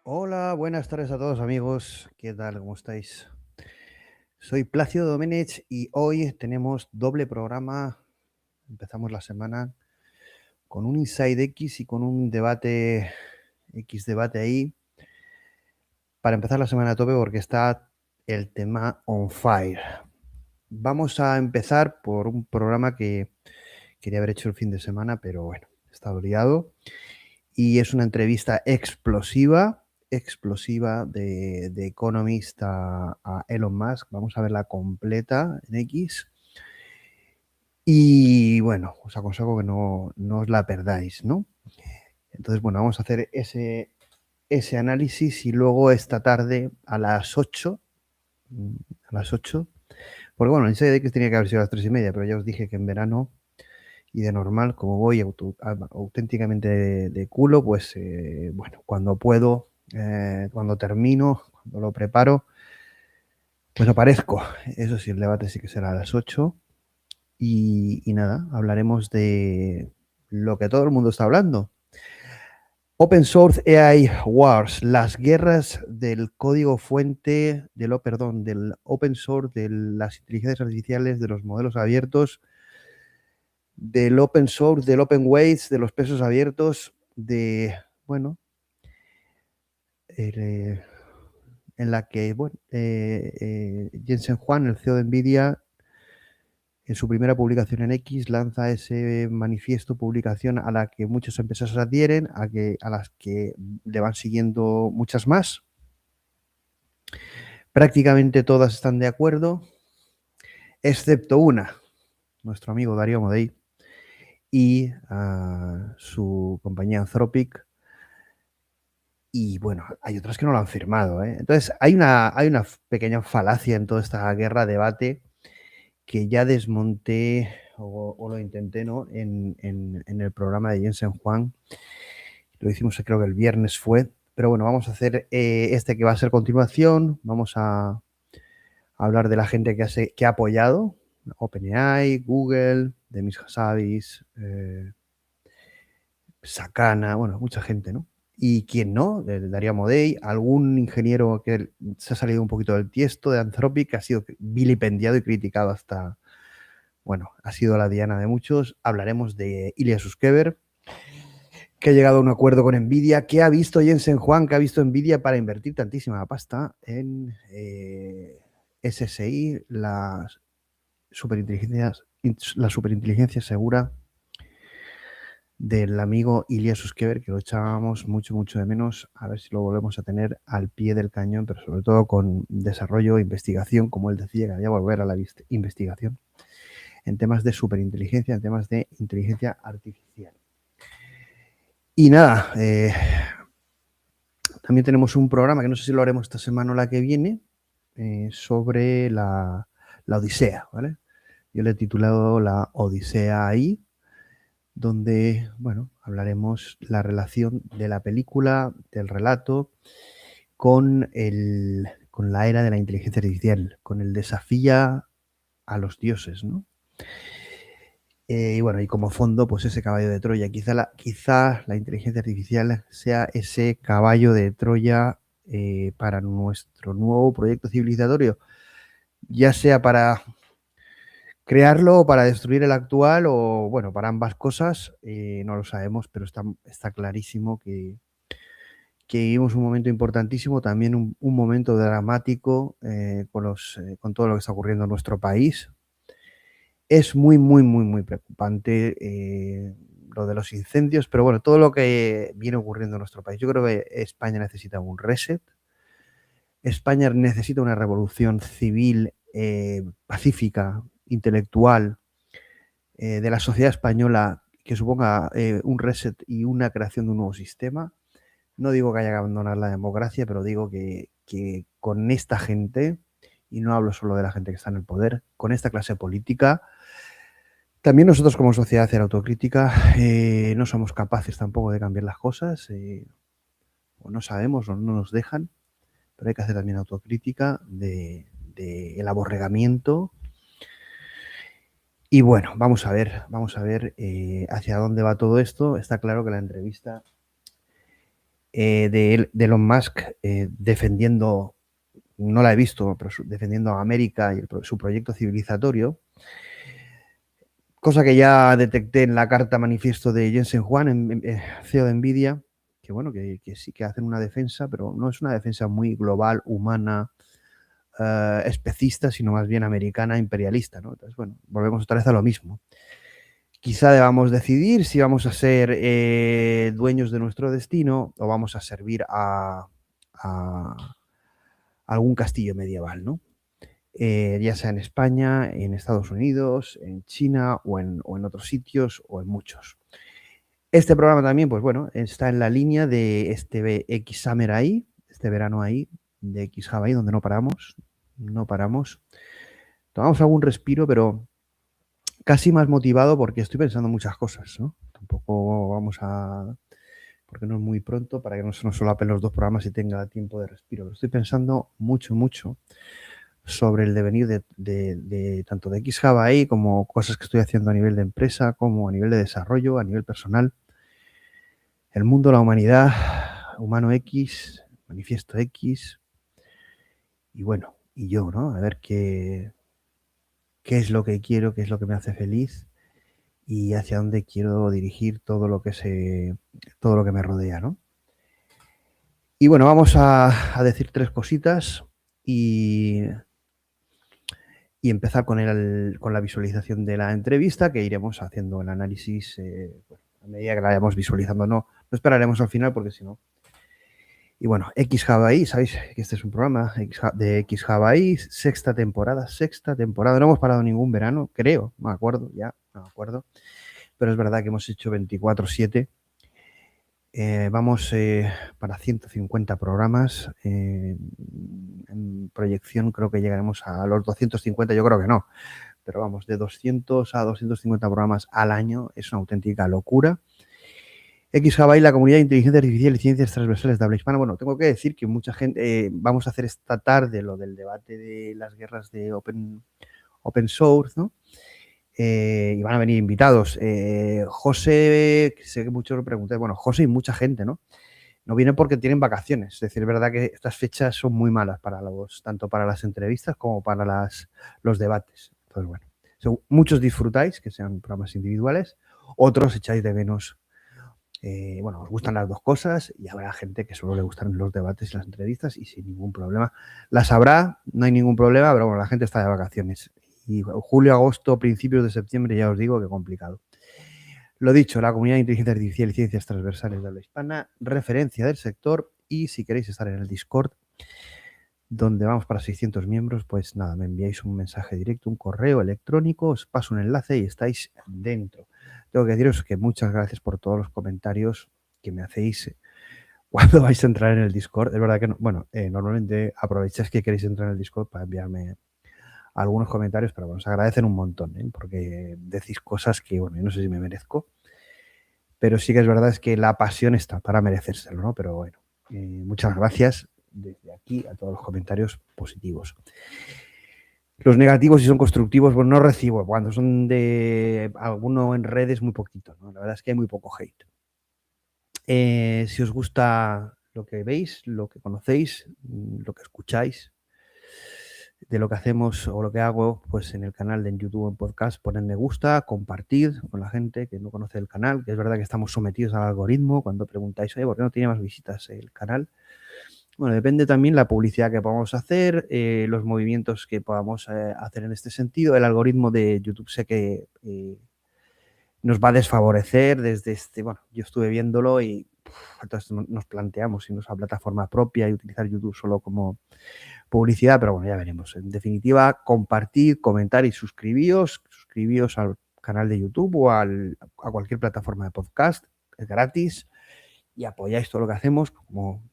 Hola, buenas tardes a todos amigos. ¿Qué tal? ¿Cómo estáis? Soy Plácido Doménech y hoy tenemos doble programa. Empezamos la semana con un INSIDE X y con un debate X ahí. Para empezar la semana a tope porque está el tema on fire. Vamos a empezar por un programa que quería haber hecho el fin de semana, pero bueno, he estado liado. Y es una entrevista explosiva de ECONOMIST a Elon Musk. Vamos a verla completa en X. Y bueno, os aconsejo que no os la perdáis, ¿no? Entonces, bueno, vamos a hacer ese análisis y luego esta tarde a las 8 a las 8. Porque bueno, el INSIDE X tenía que haber sido a las 3:30, pero ya os dije que en verano y de normal, como voy auténticamente de culo, pues bueno, cuando puedo, cuando termino, cuando lo preparo, pues aparezco. Eso sí, el debate sí que será a las 8. Y nada, hablaremos de lo que todo el mundo está hablando. Open Source AI Wars, las guerras del código fuente, del Open Source, de las inteligencias artificiales, de los modelos abiertos, del Open Source, del Open Weights, de los pesos abiertos, bueno, en la que, bueno, Jensen Huang, el CEO de NVIDIA, en su primera publicación en X, lanza ese manifiesto, publicación a la que muchas empresas adhieren, a las que le van siguiendo muchas más. Prácticamente todas están de acuerdo, excepto una, nuestro amigo DIRIGE y su compañía Anthropic. Y bueno, hay otras que no lo han firmado, ¿eh? Entonces, hay una pequeña falacia en toda esta guerra, debate, que ya desmonté o lo intenté, ¿no? En el programa de Jensen Huang. Lo hicimos, creo que el viernes fue. Pero bueno, vamos a hacer que va a ser continuación. Vamos a hablar de la gente que ha apoyado OpenAI, Google, Demis Hassabis, Sakana, bueno, mucha gente, ¿no? Y quien no, Darío Modey, algún ingeniero que se ha salido un poquito del tiesto de Anthropic, que ha sido vilipendiado y criticado hasta, bueno, ha sido la diana de muchos. Hablaremos de Ilya Sutskever, que ha llegado a un acuerdo con NVIDIA, que ha visto Jensen Huang, que ha visto NVIDIA para invertir tantísima pasta en SSI, la superinteligencia segura del amigo Ilya Sutskever, que lo echábamos mucho, mucho de menos. A ver si lo volvemos a tener al pie del cañón, pero sobre todo con desarrollo e investigación, como él decía, que había que volver a la investigación en temas de superinteligencia, en temas de inteligencia artificial. Y nada, también tenemos un programa, que no sé si lo haremos esta semana o la que viene, sobre la Odisea, ¿vale? Yo le he titulado la Odisea ahí, donde, bueno, hablaremos la relación de la película, del relato, con la era de la inteligencia artificial, con el desafío a los dioses, ¿no? Y bueno, y como fondo, pues ese caballo de Troya. Quizá la inteligencia artificial sea ese caballo de Troya para nuestro nuevo proyecto civilizatorio, ya sea para crearlo o para destruir el actual, o bueno, para ambas cosas, no lo sabemos, pero está clarísimo que vivimos un momento importantísimo, también un momento dramático con todo lo que está ocurriendo en nuestro país. Es muy, muy, muy, muy preocupante lo de los incendios, pero bueno, todo lo que viene ocurriendo en nuestro país. Yo creo que España necesita un reset. España necesita una revolución civil, pacífica, intelectual, de la sociedad española, que suponga un reset y una creación de un nuevo sistema. No digo que haya que abandonar la democracia, pero digo que con esta gente, y no hablo solo de la gente que está en el poder, con esta clase política, también nosotros como sociedad hacer autocrítica. No somos capaces tampoco de cambiar las cosas, o no sabemos o no nos dejan, pero hay que hacer también autocrítica del aborregamiento. Y bueno, vamos a ver hacia dónde va todo esto. Está claro que la entrevista de Elon Musk defendiendo, no la he visto, pero defendiendo a América y su proyecto civilizatorio, cosa que ya detecté en la carta manifiesto de Jensen Huang, CEO de NVIDIA, que bueno, que sí que hacen una defensa, pero no es una defensa muy global, humana, especista, sino más bien americana, imperialista, ¿no? Entonces, bueno, volvemos otra vez a lo mismo. Quizá debamos decidir si vamos a ser dueños de nuestro destino o vamos a servir a algún castillo medieval, ¿no? Ya sea en España, en Estados Unidos, en China o en otros sitios o en muchos. Este programa también, pues bueno, está en la línea de este xHUB.AI, este verano ahí, de xHUB.AI, donde no paramos. no paramos. Tomamos algún respiro, pero casi más motivado porque estoy pensando muchas cosas, ¿no? Tampoco vamos a... porque no es muy pronto para que no se nos solapen los dos programas y tenga tiempo de respiro. Lo estoy pensando mucho sobre el devenir de tanto de xHUB.AI como cosas que estoy haciendo a nivel de empresa, como a nivel de desarrollo, a nivel personal. El mundo, la humanidad, humano X, manifiesto X, y bueno, y yo, ¿no? A ver qué es lo que quiero, qué es lo que me hace feliz y hacia dónde quiero dirigir todo lo que me rodea, ¿no? Y bueno, vamos a decir tres cositas y empezar con la visualización de la entrevista, que iremos haciendo el análisis a medida que la vayamos visualizando. No esperaremos al final porque si no. Y bueno, xHUB.AI, sabéis que este es un programa de xHUB.AI, sexta temporada. No hemos parado ningún verano, creo, no me acuerdo, pero es verdad que hemos hecho 24/7. Vamos para 150 programas. En proyección creo que llegaremos a los 250, yo creo que no. Pero vamos, de 200 a 250 programas al año es una auténtica locura. xHUB.AI, la comunidad de Inteligencia Artificial y Ciencias transversales de habla hispana. Bueno, tengo que decir que mucha gente, vamos a hacer esta tarde lo del debate de las guerras de open source, ¿no? Y van a venir invitados. José, sé que muchos lo preguntáis, bueno, José y mucha gente, ¿no? No vienen porque tienen vacaciones. Es decir, es verdad que estas fechas son muy malas tanto para las entrevistas como para los debates. Entonces, bueno, muchos disfrutáis, que sean programas individuales, otros echáis de menos. Bueno, os gustan las dos cosas y habrá gente que solo le gustan los debates y las entrevistas y sin ningún problema. Las habrá, no hay ningún problema, pero bueno, la gente está de vacaciones. Y julio, agosto, principios de septiembre, ya os digo que complicado. Lo dicho, la comunidad de Inteligencia Artificial y Ciencias transversales de habla hispana, referencia del sector, y si queréis estar en el Discord, donde vamos para 600 miembros, pues nada, me enviáis un mensaje directo, un correo electrónico, os paso un enlace y estáis dentro. Tengo que deciros que muchas gracias por todos los comentarios que me hacéis cuando vais a entrar en el Discord. Es verdad que, normalmente aprovecháis que queréis entrar en el Discord para enviarme algunos comentarios, pero bueno, os agradecen un montón, porque decís cosas que, bueno, yo no sé si me merezco, pero sí que es verdad es que la pasión está para merecérselo, ¿no? Pero bueno, muchas gracias desde aquí a todos los comentarios positivos. Los negativos, si son constructivos, pues no recibo. Cuando son de alguno en redes, muy poquito, ¿no? La verdad es que hay muy poco hate. Si os gusta lo que veis, lo que conocéis, lo que escucháis, de lo que hacemos o lo que hago, pues en el canal de YouTube o en podcast, poned me gusta, compartid con la gente que no conoce el canal, que es verdad que estamos sometidos al algoritmo. Cuando preguntáis, oye, ¿por qué no tiene más visitas el canal? Bueno, depende también la publicidad que podamos hacer, los movimientos que podamos hacer en este sentido. El algoritmo de YouTube sé que nos va a desfavorecer bueno, yo estuve viéndolo y entonces nos planteamos irnos a plataforma propia y utilizar YouTube solo como publicidad, pero bueno, ya veremos. En definitiva, compartid, comentar y suscribíos al canal de YouTube o a cualquier plataforma de podcast, es gratis, y apoyáis todo lo que hacemos como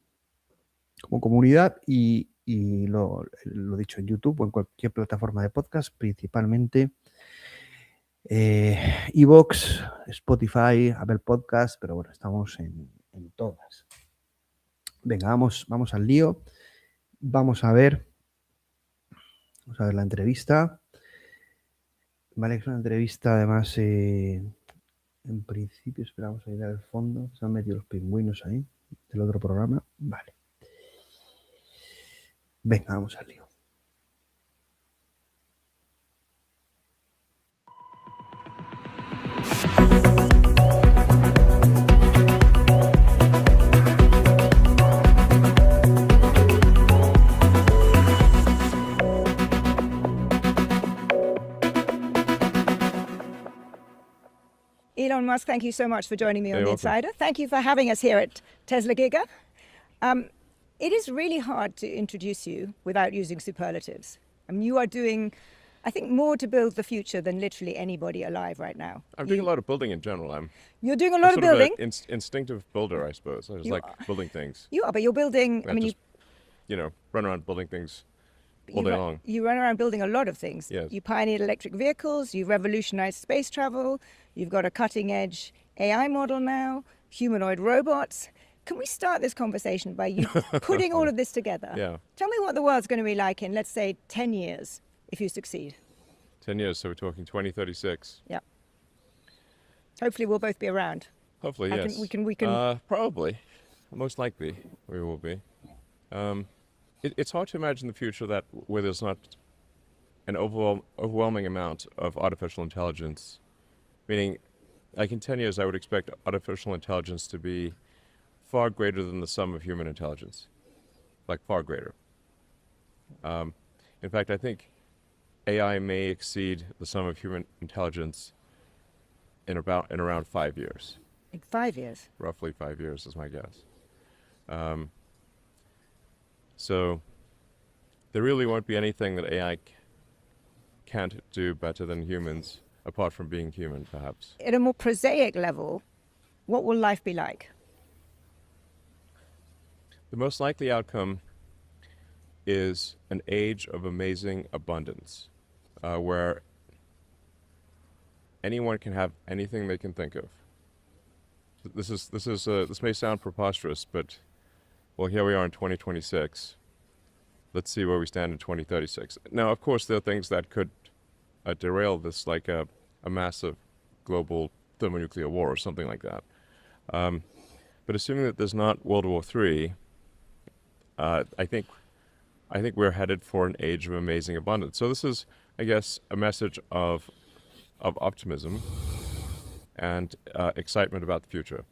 comunidad y lo dicho, en YouTube o en cualquier plataforma de podcast, principalmente iVoox, Spotify, Apple Podcast, pero bueno, estamos en todas. Venga, vamos al lío. Vamos a ver la entrevista. Vale, es una entrevista además, en principio, esperamos a ir al fondo. Se han metido los pingüinos ahí del otro programa. Vale. Venga, vamos al lío. Elon Musk, thank you so much for joining me on The Insider. Thank you for having us here at Tesla Giga. It is really hard to introduce you without using superlatives. I mean, you are doing, I think, more to build the future than literally anybody alive right now. I'm doing a lot of building in general. You're doing a lot of building. An instinctive builder, I suppose. I just like building things. You are, but you're building. You know, run around building things all day long. You run around building a lot of things. Yes. You pioneered electric vehicles, you revolutionized space travel, you've got a cutting-edge AI model now, humanoid robots. Can we start this conversation by you putting all of this together? Yeah. Tell me what the world's going to be like in, let's say, 10 years, if you succeed. 10 years, so we're talking 2036. Yeah. Hopefully we'll both be around. Hopefully, yes. We can. Probably. Most likely, we will be. It's hard to imagine the future where there's not an overwhelming amount of artificial intelligence. Meaning, like in 10 years, I would expect artificial intelligence to be far greater than the sum of human intelligence. Like, far greater. In fact, I think AI may exceed the sum of human intelligence in around 5 years. In 5 years? Roughly 5 years is my guess. So there really won't be anything that AI can't do better than humans, apart from being human, perhaps. At a more prosaic level, what will life be like? The most likely outcome is an age of amazing abundance, where anyone can have anything they can think of. This may sound preposterous, but well, here we are in 2026. Let's see where we stand in 2036. Now, of course, there are things that could derail this, like a massive global thermonuclear war or something like that. But assuming that there's not World War III, I think we're headed for an age of amazing abundance. So this is, I guess, a message of optimism and excitement about the future.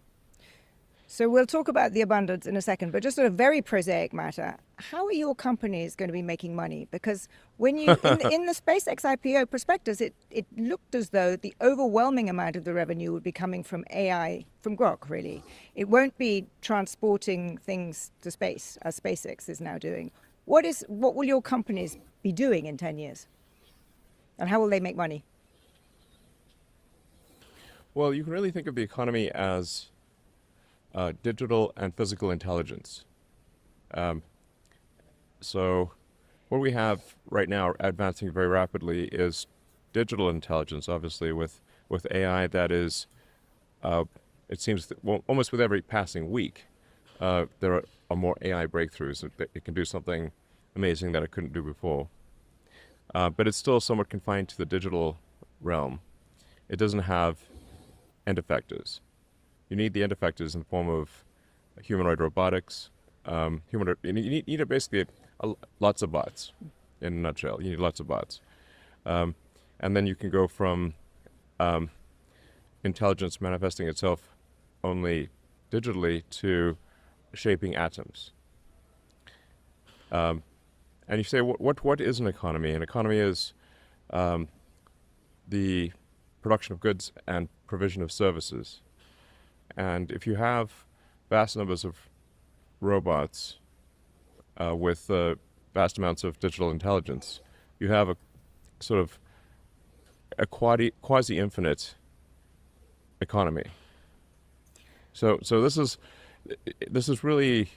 So we'll talk about the abundance in a second, but just on a very prosaic matter, how are your companies going to be making money? Because when you, in the SpaceX IPO prospectus, it looked as though the overwhelming amount of the revenue would be coming from AI, from Grok, really. It won't be transporting things to space, as SpaceX is now doing. What will your companies be doing in 10 years? And how will they make money? Well, you can really think of the economy as digital and physical intelligence. So what we have right now advancing very rapidly is digital intelligence, obviously, with AI that is, it seems, almost with every passing week, there are more AI breakthroughs. It can do something amazing that it couldn't do before. But it's still somewhat confined to the digital realm. It doesn't have end effectors. You need the end effectors in the form of humanoid robotics. You need basically lots of bots, in a nutshell. You need lots of bots. And then you can go from intelligence manifesting itself only digitally to shaping atoms. And you say, what is an economy? An economy is the production of goods and provision of services. And if you have vast numbers of robots with vast amounts of digital intelligence, you have a sort of a quasi-infinite economy. So this is really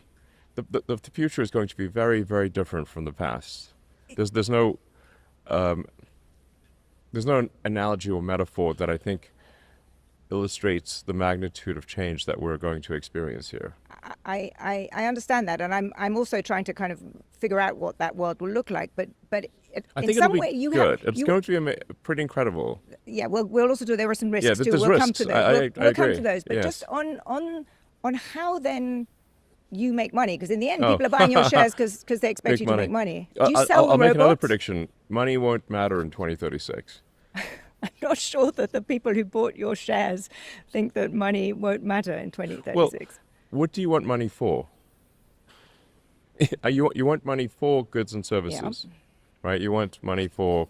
the future is going to be very, very different from the past. There's no analogy or metaphor that I think illustrates the magnitude of change that we're going to experience here. I understand that, and I'm also trying to kind of figure out what that world will look like. But I in think some it'll way, be good. It's going to be pretty incredible. Yeah, we'll also do. There are some risks too. There's We'll risks. come to those. We'll come to those. But yes. just on how then you make money, because in the end, people are buying your shares because they expect you to make money. Do you sell I'll robots? make another prediction. Money won't matter in 2036. I'm not sure that the people who bought your shares think that money won't matter in 2036. Well, what do you want money for? You want money for goods and services, right? You want money for,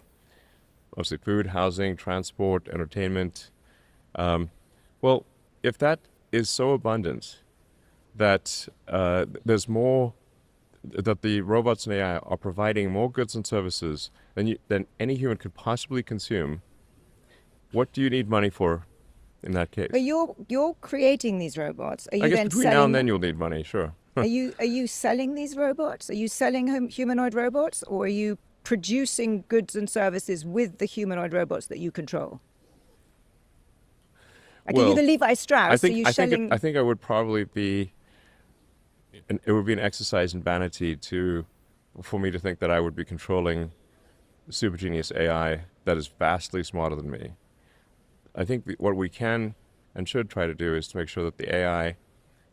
obviously, food, housing, transport, entertainment. Well, if that is so abundant that there's more, that the robots and AI are providing more goods and services than any human could possibly consume, what do you need money for in that case? But you're creating these robots. Are you I guess then between selling now and then you'll need money, sure. Are you selling these robots? Are you selling humanoid robots, or are you producing goods and services with the humanoid robots that you control? I give you the Levi Strauss. Are you selling? I think I would probably be. It would be an exercise in vanity for me to think that I would be controlling super genius AI that is vastly smarter than me. I think what we can and should try to do is to make sure that the AI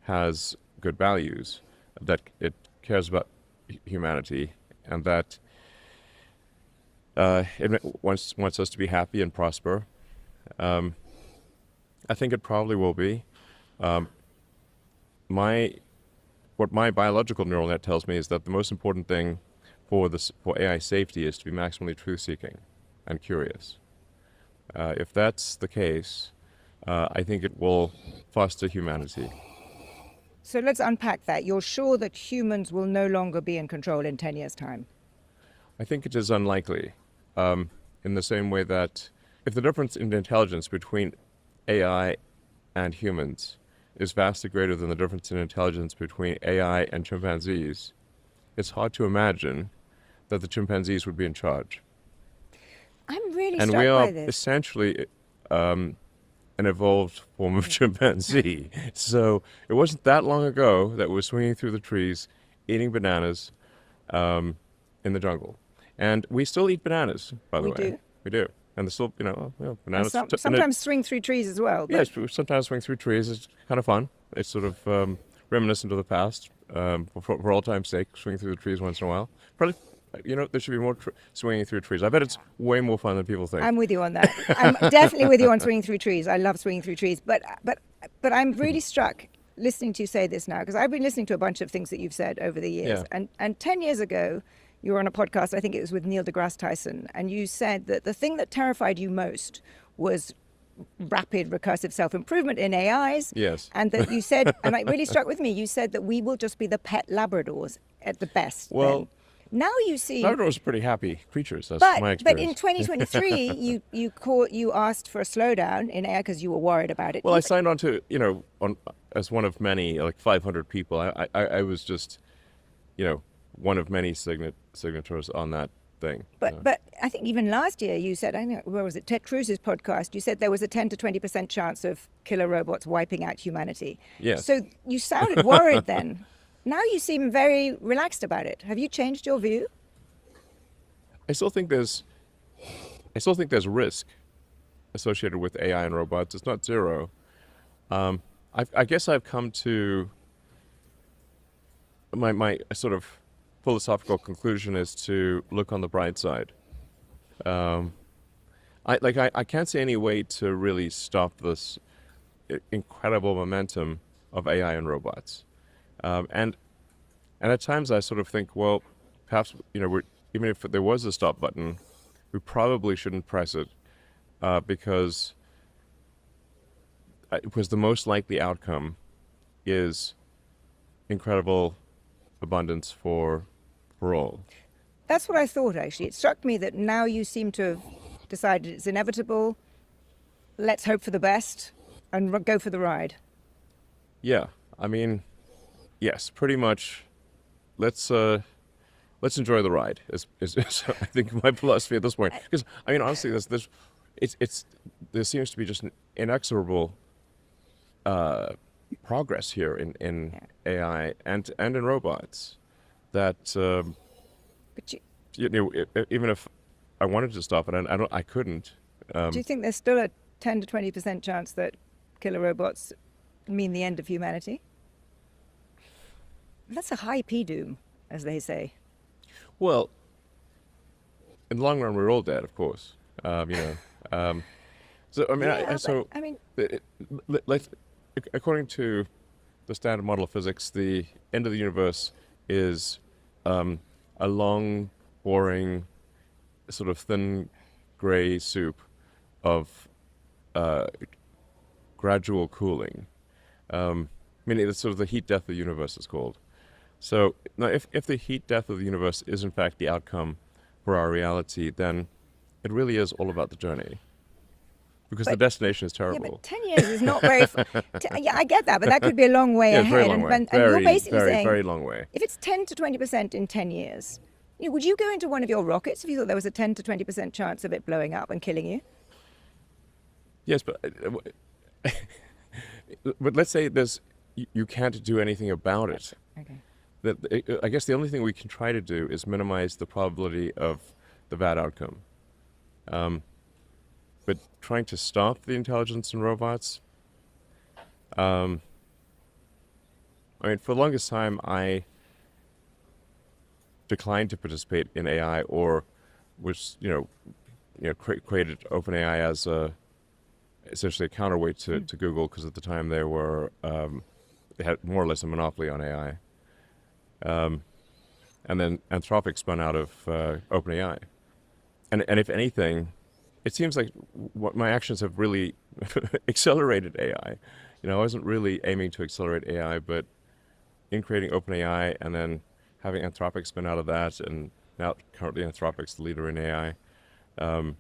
has good values, that it cares about humanity, and that it wants us to be happy and prosper. I think it probably will be. What my biological neural net tells me is that the most important thing for AI safety is to be maximally truth-seeking and curious. If that's the case, I think it will foster humanity. So let's unpack that. You're sure that humans will no longer be in control in 10 years' time? I think it is unlikely, in the same way that if the difference in intelligence between AI and humans is vastly greater than the difference in intelligence between AI and chimpanzees, it's hard to imagine that the chimpanzees would be in charge. I'm really and struck we are by this. essentially an evolved form of chimpanzee. So it wasn't that long ago that we were swinging through the trees, eating bananas in the jungle. And we still eat bananas, by the way. We do. We do. And there's still, bananas. Sometimes swing through trees as well. Yes, we sometimes swing through trees. It's kind of fun. It's sort of reminiscent of the past. For all time's sake, swing through the trees once in a while. Probably, there should be more swinging through trees. I bet it's way more fun than people think. I'm with you on that. I'm definitely with you on swinging through trees. I love swinging through trees. But I'm really struck listening to you say this now, because I've been listening to a bunch of things that you've said over the years. Yeah. And 10 years ago, you were on a podcast, I think it was with Neil deGrasse Tyson, and you said that the thing that terrified you most was rapid recursive self-improvement in AIs. Yes. And that you said, and it really struck with me, you said that we will just be the pet Labradors at the best. Well, then. Now you see... Labradors are pretty happy creatures, that's my experience. But in 2023, you asked for a slowdown in AI because you were worried about it. Well, I signed on to, as one of many, like 500 people. I was just, one of many signatories on that thing. But I think even last year you said, I know, where was it, Ted Cruz's podcast, you said there was a 10 to 20% chance of killer robots wiping out humanity. Yes. So you sounded worried then. Now you seem very relaxed about it. Have you changed your view? I still think there's risk associated with AI and robots. It's not zero. I guess I've come to my sort of philosophical conclusion is to look on the bright side. I can't see any way to really stop this incredible momentum of AI and robots. And at times I sort of think, well, perhaps, even if there was a stop button, we probably shouldn't press it because the most likely outcome is incredible abundance for all. That's what I thought, actually. It struck me that now you seem to have decided it's inevitable. Let's hope for the best and go for the ride. Yeah, I mean, yes, pretty much. Let's enjoy the ride. Is I think my philosophy at this point. Because I mean, honestly, there seems to be just an inexorable progress here in AI and in robots. That even if I wanted to stop it, I couldn't. Do you think there's still a 10 to 20% chance that killer robots mean the end of humanity? That's a high P-doom, as they say. Well, in the long run, we're all dead, of course. So I mean, according to the standard model of physics, the end of the universe is a long, boring, sort of thin, gray soup of gradual cooling. Meaning it's sort of the heat death of the universe is called. So now if the heat death of the universe is in fact the outcome for our reality, then it really is all about the journey. because the destination is terrible. Yeah, but 10 years is not very... yeah, I get that, but that could be a long way ahead. Very long way. And you're basically saying, very long way. If it's 10 to 20% in 10 years, would you go into one of your rockets if you thought there was a 10 to 20% chance of it blowing up and killing you? Yes, but let's say you can't do anything about it. Okay. I guess the only thing we can try to do is minimize the probability of the bad outcome. But trying to stop the intelligence in robots, I mean, for the longest time, I declined to participate in AI, or was, created OpenAI as essentially a counterweight to Google, because at the time they had more or less a monopoly on AI. And then Anthropic spun out of OpenAI. And if anything, it seems like what my actions have really accelerated AI. I wasn't really aiming to accelerate AI, but in creating OpenAI and then having Anthropic spin out of that, and now currently Anthropic's the leader in AI. I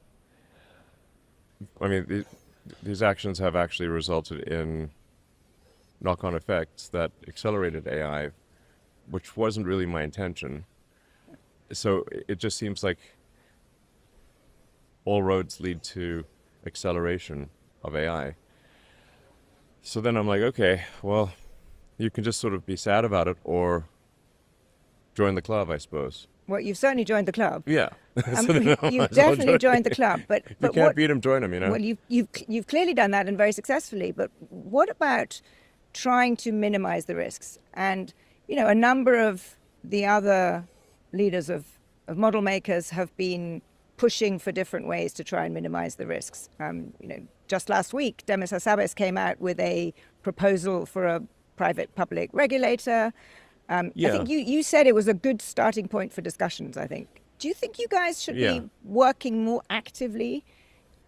mean, these actions have actually resulted in knock-on effects that accelerated AI, which wasn't really my intention. So it just seems like all roads lead to acceleration of AI. So then I'm like, okay, well, you can just sort of be sad about it or join the club, I suppose. Well, you've certainly joined the club. Yeah. You've definitely joined the club. But you can't beat them, join them, Well, you've clearly done that, and very successfully. But what about trying to minimize the risks? And, a number of the other leaders of model makers have been pushing for different ways to try and minimize the risks. Just last week, Demis Hassabis came out with a proposal for a private-public regulator. I think you said it was a good starting point for discussions, I think. Do you think you guys should be working more actively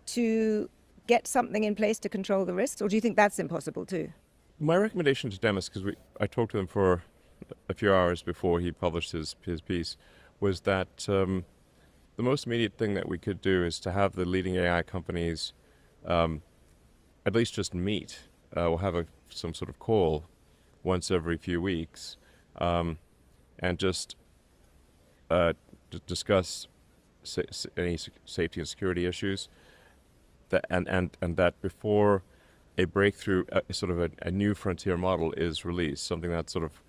to get something in place to control the risks, or do you think that's impossible too? My recommendation to Demis, because I talked to him for a few hours before he published his piece, was that the most immediate thing that we could do is to have the leading AI companies at least just meet or have some sort of call once every few weeks, and just discuss any safety and security issues, and that before a breakthrough, sort of a new frontier model is released, something that sort of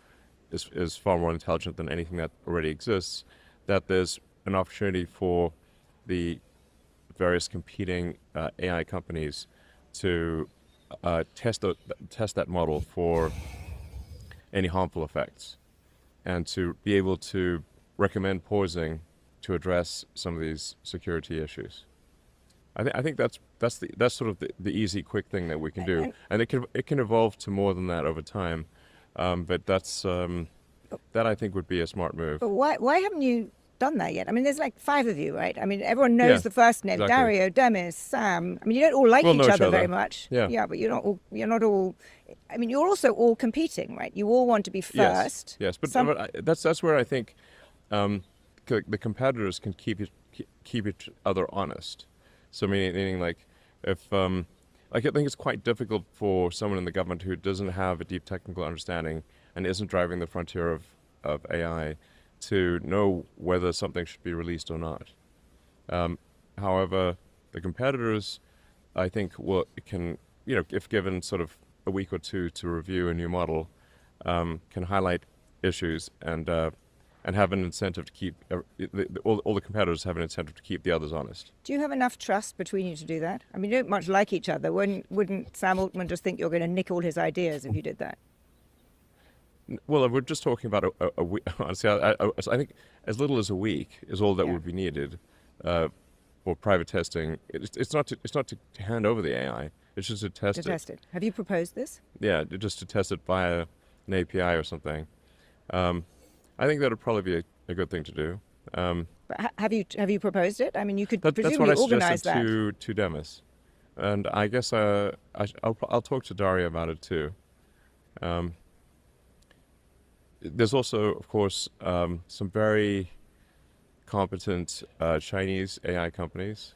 is far more intelligent than anything that already exists, that there's an opportunity for the various competing AI companies to test that model for any harmful effects, and to be able to recommend pausing to address some of these security issues. I think that's sort of the easy, quick thing that we can do, and it can evolve to more than that over time. But that I think would be a smart move. But why haven't you done that yet? I mean, there's like 5 of you, right? I mean, everyone knows the first name, exactly. Dario, Demis, Sam. I mean, you don't all like each other very much. Yeah. But you're not all. I mean, you're also all competing, right? You all want to be first. Yes. But that's where I think the competitors can keep each other honest. So meaning like, if I think it's quite difficult for someone in the government who doesn't have a deep technical understanding and isn't driving the frontier of AI to know whether something should be released or not. However, the competitors, I think, can, if given sort of a week or two to review a new model, can highlight issues and have an incentive to keep all the competitors have an incentive to keep the others honest. Do you have enough trust between you to do that? I mean, you don't much like each other. Wouldn't Sam Altman just think you're going to nick all his ideas if you did that? Well, we're just talking about a week. Honestly, I think as little as a week is all that would be needed for private testing. It's not to hand over the AI. It's just to test it. To test it. Have you proposed this? Yeah, just to test it via an API or something. I think that would probably be a good thing to do. But have you proposed it? I mean, you could presumably that's what I organize suggested to Demis, and I guess I'll talk to Daria about it too. There's also, of course, some very competent Chinese AI companies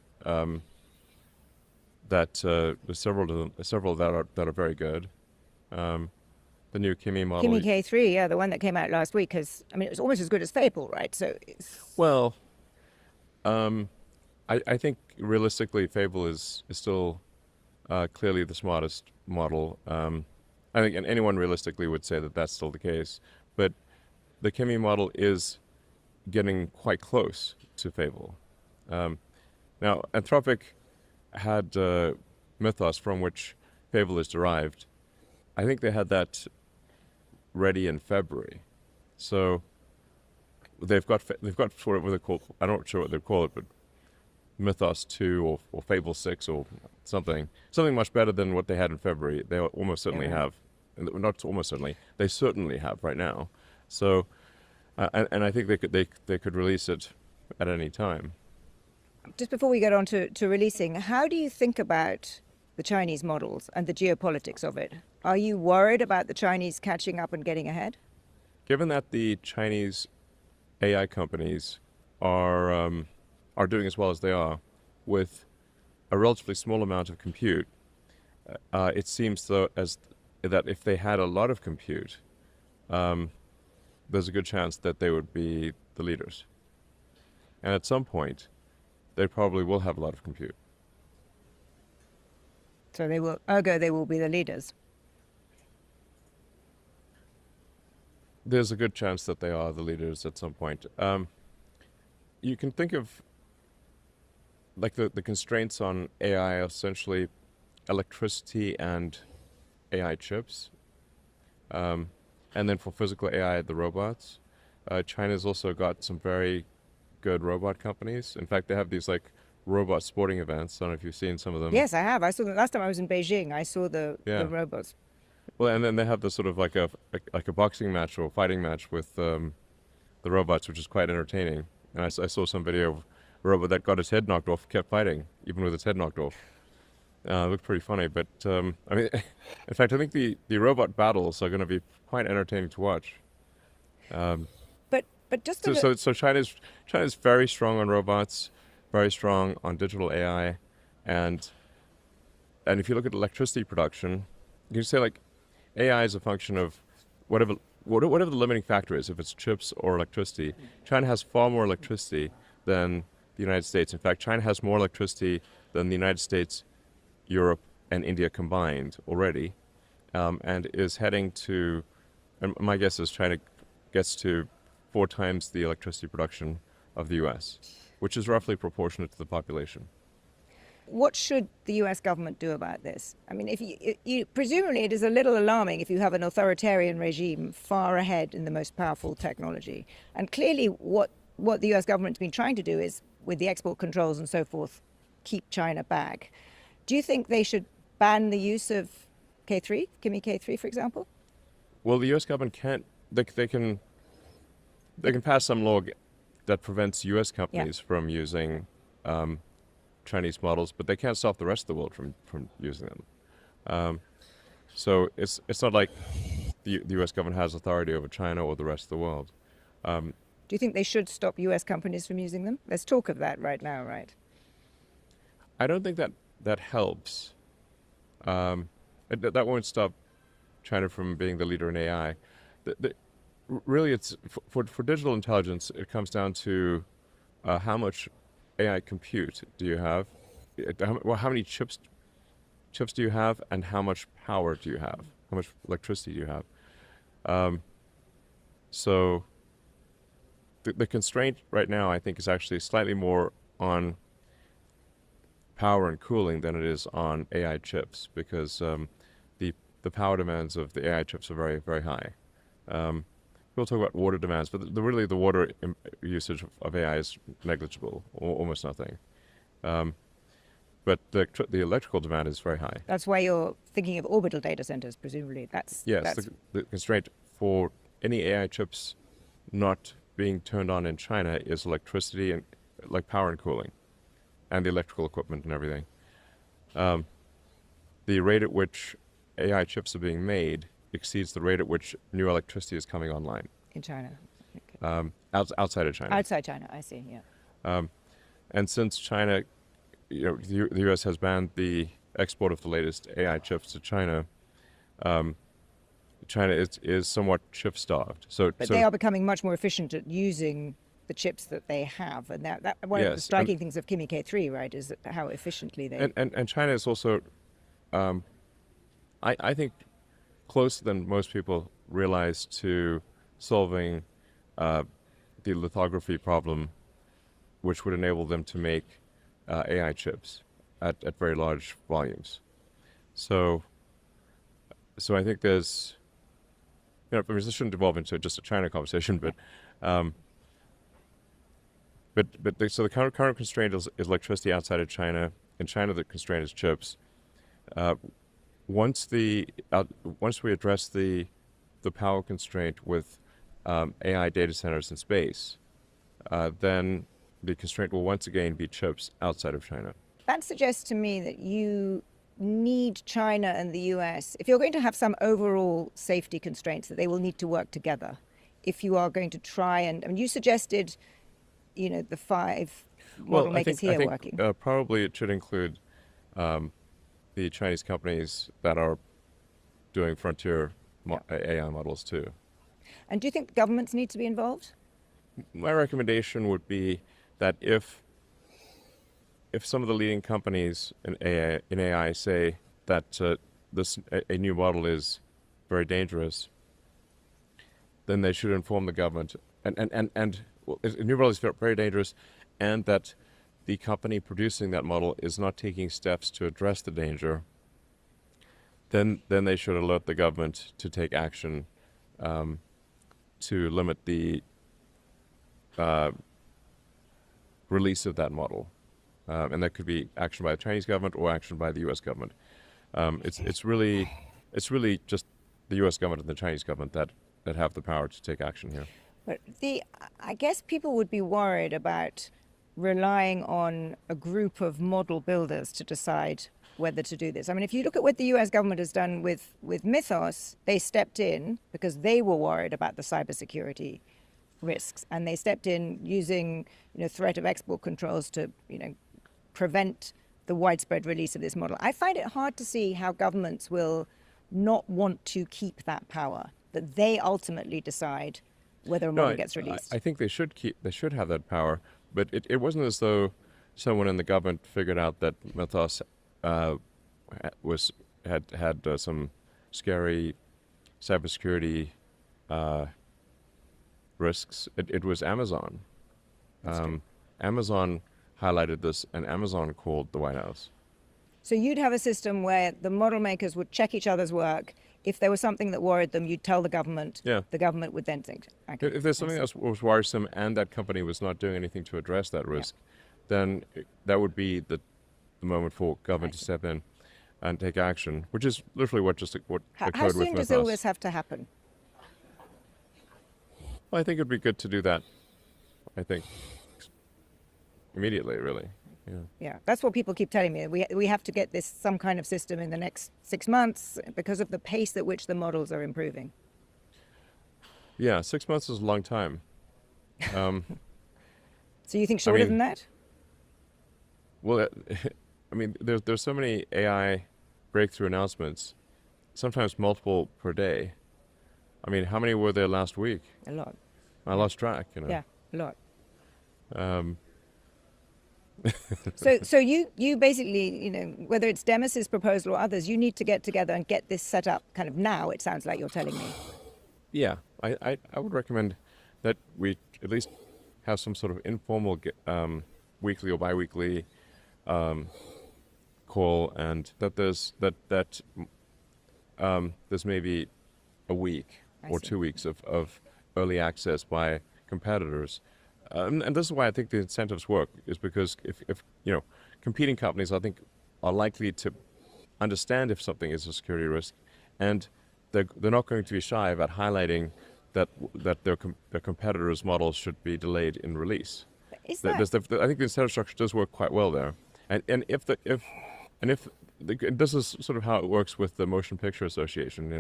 that there's several that are very good. The new Kimi model. Kimi K3, yeah, the one that came out last week, it was almost as good as Fable, right? So well, I think realistically, Fable is still clearly the smartest model. I think anyone realistically would say that that's still the case, but the Kimi model is getting quite close to Fable. Now, Anthropic had Mythos, from which Fable is derived. I think they had that ready in February, so they've got sort of what they call, I'm not sure what they call it, but Mythos 2 or Fable 6 or something much better than what they had in February. They almost certainly have, not almost certainly, they certainly have right now. So, and I think they could release it at any time. Just before we get on to releasing, how do you think about the Chinese models and the geopolitics of it? Are you worried about the Chinese catching up and getting ahead? Given that the Chinese AI companies are doing as well as they are with a relatively small amount of compute, it seems though that if they had a lot of compute, there's a good chance that they would be the leaders. And at some point, they probably will have a lot of compute. So they will be the leaders. There's a good chance that they are the leaders at some point. You can think of like the constraints on AI are essentially electricity and AI chips. And then for physical AI, the robots. China's also got some very good robot companies. In fact, they have these like robot sporting events. I don't know if you've seen some of them. Yes, I have. I saw them last time I was in Beijing. I saw the robots. Well, and then they have the sort of like a boxing match or fighting match with the robots, which is quite entertaining. And I saw some video of a robot that got its head knocked off, kept fighting, even with its head knocked off. It looked pretty funny. But, I mean, in fact, I think the robot battles are going to be quite entertaining to watch. But just so China's very strong on robots, very strong on digital AI, and if you look at electricity production, you can say like AI is a function of whatever the limiting factor is, if it's chips or electricity. China has far more electricity than the United States. In fact, China has more electricity than the United States, Europe, and India combined already, and is heading to, and my guess is China gets to 4 times the electricity production of the US, which is roughly proportionate to the population. What should the US government do about this? I mean, if you presumably it is a little alarming if you have an authoritarian regime far ahead in the most powerful technology. And clearly what the US government's been trying to do is, with the export controls and so forth, keep China back. Do you think they should ban the use of K3, Kimi K3, for example? Well, the US government can't, they can pass some law that prevents US companies from using Chinese models, but they can't stop the rest of the world from using them. So it's not like the US government has authority over China or the rest of the world. Do you think they should stop US companies from using them? There's talk of that right now, right? I don't think that helps. That won't stop China from being the leader in AI. Really, it's for digital intelligence, it comes down to how much AI compute do you have? How many chips do you have, and how much power do you have? How much electricity do you have? So the constraint right now, I think, is actually slightly more on power and cooling than it is on AI chips, because the power demands of the AI chips are very, very high. We'll talk about water demands, but really the water usage of AI is negligible, or almost nothing. But the electrical demand is very high. That's why you're thinking of orbital data centers, presumably. Yes, the constraint for any AI chips not being turned on in China is electricity and like power and cooling, and the electrical equipment and everything. The rate at which AI chips are being made exceeds the rate at which new electricity is coming online. In China? Okay. Outside of China. Outside China, I see, yeah. And since China, the U.S. has banned the export of the latest AI chips to China, China is somewhat chip starved. But they are becoming much more efficient at using the chips that they have, and that one of the striking things of Kimi K3, right, is how efficiently they. And China is also, I think, closer than most people realize to solving the lithography problem, which would enable them to make AI chips at very large volumes. So I think there's, this shouldn't evolve into just a China conversation, but so the current constraint is electricity outside of China. In China, the constraint is chips. Once we address the power constraint with AI data centers in space, then the constraint will once again be chips outside of China. That suggests to me that you need China and the US, if you're going to have some overall safety constraints, that they will need to work together. If you are going to try and you suggested, the 5 model makers working. Probably it should include the Chinese companies that are doing frontier AI models too. And do you think governments need to be involved? My recommendation would be that if some of the leading companies in AI say that a new model is very dangerous, then they should inform the government. And a new model is very dangerous, and that the company producing that model is not taking steps to address the danger, then they should alert the government to take action to limit the release of that model. And that could be action by the Chinese government or action by the U.S. government. It's really just the U.S. government and the Chinese government that have the power to take action here. But I guess people would be worried about relying on a group of model builders to decide whether to do this. I mean, if you look at what the U.S. government has done with Mythos, they stepped in because they were worried about the cybersecurity risks, and they stepped in using threat of export controls to prevent the widespread release of this model. I find it hard to see how governments will not want to keep that power, that they ultimately decide whether a model gets released. I think they should have that power, but it wasn't as though someone in the government figured out that Mythos had some scary cybersecurity risks. It was Amazon. Amazon highlighted this, and Amazon called the White House. So you'd have a system where the model makers would check each other's work. If there was something that worried them, you'd tell the government. Yeah. The government would then think. Okay, if there's something that was worrisome and that company was not doing anything to address that risk, then that would be the moment for government to step in and take action, which is literally what occurred with Mythos. How soon does all this have to happen? Well, I think it'd be good to do that, immediately, really. Yeah, that's what people keep telling me. We have to get some kind of system in the next 6 months because of the pace at which the models are improving. Yeah, 6 months is a long time. So you think shorter than that? Well, there's so many AI breakthrough announcements, sometimes multiple per day. How many were there last week? A lot. I lost track, Yeah, a lot. So you basically, whether it's Demis's proposal or others, you need to get together and get this set up kind of now, it sounds like you're telling me. Yeah, I would recommend that we at least have some sort of informal weekly or bi-weekly call, and that there's maybe a week or 2 weeks of early access by competitors. And this is why I think the incentives work, is because if competing companies, I think, are likely to understand if something is a security risk, and they're not going to be shy about highlighting that their competitors' models should be delayed in release. I think the incentive structure does work quite well there, and if this is sort of how it works with the Motion Picture Association.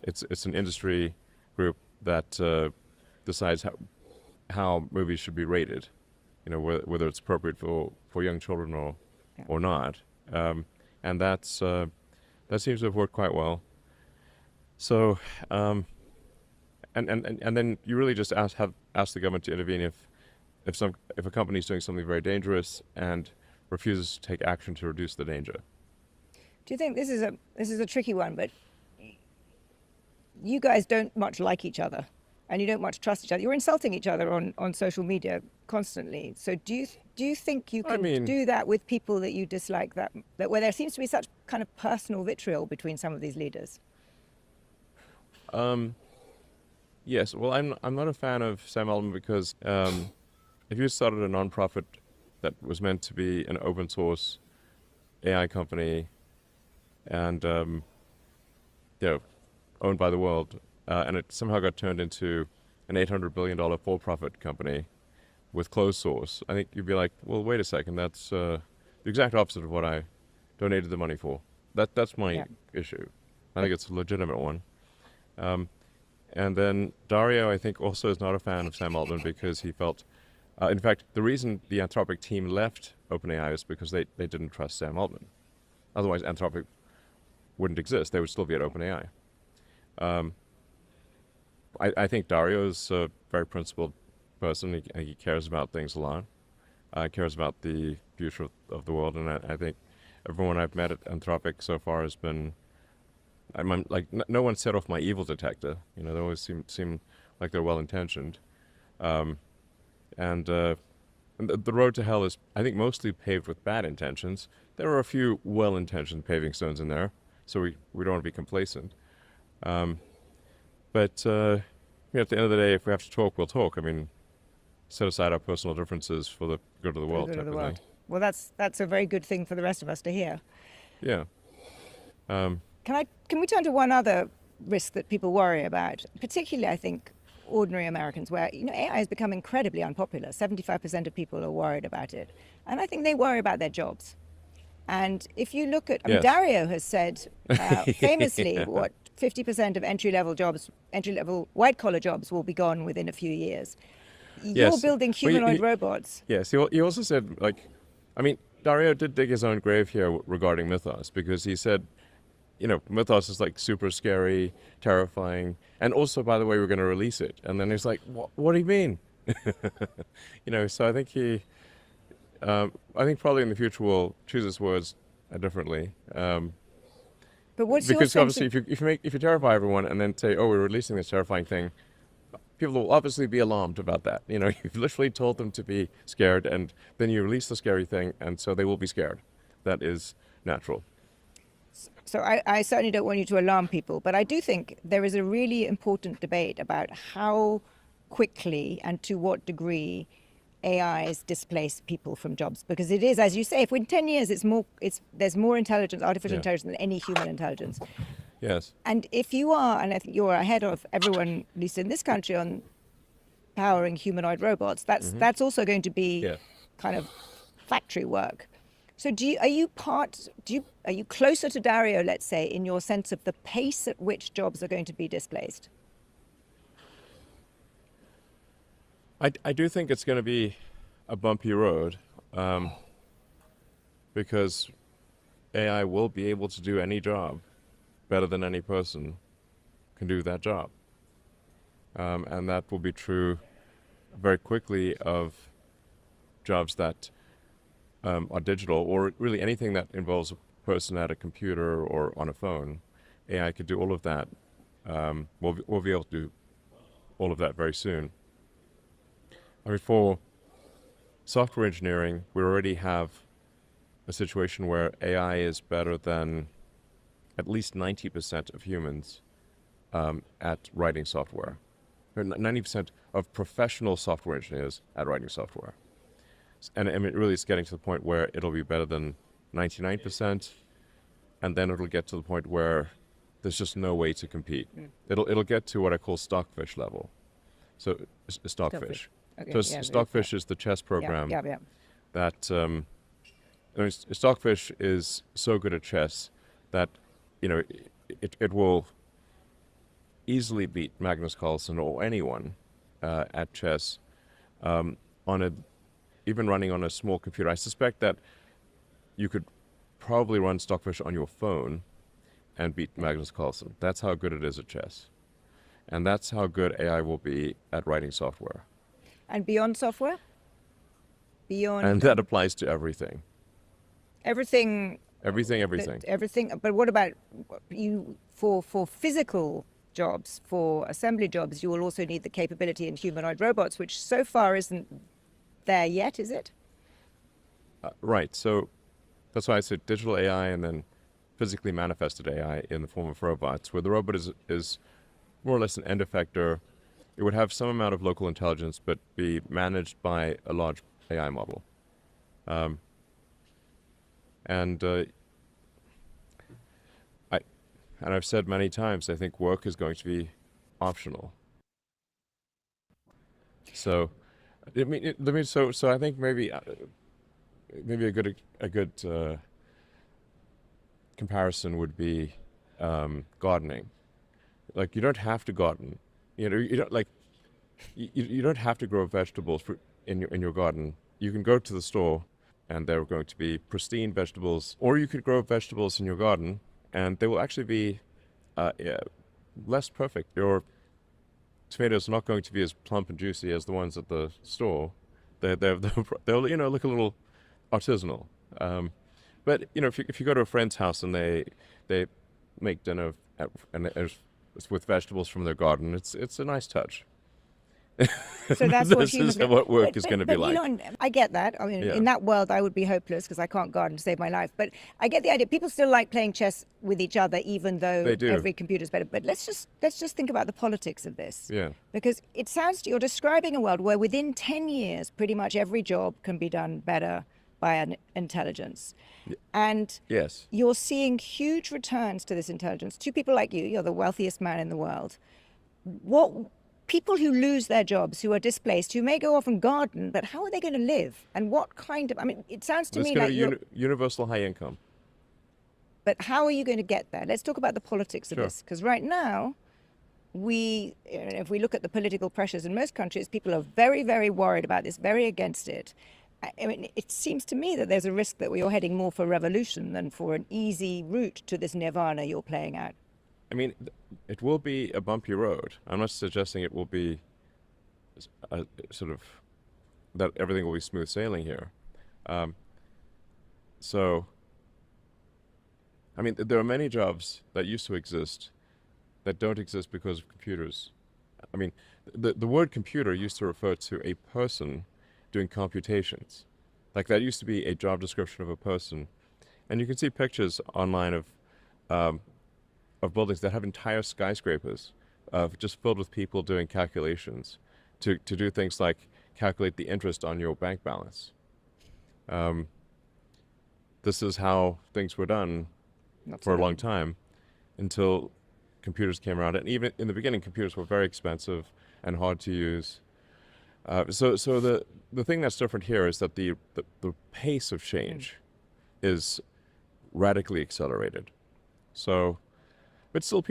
It's an industry group that decides how movies should be rated, whether it's appropriate for young children or not. And and that seems to have worked quite well. So, and then you really just ask the government to intervene if a company is doing something very dangerous and refuses to take action to reduce the danger. Do you think this is a tricky one? But you guys don't much like each other, and you don't much trust each other. You're insulting each other on social media constantly. So do you think you can do that with people that you dislike, that where there seems to be such kind of personal vitriol between some of these leaders? Yes. Well, I'm not a fan of Sam Altman because if you started a nonprofit that was meant to be an open source AI company and owned by the world, and it somehow got turned into an $800 billion for-profit company with closed source, I think you'd be like, well, wait a second, that's the exact opposite of what I donated the money for. That's my issue. I think it's a legitimate one. And then Dario, I think, also is not a fan of Sam Altman because he felt, in fact, the reason the Anthropic team left OpenAI is because they didn't trust Sam Altman. Otherwise, Anthropic wouldn't exist. They would still be at OpenAI. I think Dario is a very principled person. He cares about things a lot. Cares about the future of the world, and I think everyone I've met at Anthropic so far has been, I'm like, no one set off my evil detector. You know, they always seem like they're well-intentioned. And the road to hell is, I think, mostly paved with bad intentions. There are a few well-intentioned paving stones in there, so we don't want to be complacent. But at the end of the day, if we have to talk, we'll talk. I mean, set aside our personal differences for the good of the world type of thing. Well, that's a very good thing for the rest of us to hear. Yeah. Can we turn to one other risk that people worry about, particularly, I think, ordinary Americans, where AI has become incredibly unpopular. 75% of people are worried about it, and I think they worry about their jobs. And if you look at, Dario has said famously, what 50% of entry-level white-collar jobs will be gone within a few years. You're building humanoid robots. Yes, he also said, Dario did dig his own grave here regarding Mythos, because he said, Mythos is like super scary, terrifying, and also, by the way, we're going to release it. And then he's like, what do you mean? So I think I think probably in the future we'll choose his words differently. But what's because your obviously, if you terrify everyone and then say, "Oh, we're releasing this terrifying thing," people will obviously be alarmed about that. You've literally told them to be scared, and then you release the scary thing, and so they will be scared. That is natural. So I certainly don't want you to alarm people, but I do think there is a really important debate about how quickly and to what degree AIs displace people from jobs, because it is, as you say, if in 10 years there's more intelligence, artificial intelligence, than any human intelligence. Yes. And if you are, and I think you're ahead of everyone, at least in this country, on powering humanoid robots, that's also going to be kind of factory work. So are you closer to Dario, let's say, in your sense of the pace at which jobs are going to be displaced? I do think it's going to be a bumpy road, because AI will be able to do any job better than any person can do that job. And that will be true very quickly of jobs that are digital, or really anything that involves a person at a computer or on a phone. AI could do all of that. We'll be able to do all of that very soon. For software engineering, we already have a situation where AI is better than at least 90% of humans at writing software. 90% of professional software engineers at writing software. And really it's getting to the point where it'll be better than 99%, and then it'll get to the point where there's just no way to compete. It'll get to what I call stockfish level. So stockfish. Okay, so Stockfish is the chess program that Stockfish is so good at chess that it will easily beat Magnus Carlsen or anyone at chess even running on a small computer. I suspect that you could probably run Stockfish on your phone and beat Magnus Carlsen. That's how good it is at chess. And that's how good AI will be at writing software. And beyond software? Beyond... And that applies to everything. Everything... Everything. But what about you for physical jobs, for assembly jobs, you will also need the capability in humanoid robots, which so far isn't there yet, is it? Right. So that's why I said digital AI and then physically manifested AI in the form of robots, where the robot is more or less an end effector. It would have some amount of local intelligence, but be managed by a large AI model. And I've said many times, I think work is going to be optional. So, so I think maybe a good comparison would be gardening. Like, you don't have to garden. You know, you don't have to grow vegetables in your garden. You can go to the store, and they're going to be pristine vegetables, or you could grow vegetables in your garden, and they will actually be less perfect. Your tomatoes are not going to be as plump and juicy as the ones at the store. They'll look a little artisanal. But if you go to a friend's house and they make dinner with vegetables from their garden, it's a nice touch. So that's what work is going to be like. I get that. I mean, in that world, I would be hopeless because I can't garden to save my life. But I get the idea. People still like playing chess with each other, even though every computer's better. But let's just think about the politics of this. Yeah. Because it sounds you're describing a world where within 10 years, pretty much every job can be done better by an intelligence. And yes, you're seeing huge returns to this intelligence. Two people like you're the wealthiest man in the world. People who lose their jobs, who are displaced, who may go off and garden, but how are they going to live? And what kind of, it sounds to me like universal high income. But how are you going to get there? Let's talk about the politics of this. Because right now, if we look at the political pressures in most countries, people are very, very worried about this, very against it. I mean, it seems to me that there's a risk that we're heading more for revolution than for an easy route to this nirvana you're playing out. I mean, it will be a bumpy road. I'm not suggesting it will be that everything will be smooth sailing here. So, I mean, there are many jobs that used to exist that don't exist because of computers. I mean, the word computer used to refer to a person doing computations. Like, that used to be a job description of a person. And you can see pictures online of buildings that have entire skyscrapers just filled with people doing calculations to do things like calculate the interest on your bank balance. This is how things were done for a long time until computers came around. And even in the beginning, computers were very expensive and hard to use. So the thing that's different here is that the pace of change is radically accelerated. So, but still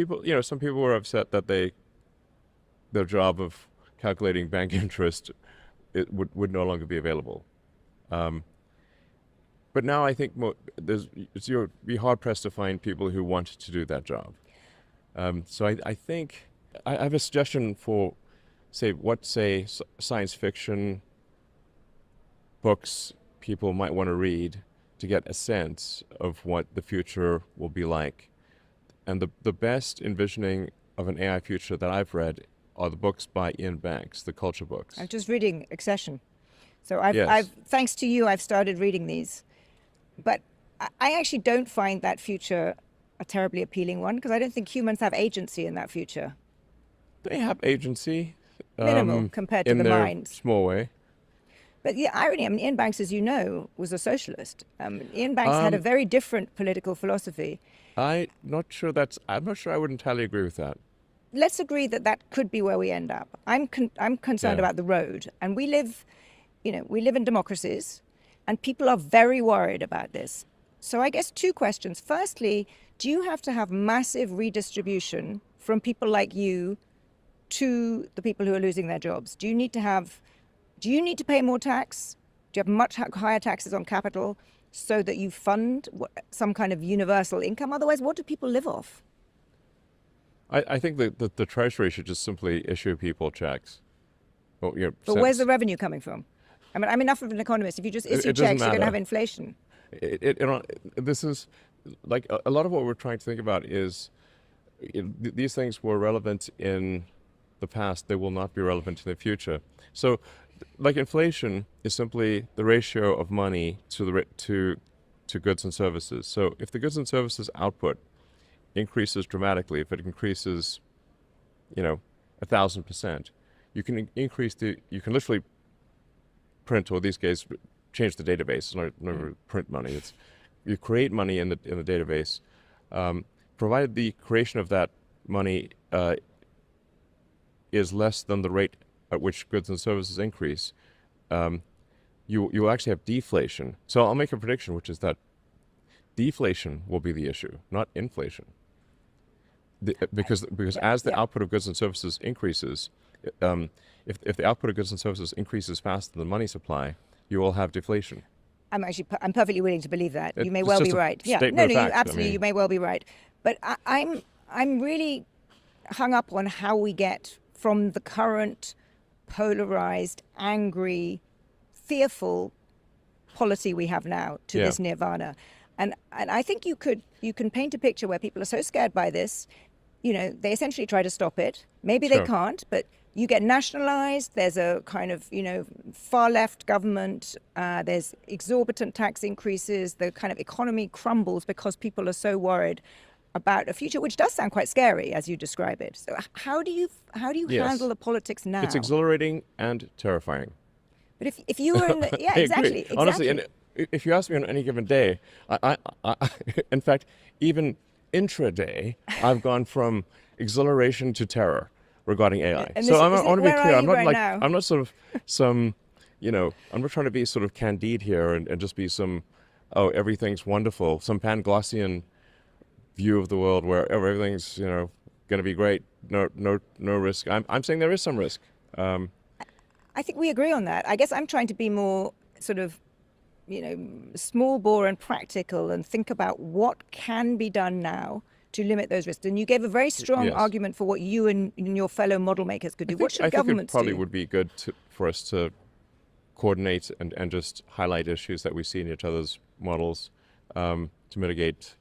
some people were upset that their job of calculating bank interest would no longer be available. But now I think you'll be hard pressed to find people who want to do that job. So I think I have a suggestion for science fiction books people might want to read to get a sense of what the future will be like. And the best envisioning of an AI future that I've read are the books by Ian Banks, the culture books. I'm just reading Accession. So I've thanks to you, I've started reading these. But I actually don't find that future a terribly appealing one, because I don't think humans have agency in that future. They have agency. Minimal compared to the mind. Small way. But the irony, Ian Banks, as you know, was a socialist. Ian Banks had a very different political philosophy. I'm not sure I would entirely agree with that. Let's agree that could be where we end up. I'm concerned about the road, and we live in democracies, and people are very worried about this. So I guess two questions. Firstly, do you have to have massive redistribution from people like you to the people who are losing their jobs? Do you need to pay more tax? Do you have much higher taxes on capital so that you fund some kind of universal income? Otherwise, what do people live off? I think that the Treasury should just simply issue people checks. Well, but where's the revenue coming from? I mean, I'm enough of an economist. If you just issue checks, you're going to have inflation. This is like a lot of what we're trying to think about is these things were relevant in the past. They will not be relevant in the future. So, like inflation is simply the ratio of money to goods and services. So, if the goods and services output increases dramatically, if it increases, 1,000%, you can literally print, or these days change the database. It's not print money. You create money in the database, provided the creation of that money is less than the rate at which goods and services increase. You actually have deflation. So I'll make a prediction, which is that deflation will be the issue, not inflation. Because as the output of goods and services increases, if the output of goods and services increases faster than the money supply, you will have deflation. I'm perfectly willing to believe that. You may well be right. Yeah, you may well be right. But I'm really hung up on how we get from the current polarized, angry, fearful polity we have now to this nirvana. And I think you can paint a picture where people are so scared by this, they essentially try to stop it. Maybe they can't, but you get nationalized. There's a kind of, far left government. There's exorbitant tax increases. The kind of economy crumbles because people are so worried about a future, which does sound quite scary as you describe it. So how do you handle the politics now? It's exhilarating and terrifying. But if you were in the, exactly. Honestly, and if you ask me on any given day, I in fact, even intraday, I've gone from exhilaration to terror regarding AI. So I want to be clear. I'm not sort of some, I'm not trying to be sort of candide here and just be some, everything's wonderful, some Panglossian view of the world where everything's, going to be great, no risk. I'm saying there is some risk. I think we agree on that. I guess I'm trying to be more sort of, small bore and practical and think about what can be done now to limit those risks. And you gave a very strong argument for what you and your fellow model makers could do. What should governments do? I think it probably would be good for us to coordinate and just highlight issues that we see in each other's models to mitigate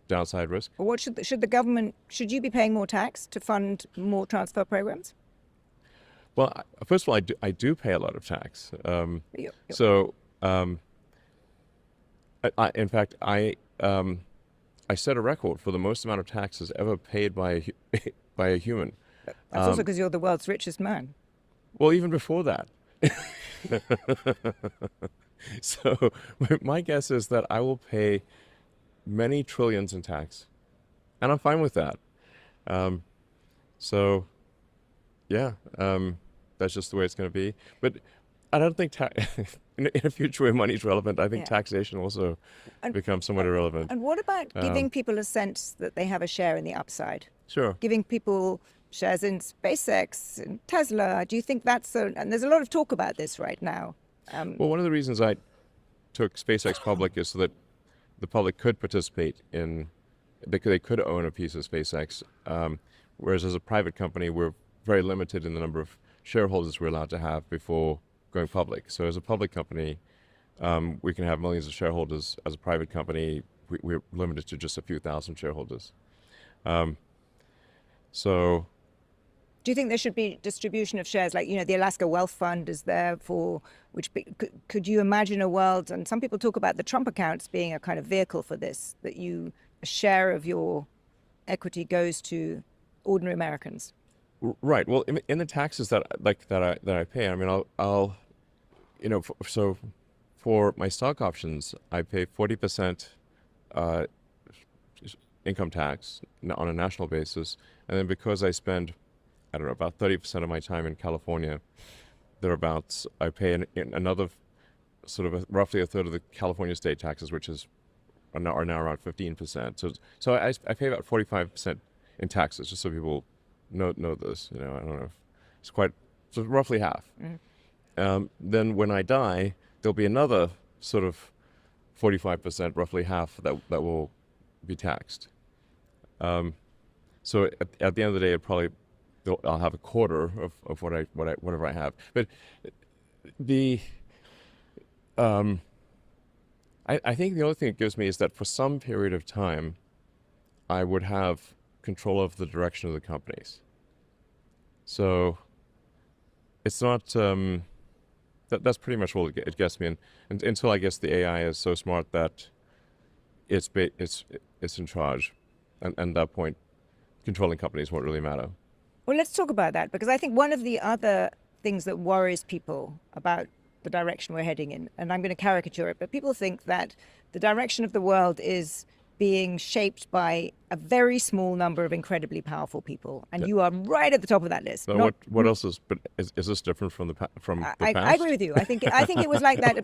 downside risk. What should you be paying more tax to fund more transfer programs? Well, first of all, I do pay a lot of tax. So, in fact, I set a record for the most amount of taxes ever paid by a human. That's also because you're the world's richest man. Well, even before that. So my guess is that I will pay many trillions in tax, and I'm fine with that. That's just the way it's going to be. But I don't think in a future where money is relevant, I think taxation also becomes somewhat irrelevant. And what about giving people a sense that they have a share in the upside? Sure. Giving people shares in SpaceX and Tesla. Do you think that's and there's a lot of talk about this right now. Well, one of the reasons I took SpaceX public is so that the public could participate they could own a piece of SpaceX, whereas as a private company, we're very limited in the number of shareholders we're allowed to have before going public. So as a public company, we can have millions of shareholders. As a private company, we're limited to just a few thousand shareholders. So, do you think there should be distribution of shares, like the Alaska Wealth Fund is there for could you imagine a world? And some people talk about the Trump accounts being a kind of vehicle for this, that a share of your equity goes to ordinary Americans. Right. Well, in the taxes that I pay, I mean, I'll so for my stock options, I pay 40% income tax on a national basis, and then because I spend, I don't know, about 30% of my time in California, thereabouts, I pay another sort of roughly a third of the California state taxes, which are now around 15%. So I pay about 45% in taxes, just so people know this. I don't know. So roughly half. Mm-hmm. Then when I die, there'll be another sort of 45%, roughly half that will be taxed. So at the end of the day, I'll have a quarter of whatever I have. But I think the only thing it gives me is that for some period of time, I would have control of the direction of the companies. So it's not, that's pretty much all it gets me. And until I guess the AI is so smart that it's in charge. And at that point, controlling companies won't really matter. Well, let's talk about that, because I think one of the other things that worries people about the direction we're heading in, and I'm going to caricature it, but people think that the direction of the world is being shaped by a very small number of incredibly powerful people, and you are right at the top of that list. So what else is? But is this different from the past? I agree with you. I think it was like that.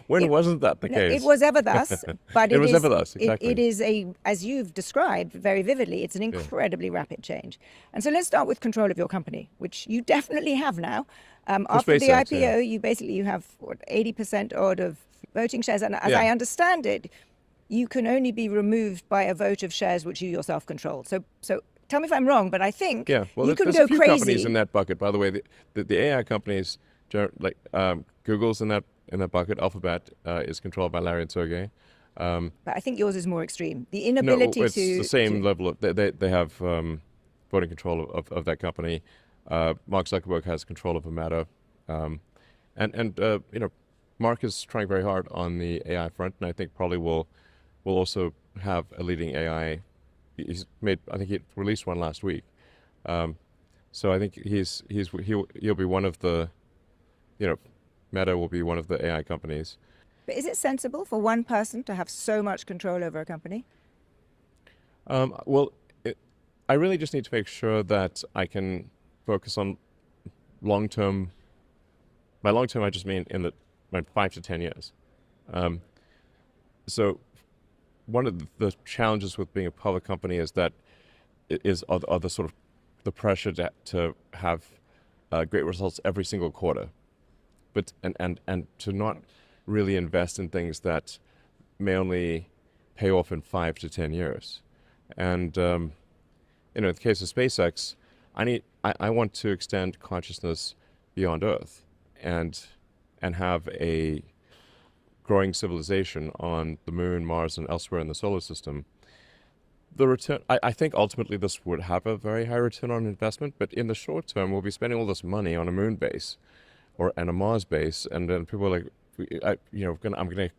When wasn't that the case? It was ever thus, but it was ever thus. Exactly. It is as you've described very vividly. It's an incredibly rapid change. And so let's start with control of your company, which you definitely have now. After the IPO, you have 80% odd of voting shares, and as I understand it, you can only be removed by a vote of shares which you yourself control. So tell me if I'm wrong, but I think you can go there's a few crazy. Companies in that bucket, by the way. The AI companies, like Google's in that bucket. Alphabet is controlled by Larry and Sergey. But I think yours is more extreme. The inability it's the same level of they have voting control of that company. Mark Zuckerberg has control of the matter, and Mark is trying very hard on the AI front, and I think probably will also have a leading AI. I think he released one last week. So I think he'll be one of the, Meta will be one of the AI companies. But is it sensible for one person to have so much control over a company? I really just need to make sure that I can focus on long-term. By long-term, I just mean in 5 to 10 years. So one of the challenges with being a public company is that are the sort of the pressure to have great results every single quarter, but and to not really invest in things that may only pay off in 5 to 10 years. And in the case of SpaceX, I want to extend consciousness beyond Earth and have a growing civilization on the moon, Mars, and elsewhere in the solar system. The return, I think ultimately this would have a very high return on investment, but in the short term, we'll be spending all this money on a moon base and a Mars base, and then people are like, I'm going to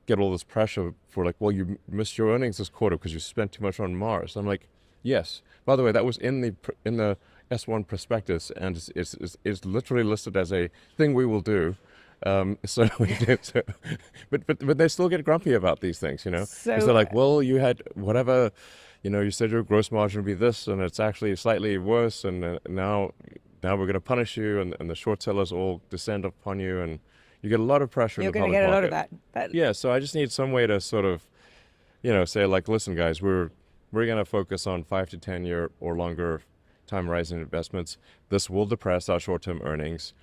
get all this pressure for like, well, you missed your earnings this quarter because you spent too much on Mars. I'm like, yes. By the way, that was in the S1 prospectus, and it's literally listed as a thing we will do. But they still get grumpy about these things, because they're like, well, you had whatever, you said your gross margin would be this, and it's actually slightly worse, and now we're going to punish you, and the short sellers all descend upon you, and you get a lot of pressure. You're going to get a lot of that. Yeah, so I just need some way to sort of, say like, listen, guys, we're going to focus on 5 to 10 year or longer time horizon investments. This will depress our short-term earnings,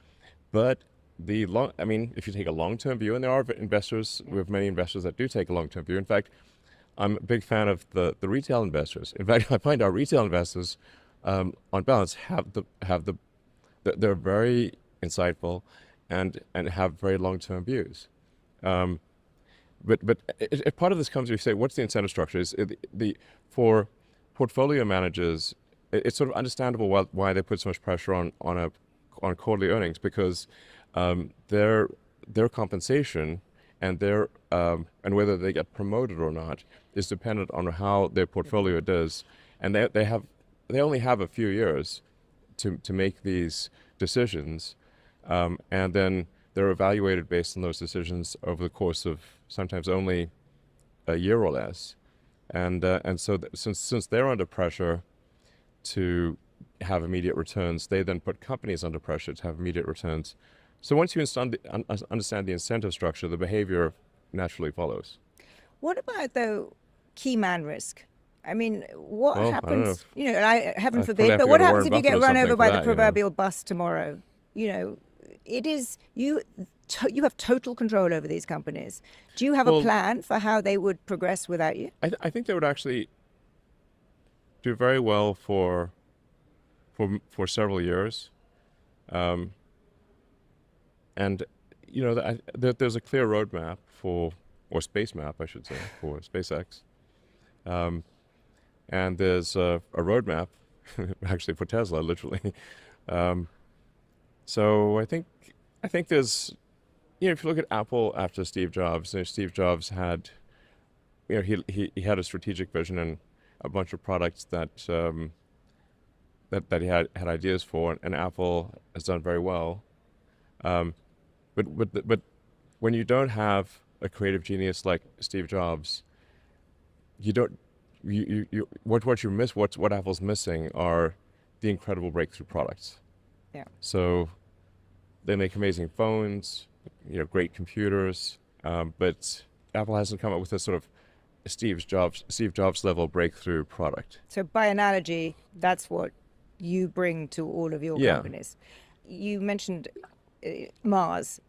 but if you take a long-term view, and there are investors, we have many investors that do take a long-term view. In fact, I'm a big fan of the retail investors. In fact, I find our retail investors, on balance, they're very insightful and have very long-term views. But part of this comes, we say, what's the incentive structure? For portfolio managers, it's sort of understandable why they put so much pressure on quarterly earnings, because their compensation and and whether they get promoted or not is dependent on how their portfolio does, and they only have a few years to make these decisions, and then they're evaluated based on those decisions over the course of sometimes only a year or less, and so since they're under pressure to have immediate returns, they then put companies under pressure to have immediate returns. So once you understand the incentive structure, the behavior naturally follows. What about, though, key man risk? I mean, what happens, heaven forbid, but what happens if you get run over by the proverbial bus tomorrow? It is you have total control over these companies. Do you have a plan for how they would progress without you? I think they would actually do very well for several years. And, there's a clear roadmap or space map, I should say, for SpaceX. And there's a roadmap, actually, for Tesla, literally. So I think there's, if you look at Apple after Steve Jobs, Steve Jobs had, he had a strategic vision and a bunch of products that he had ideas for, and Apple has done very well. But when you don't have a creative genius like Steve Jobs, what Apple's missing are the incredible breakthrough products. Yeah. So they make amazing phones, great computers, but Apple hasn't come up with a sort of Steve Jobs level breakthrough product. So by analogy, that's what you bring to all of your companies. You mentioned Mars.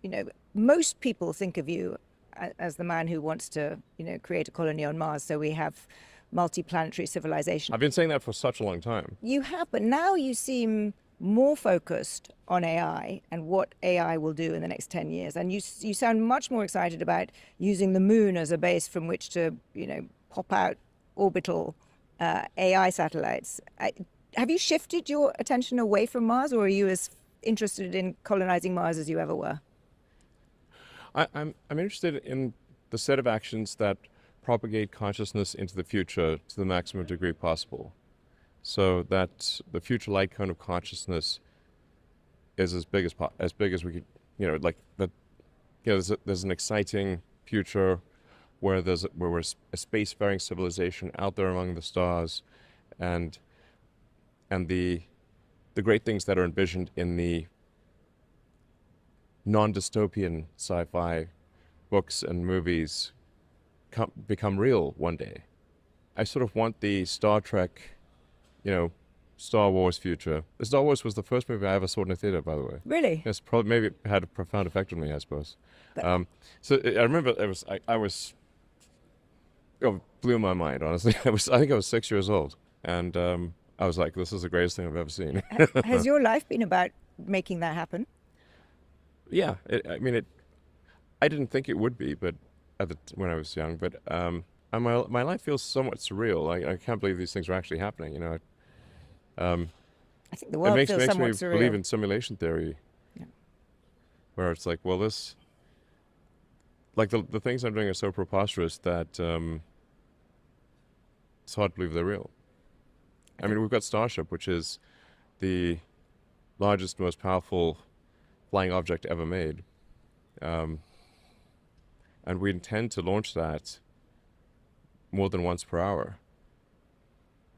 Most people think of you as the man who wants to, create a colony on Mars so we have multi-planetary civilization. I've been saying that for such a long time. You have, but now you seem more focused on AI and what AI will do in the next 10 years. And you sound much more excited about using the moon as a base from which to, pop out orbital AI satellites. Have you shifted your attention away from Mars, or are you as interested in colonizing Mars as you ever were? I'm interested in the set of actions that propagate consciousness into the future to the maximum degree possible, so that the future light cone of consciousness is as big as we could, like that. There's an exciting future where we're a spacefaring civilization out there among the stars, and the great things that are envisioned in the non-dystopian sci-fi books and movies become real one day. I sort of want the Star Trek, Star Wars future. The Star Wars was the first movie I ever saw in a theater, by the way. Really? Yes, probably maybe it had a profound effect on me, I suppose. So I remember it blew my mind, honestly. I think I was 6 years old, and I was like, this is the greatest thing I've ever seen. Has your life been about making that happen? Yeah, I didn't think it would be, but when I was young. But my life feels somewhat surreal. I can't believe these things are actually happening. I think the world feels somewhat surreal. It makes me believe in simulation theory, where it's like, well, the things I'm doing are so preposterous that it's hard to believe they're real. I mean, we've got Starship, which is the largest, most powerful flying object ever made. And we intend to launch that more than once per hour.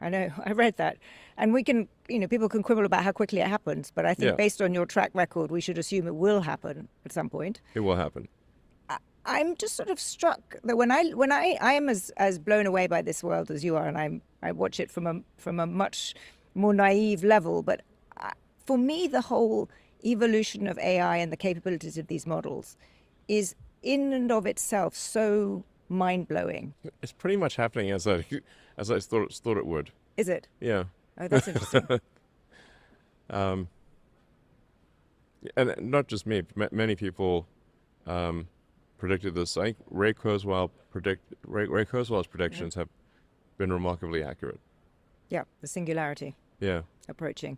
I know, I read that. And we can, people can quibble about how quickly it happens, but I think based on your track record, we should assume it will happen at some point. It will happen. I'm just sort of struck that when I am as blown away by this world as you are, and I watch it from a much more naive level, but for me, the whole evolution of AI and the capabilities of these models is in and of itself so mind-blowing. It's pretty much happening as I thought it would. Is it? Yeah. Oh, that's interesting. And not just me, many people predicted this. I think Ray Kurzweil's predictions have been remarkably accurate. Yeah, the singularity. Yeah. Approaching.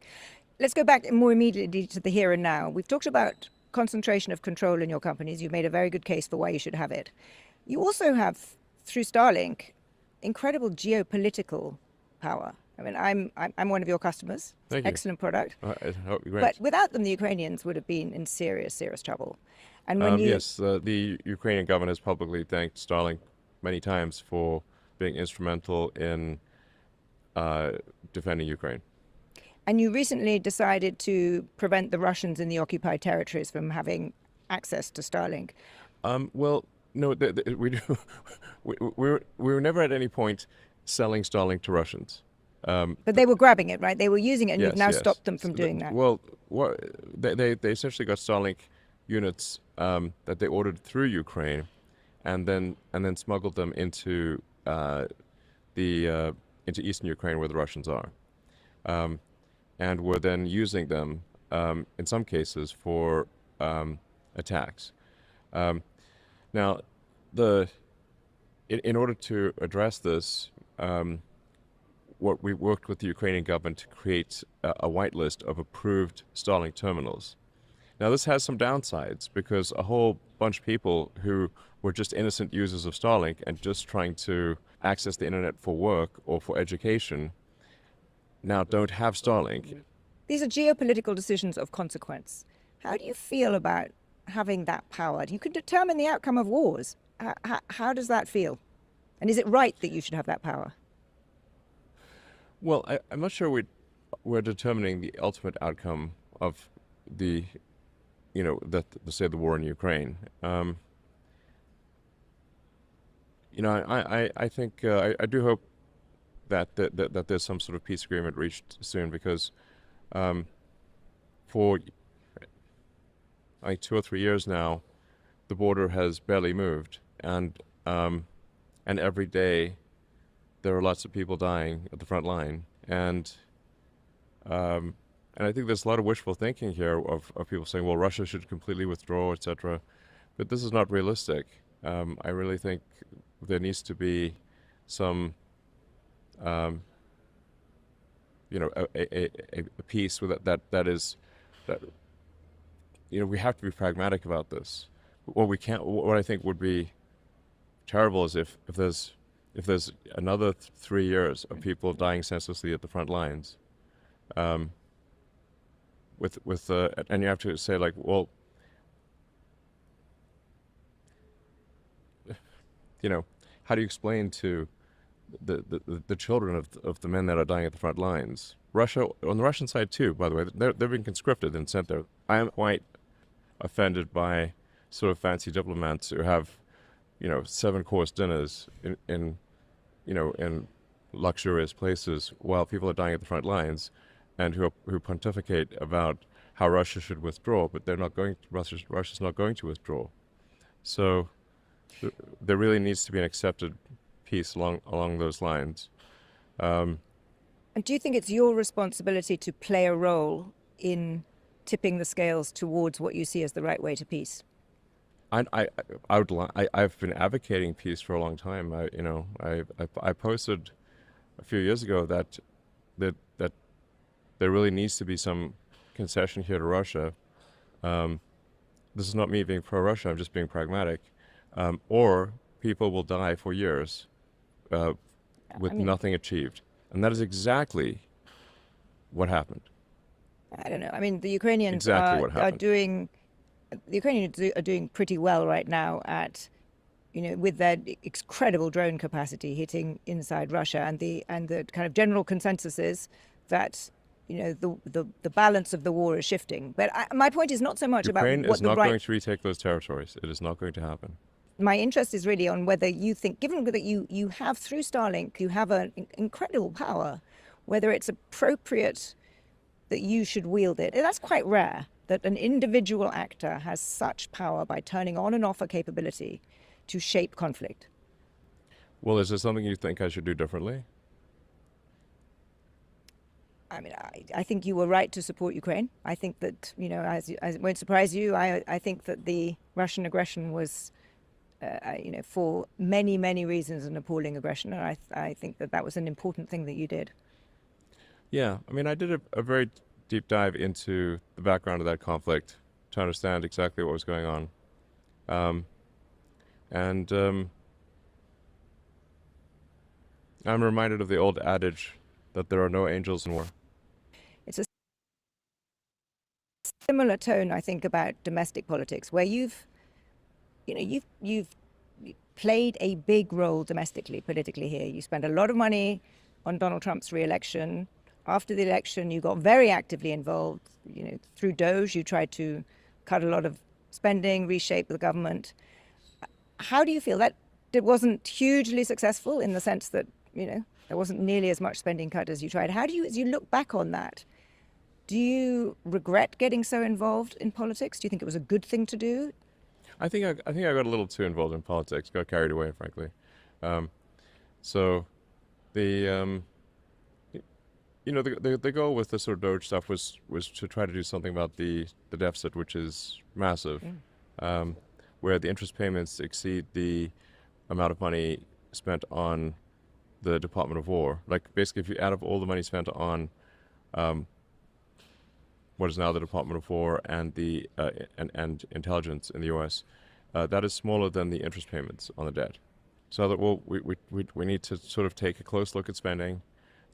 Let's go back more immediately to the here and now. We've talked about concentration of control in your companies. You've made a very good case for why you should have it. You also have, through Starlink, incredible geopolitical power. I mean, I'm one of your customers. Thank you. Excellent product. Great. But without them, the Ukrainians would have been in serious, serious trouble. And when yes, the Ukrainian government has publicly thanked Starlink many times for being instrumental in defending Ukraine. And you recently decided to prevent the Russians in the occupied territories from having access to Starlink. Well, no, we were never at any point selling Starlink to Russians. But they were grabbing it, right? They were using it, and you've now stopped them from doing that. Well, they essentially got Starlink units that they ordered through Ukraine, and then smuggled them into into eastern Ukraine where the Russians are, and were then using them in some cases for attacks. Now, in order to address this, what we worked with the Ukrainian government to create a whitelist of approved Starlink terminals. Now, this has some downsides because a whole bunch of people who were just innocent users of Starlink and just trying to access the internet for work or for education now don't have Starlink. These are geopolitical decisions of consequence. How do you feel about having that power? You can determine the outcome of wars. How does that feel? And is it right that you should have that power? Well, I'm not sure we're determining the ultimate outcome of the, say the war in Ukraine. I think I do hope that there's some sort of peace agreement reached soon, because for like 2 or 3 years now, the border has barely moved, and every day there are lots of people dying at the front line, and I think there's a lot of wishful thinking here of people saying, well, Russia should completely withdraw, etc. But this is not realistic. I really think there needs to be some, a piece with that is that. We have to be pragmatic about this. What I think would be terrible is if there's another 3 years of people dying senselessly at the front lines, and you have to say, like, well, how do you explain to the children of the men that are dying at the front lines? Russia, on the Russian side too, by the way, they've been conscripted and sent there. I am quite offended by sort of fancy diplomats who have, 7-course dinners in luxurious places while people are dying at the front lines, and who pontificate about how Russia should withdraw, but they're not going. Russia's not going to withdraw. So there really needs to be an accepted peace along those lines. And do you think it's your responsibility to play a role in tipping the scales towards what you see as the right way to peace? I've been advocating peace for a long time. I posted a few years ago that there really needs to be some concession here to Russia. This is not me being pro-Russia. I'm just being pragmatic. Or people will die for years with nothing achieved. And that is exactly what happened. I don't know. I mean, the Ukrainians are doing pretty well right now at, with their incredible drone capacity hitting inside Russia, and the kind of general consensus is that the balance of the war is shifting. But my point is not so much Ukraine about what is not going to retake those territories. It is not going to happen. My interest is really on whether you think, given that you have through Starlink, you have an incredible power, whether it's appropriate that you should wield it. And that's quite rare, that an individual actor has such power by turning on and off a capability to shape conflict. Well, is there something you think I should do differently? I mean, I think you were right to support Ukraine. I think that, as it won't surprise you, I think that the Russian aggression was, for many, many reasons, an appalling aggression. And I think that was an important thing that you did. Yeah, I mean, I did a very deep dive into the background of that conflict to understand exactly what was going on. I'm reminded of the old adage that there are no angels in war. It's a similar tone, I think, about domestic politics, where you've played a big role domestically, politically here. You spent a lot of money on Donald Trump's re-election. After the election, you got very actively involved. Through DOGE, you tried to cut a lot of spending, reshape the government. How do you feel? That it wasn't hugely successful in the sense that, there wasn't nearly as much spending cut as you tried. How do you, as you look back on that, Do you regret getting so involved in politics? Do you think it was a good thing to do? I think I got a little too involved in politics, got carried away, frankly. So the the goal with the sort of Doge stuff was to try to do something about the deficit, which is massive, where the interest payments exceed the amount of money spent on the Department of War. Like basically, if you add up all the money spent on what is now the Department of War and the and intelligence in the U.S., that is smaller than the interest payments on the debt. So that we need to sort of take a close look at spending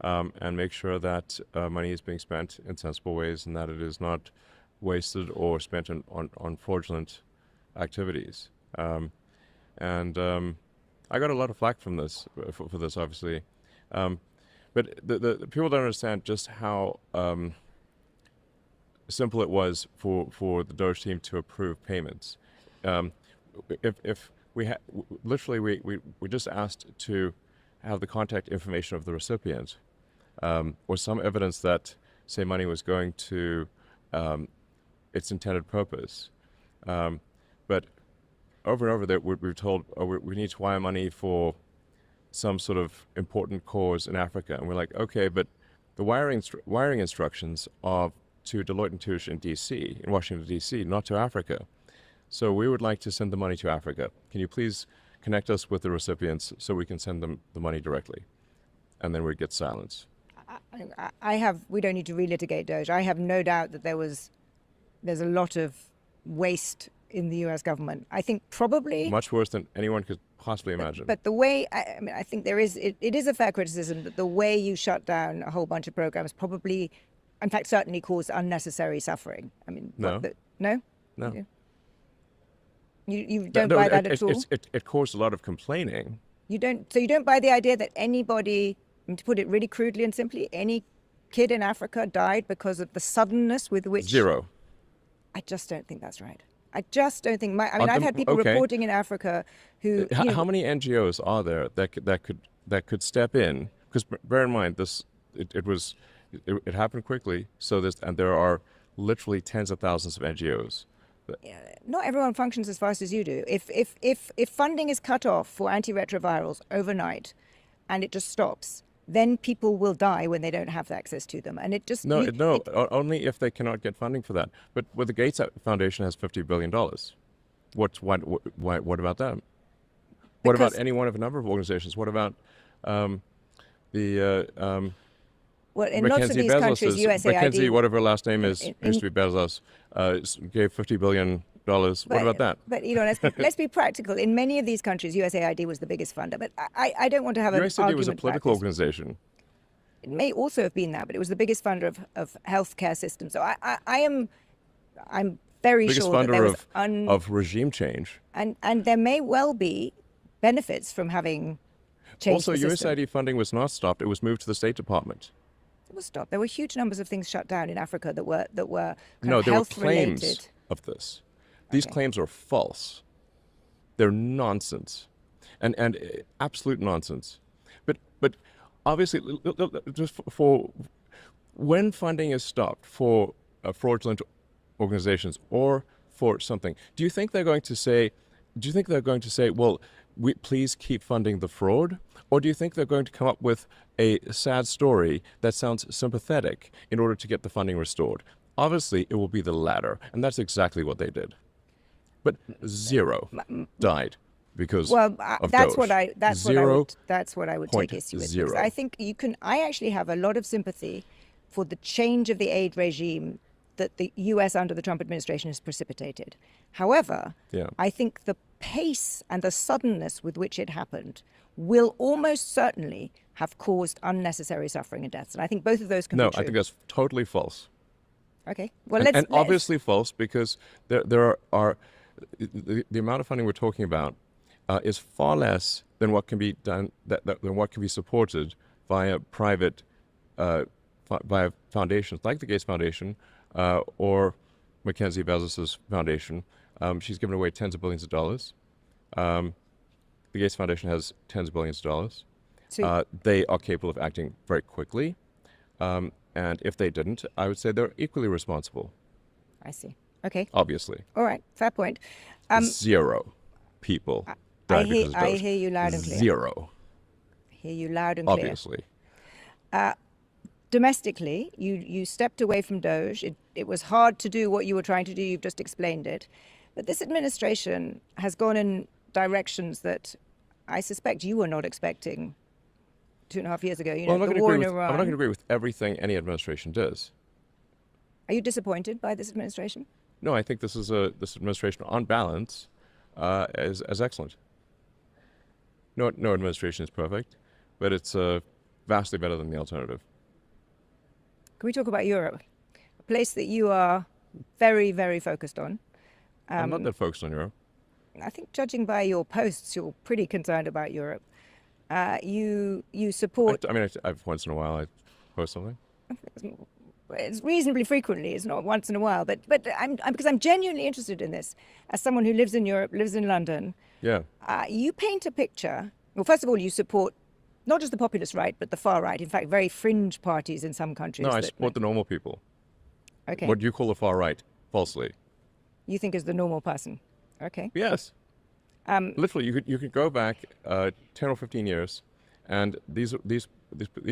and make sure that money is being spent in sensible ways and that it is not wasted or spent on fraudulent activities. I got a lot of flack from this for this, obviously, but the people don't understand just how simple it was for the Doge team to approve payments. If we literally we just asked to have the contact information of the recipient or some evidence that, say, money was going to its intended purpose. But over and over that we're told, we need to wire money for some sort of important cause in Africa. And we're like, okay, but the wiring instructions are to Deloitte & Touche in D.C., in Washington, D.C., not to Africa. So we would like to send the money to Africa. Can you please connect us with the recipients so we can send them the money directly? And then we'd get silence. We don't need to relitigate Doge. I have no doubt that there's a lot of waste in the U.S. government. I think probably much worse than anyone could possibly imagine. But the way, I think there is, it is a fair criticism that the way you shut down a whole bunch of programs probably, in fact, certainly caused unnecessary suffering. I mean, no. No? No. You don't buy that at all? It caused a lot of complaining. So you don't buy the idea that anybody, to put it really crudely and simply, any kid in Africa died because of the suddenness with which... Zero. I just don't think that's right. I just don't think... I've had people reporting in Africa who... How many NGOs are there that could step in? Because bear in mind, it happened quickly. And there are literally tens of thousands of NGOs. Not everyone functions as fast as you do. If funding is cut off for antiretrovirals overnight, and it just stops, then people will die when they don't have access to them, and it just only if they cannot get funding for that. But the Gates Foundation has $50 billion. What about that? What about any one of a number of organizations? What about well, in Mackenzie lots of these countries, USAID... Mackenzie, whatever her last name is, used to be Bezos, gave $50 billion. What about that? But let's be practical. In many of these countries, USAID was the biggest funder. But I don't want to have an argument. USAID was a political organization. It may also have been that, but it was the biggest funder of healthcare systems. So I'm very biggest sure that there was of regime change. And there may well be benefits from having changed the system. USAID funding was not stopped. It was moved to the State Department. It was stopped. There were huge numbers of things shut down in Africa that were there health were claims related. Of this. These claims are false. They're nonsense, and absolute nonsense. But obviously, just for when funding is stopped for fraudulent organizations or for something, do you think they're going to say, well, please keep funding the fraud? Or do you think they're going to come up with a sad story that sounds sympathetic in order to get the funding restored? Obviously, it will be the latter, and that's exactly what they did. But zero died because of that's Doge. That's what I would take issue with. Because I think I actually have a lot of sympathy for the change of the aid regime that the U.S. under the Trump administration has precipitated. However, I think the pace and the suddenness with which it happened will almost certainly have caused unnecessary suffering and deaths. And I think both of those can be true. No, I think that's totally false. Okay. Well, let's obviously false because there are the amount of funding we're talking about is far less than what can be done than what can be supported via private via foundations like the Gates Foundation or Mackenzie Bezos's foundation. She's given away tens of billions of dollars. The Gates Foundation has tens of billions of dollars. They are capable of acting very quickly. And if they didn't, I would say they're equally responsible. I see. Okay. Obviously. All right. Fair point. Zero people died because of Doge. I hear you loud and clear. Zero. Hear you loud and clear. Obviously. Domestically, you stepped away from Doge. It was hard to do what you were trying to do. You've just explained it. But this administration has gone in directions that I suspect you were not expecting 2.5 years ago. You know, the war in Iran. I'm not going to agree with everything any administration does. Are you disappointed by this administration? No, I think this administration, on balance, is excellent. No administration is perfect, but it's vastly better than the alternative. Can we talk about Europe? A place that you are very, very focused on. I'm not that focused on Europe. I think judging by your posts, you're pretty concerned about Europe. You support... I've once in a while I post something. It's reasonably frequently. It's not once in a while, but because I'm genuinely interested in this. As someone who lives in Europe, lives in London, yeah, you paint a picture. Well, first of all, you support not just the populist right, but the far right. In fact, very fringe parties in some countries. No, I support the normal people. Okay. What you call the far right, falsely. You think is the normal person. Okay. Yes. Literally, you could go back 10 or 15 years, and these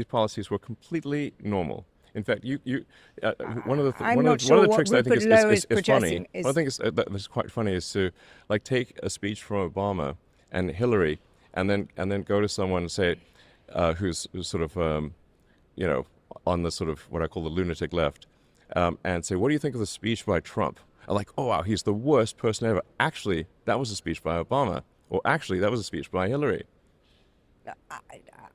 policies were completely normal. In fact, one of the tricks that I think is funny. One of the things that's quite funny is to take a speech from Obama and Hillary, and then go to someone and say, who's sort of on the sort of what I call the lunatic left, and say, what do you think of the speech by Trump? I'm like, oh wow, he's the worst person ever. Actually, that was a speech by Obama, or actually, that was a speech by Hillary.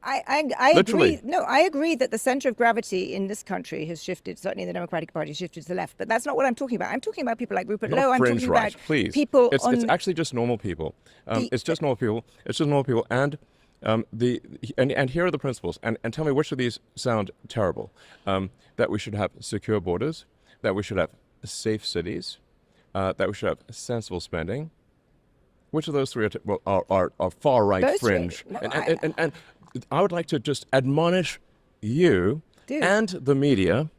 I agree. No, I agree that the center of gravity in this country has shifted. Certainly, the Democratic Party has shifted to the left. But that's not what I'm talking about. I'm talking about people like Rupert Lowe. I'm talking about people. It's actually just normal people. It's just normal people. It's just normal people. And and here are the principles. And tell me which of these sound terrible. That we should have secure borders. That we should have safe cities. That we should have sensible spending. Which of those three are far right fringe? No, and I would like to just admonish you and the media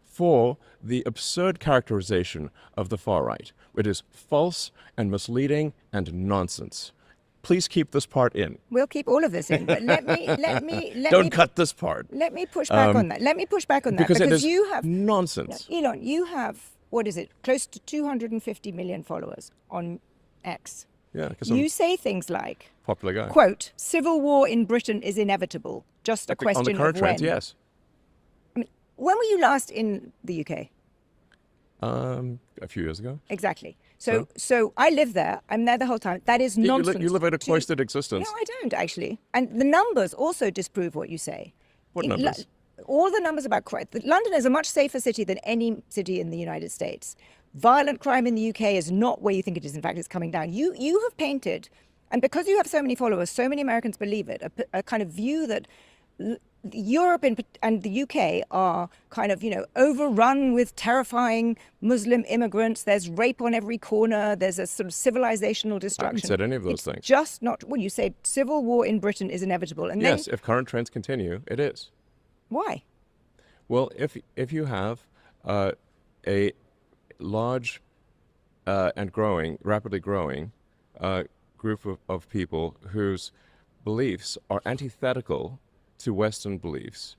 for the absurd characterization of the far right. It is false and misleading and nonsense. Please keep this part in. We'll keep all of this in, but let me Don't cut this part. Let me push back on that. Let me push back on that because it is you have nonsense. Elon, you have what is it? Close to 250 million followers on X. Yeah, because you say things like, popular guy. Quote, civil war in Britain is inevitable. Just a question of when. On the current trend, yes. I mean, when were you last in the UK? A few years ago. Exactly. So I live there. I'm there the whole time. That is nonsense. You live a cloistered existence. No, I don't, actually. And the numbers also disprove what you say. What numbers? All the numbers about crime. London is a much safer city than any city in the United States. Violent crime in the UK is not where you think it is. In fact, it's coming down. You have painted, and because you have so many followers, so many Americans believe it, a kind of view that Europe and the UK are kind of, overrun with terrifying Muslim immigrants. There's rape on every corner. There's a sort of civilizational destruction. I haven't said any of those things. Just not, well, you say civil war in Britain is inevitable. And yes, then, if current trends continue, it is. Why? Well, if you have a large and rapidly growing group of people whose beliefs are antithetical to Western beliefs,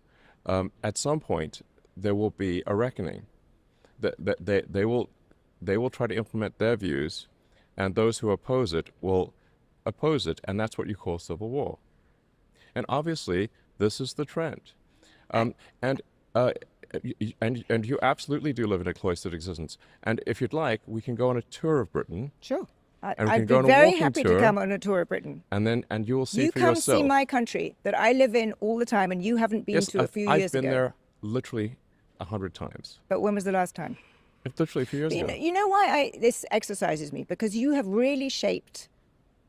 at some point there will be a reckoning. That they will try to implement their views, and those who oppose it will oppose it, and that's what you call civil war. And obviously, this is the trend. And you absolutely do live in a cloistered existence. And if you'd like, we can go on a tour of Britain. Sure. I'd be very happy to come on a tour of Britain. And you will see for yourself. yourself. You come see my country that I live in all the time, and you haven't been to a few years ago. I've been there literally 100 times. But when was the last time? Literally a few years ago. You know why this exercises me? Because you have really shaped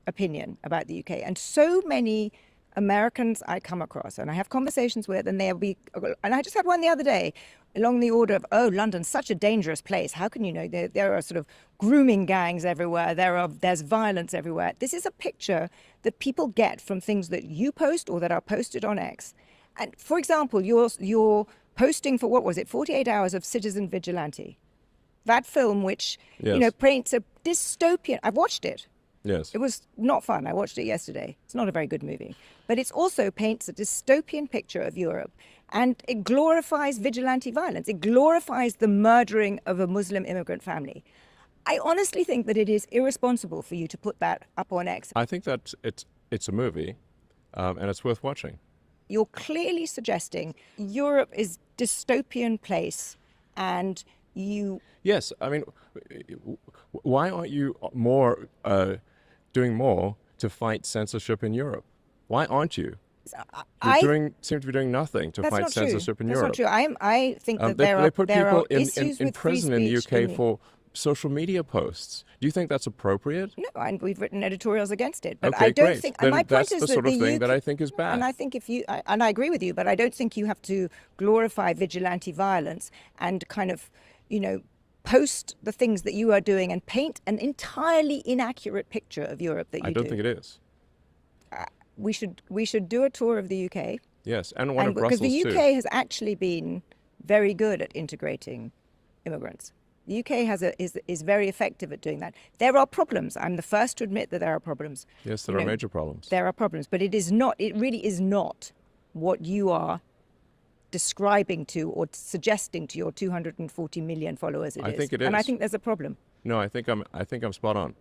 opinion about the UK. And so many Americans I come across and I have conversations with, and I just had one the other day along the order of, oh, London's such a dangerous place. How can you know? There are sort of grooming gangs everywhere. There's violence everywhere. This is a picture that people get from things that you post or that are posted on X. And for example, your posting for, what was it, 48 hours of Citizen Vigilante. That film, which, Yes. paints a dystopian... I've watched it. Yes. It was not fun. I watched it yesterday. It's not a very good movie. But it also paints a dystopian picture of Europe. And it glorifies vigilante violence. It glorifies the murdering of a Muslim immigrant family. I honestly think that it is irresponsible for you to put that up on X. I think that it's a movie, and it's worth watching. You're clearly suggesting Europe is a dystopian place and you... Yes, I mean, why aren't you doing more to fight censorship in Europe? Why aren't you? Seem to be doing nothing to fight censorship in Europe. That's not true. I think that they put there people are issues in with free prison in the speech UK for social media posts. Do you think that's appropriate? No, and we've written editorials against it. But Okay, I don't great. think... Then And my that's point is the sort that of thing that I think is bad. And I think and I agree with you, but I don't think you have to glorify vigilante violence and kind of, post the things that you are doing and paint an entirely inaccurate picture of Europe that you do. I don't think it is. We should do a tour of the UK. Yes, and one of Because Brussels the UK too. has actually been very good at integrating immigrants. The UK is very effective at doing that. There are problems. I'm the first to admit that there are problems. Yes, there are major problems. There are problems, but it really is not what you are describing to or suggesting to your 240 million followers it is. I think it is. And I think there's a problem. No, I think I'm spot on.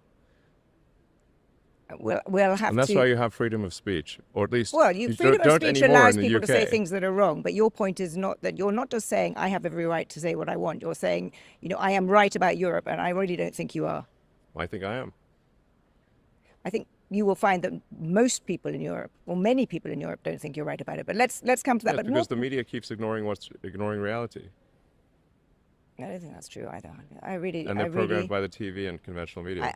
We'll have And that's to... why you have freedom of speech, or at least Well, freedom of speech anymore allows in the people to say UK. things that are wrong, but your point is not that you're not just saying I have every right to say what I want. You're saying, I am right about Europe, and I really don't think you are. I think I am. I think you will find that most people in Europe, or many people in Europe, don't think you're right about it. But let's come to that. Yes, But because the media keeps ignoring reality, I don't think that's true either. I really... and they're programmed by the TV and conventional media.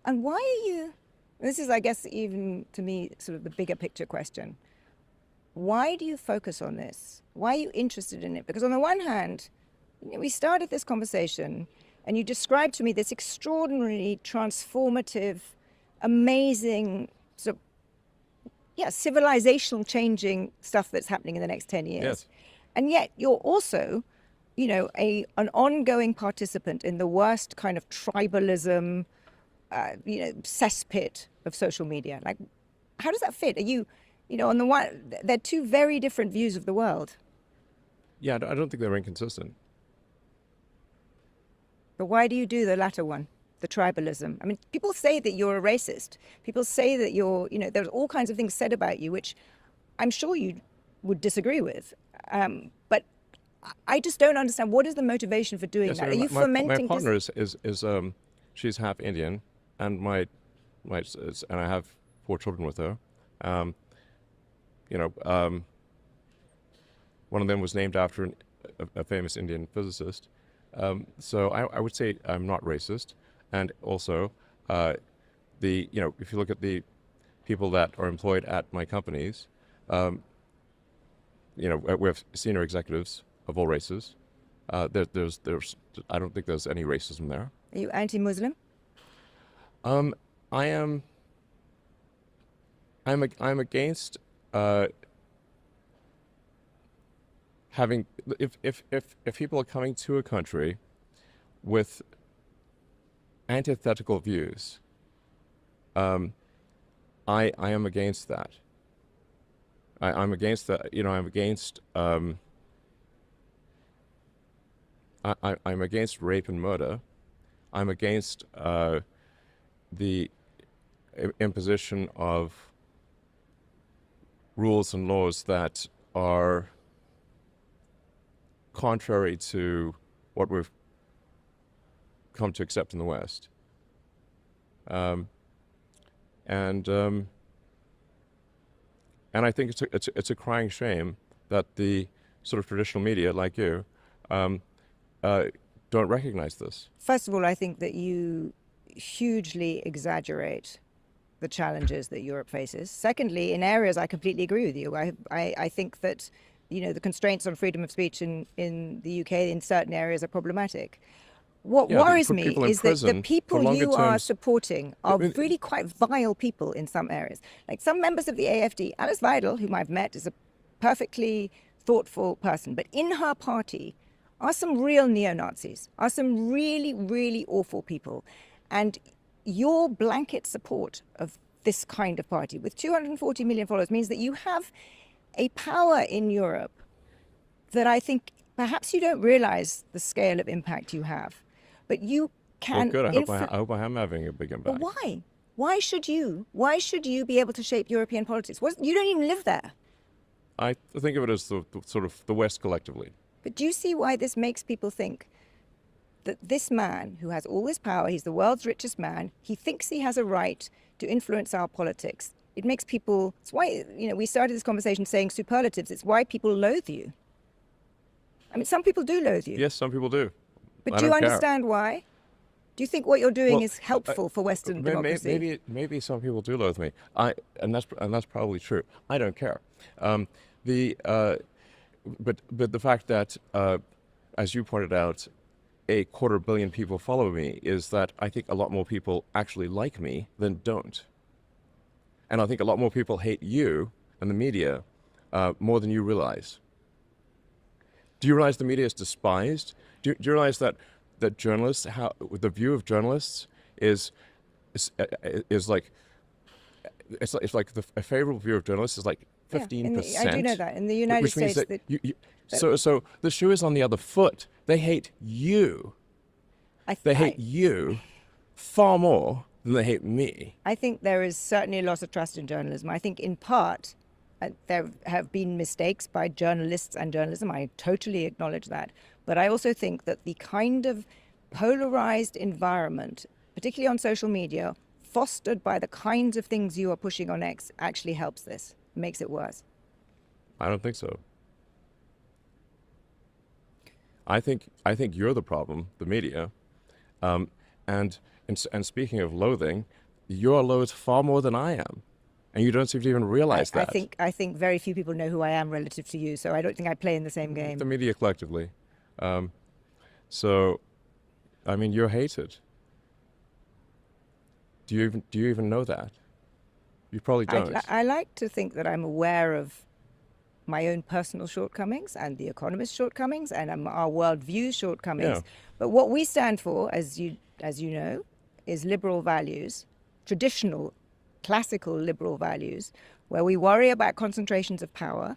And why are you... This is, I guess, even to me, sort of the bigger picture question. Why do you focus on this? Why are you interested in it? Because on the one hand, we started this conversation and you described to me this extraordinarily transformative, amazing, sort of, civilizational changing stuff that's happening in the next 10 years. Yes. And yet you're also, an ongoing participant in the worst kind of tribalism, cesspit of social media. Like, how does that fit? Are you, on the one, they're two very different views of the world. Yeah, I don't think they're inconsistent. But why do you do the latter one, the tribalism? I mean, people say that you're a racist. People say that you're, there's all kinds of things said about you, which I'm sure you would disagree with. But I just don't understand. What is the motivation for doing that? Are you fomenting... My partner is she's half Indian, and and I have 4 children with her. One of them was named after a famous Indian physicist. So I would say I'm not racist, and also if you look at the people that are employed at my companies, we have senior executives of all races. I don't think there's any racism there. Are you anti-Muslim? I'm against having if people are coming to a country with antithetical views. I am against that. I'm against that. I'm against. I'm against rape and murder. I'm against the imposition of rules and laws that are contrary to what we've come to accept in the West. And I think it's a crying shame that the sort of traditional media, like you, don't recognize this. First of all, I think that you hugely exaggerate the challenges that Europe faces. Secondly, in areas I completely agree with you. I think that the constraints on freedom of speech in the UK in certain areas are problematic. What worries me is that the people you are supporting are really quite vile people in some areas. Like some members of the AFD, Alice Weidel, whom I've met, is a perfectly thoughtful person. But in her party are some real neo-Nazis, are some really, really awful people. And your blanket support of this kind of party with 240 million followers means that you have a power in Europe that I think perhaps you don't realize the scale of impact you have. But you can... Well, good. I hope I am having a big impact. But why? Why should you? Why should you be able to shape European politics? You don't even live there. I think of it as the sort of the West collectively. But do you see why this makes people think that this man who has all this power, he's the world's richest man, he thinks he has a right to influence our politics? It makes people, it's why, we started this conversation saying superlatives, it's why people loathe you. I mean, some people do loathe you. Yes, some people do. But do you understand why? Do you think what you're doing is helpful for Western democracy? Maybe some people do loathe me. And that's probably true. I don't care. But the fact that, as you pointed out, 250 million people follow me is that I think a lot more people actually like me than don't. And I think a lot more people hate you and the media more than you realize. Do you realize the media is despised? Do you realize that journalists, the view of journalists is like, it's like a favorable view of journalists is like 15%. I do know that. In the United States... So the shoe is on the other foot. They hate you. They hate you far more than they hate me. I think there is certainly a loss of trust in journalism. I think in part there have been mistakes by journalists and journalism. I totally acknowledge that. But I also think that the kind of polarized environment, particularly on social media, fostered by the kinds of things you are pushing on X, actually helps this, makes it worse. I don't think so. I think you're the problem, the media. And speaking of loathing, you're loathed far more than I am. And you don't seem to even realize that. I think very few people know who I am relative to you, so I don't think I play in the same game. The media collectively. So, I mean, you're hated. Do you even know that? You probably don't. I like to think that I'm aware of my own personal shortcomings and the economist's shortcomings and our worldview's shortcomings. Yeah. But what we stand for, as you know, is liberal values, traditional, classical liberal values, where we worry about concentrations of power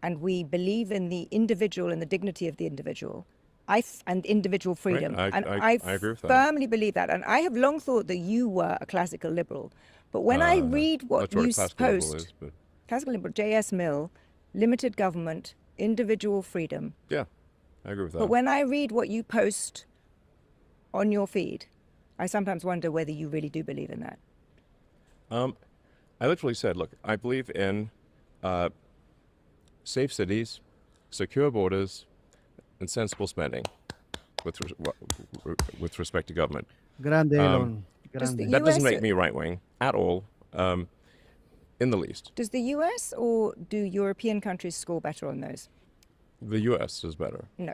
and we believe in the individual and the dignity of the individual and individual freedom. Right. And I agree with that. firmly believe that. And I have long thought that you were a classical liberal. But when I read what you post, classical liberal, J.S. Mill, limited government, individual freedom. Yeah, I agree with that. But when I read what you post on your feed, I sometimes wonder whether you really do believe in that. I literally said, look, I believe in safe cities, secure borders, and sensible spending with respect to government. Grande, Elon. That doesn't make me right-wing at all, in the least. Does the US or do European countries score better on those? The US is better. No.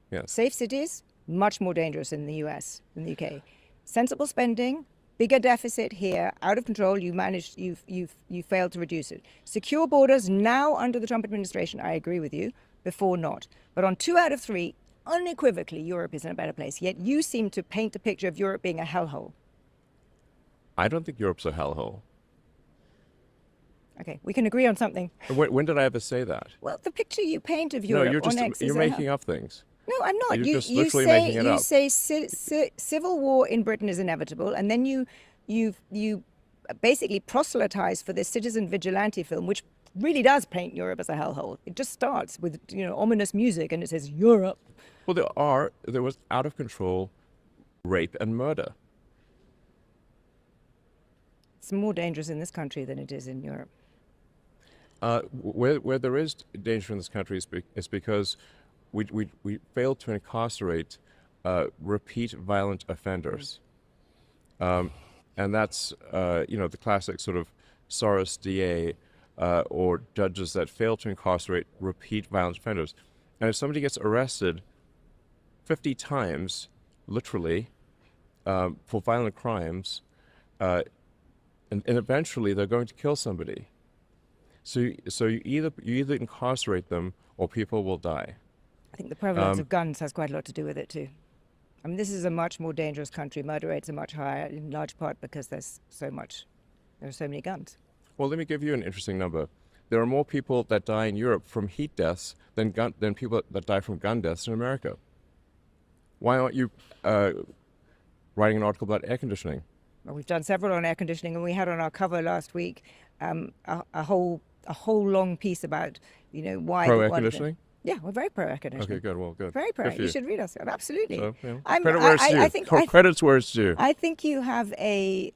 Yes. Safe cities, much more dangerous in the US than the UK. Sensible spending, bigger deficit here, out of control, you failed to reduce it. Secure borders, now under the Trump administration, I agree with you, before not. But on 2 out of 3, unequivocally, Europe is in a better place. Yet you seem to paint a picture of Europe being a hellhole. I don't think Europe's a hellhole. Okay, we can agree on something. When did I ever say that? Well, the picture you paint of Europe you're making up things. No, I'm not. You're just literally making it up. You say civil war in Britain is inevitable, and then you basically proselytize for this citizen vigilante film, which really does paint Europe as a hellhole. It just starts with ominous music, and it says Europe. Well, there was out of control rape and murder. It's more dangerous in this country than it is in Europe. Where there is danger in this country is because we failed to incarcerate repeat violent offenders. And that's, the classic sort of Soros DA or judges that fail to incarcerate repeat violent offenders. And if somebody gets arrested 50 times, literally, for violent crimes, and eventually they're going to kill somebody. So you either incarcerate them or people will die. I think the prevalence of guns has quite a lot to do with it too. I mean, this is a much more dangerous country. Murder rates are much higher, in large part because there are so many guns. Well, let me give you an interesting number. There are more people that die in Europe from heat deaths than people that die from gun deaths in America. Why aren't you writing an article about air conditioning? Well, we've done several on air conditioning, and we had on our cover last week a whole long piece about why pro air conditioning. Yeah, we're very pro air conditioning. Okay, good. Well, good. Very pro. You should read us. Absolutely. So, credit where it's due. Credit's where it's due. I think you have a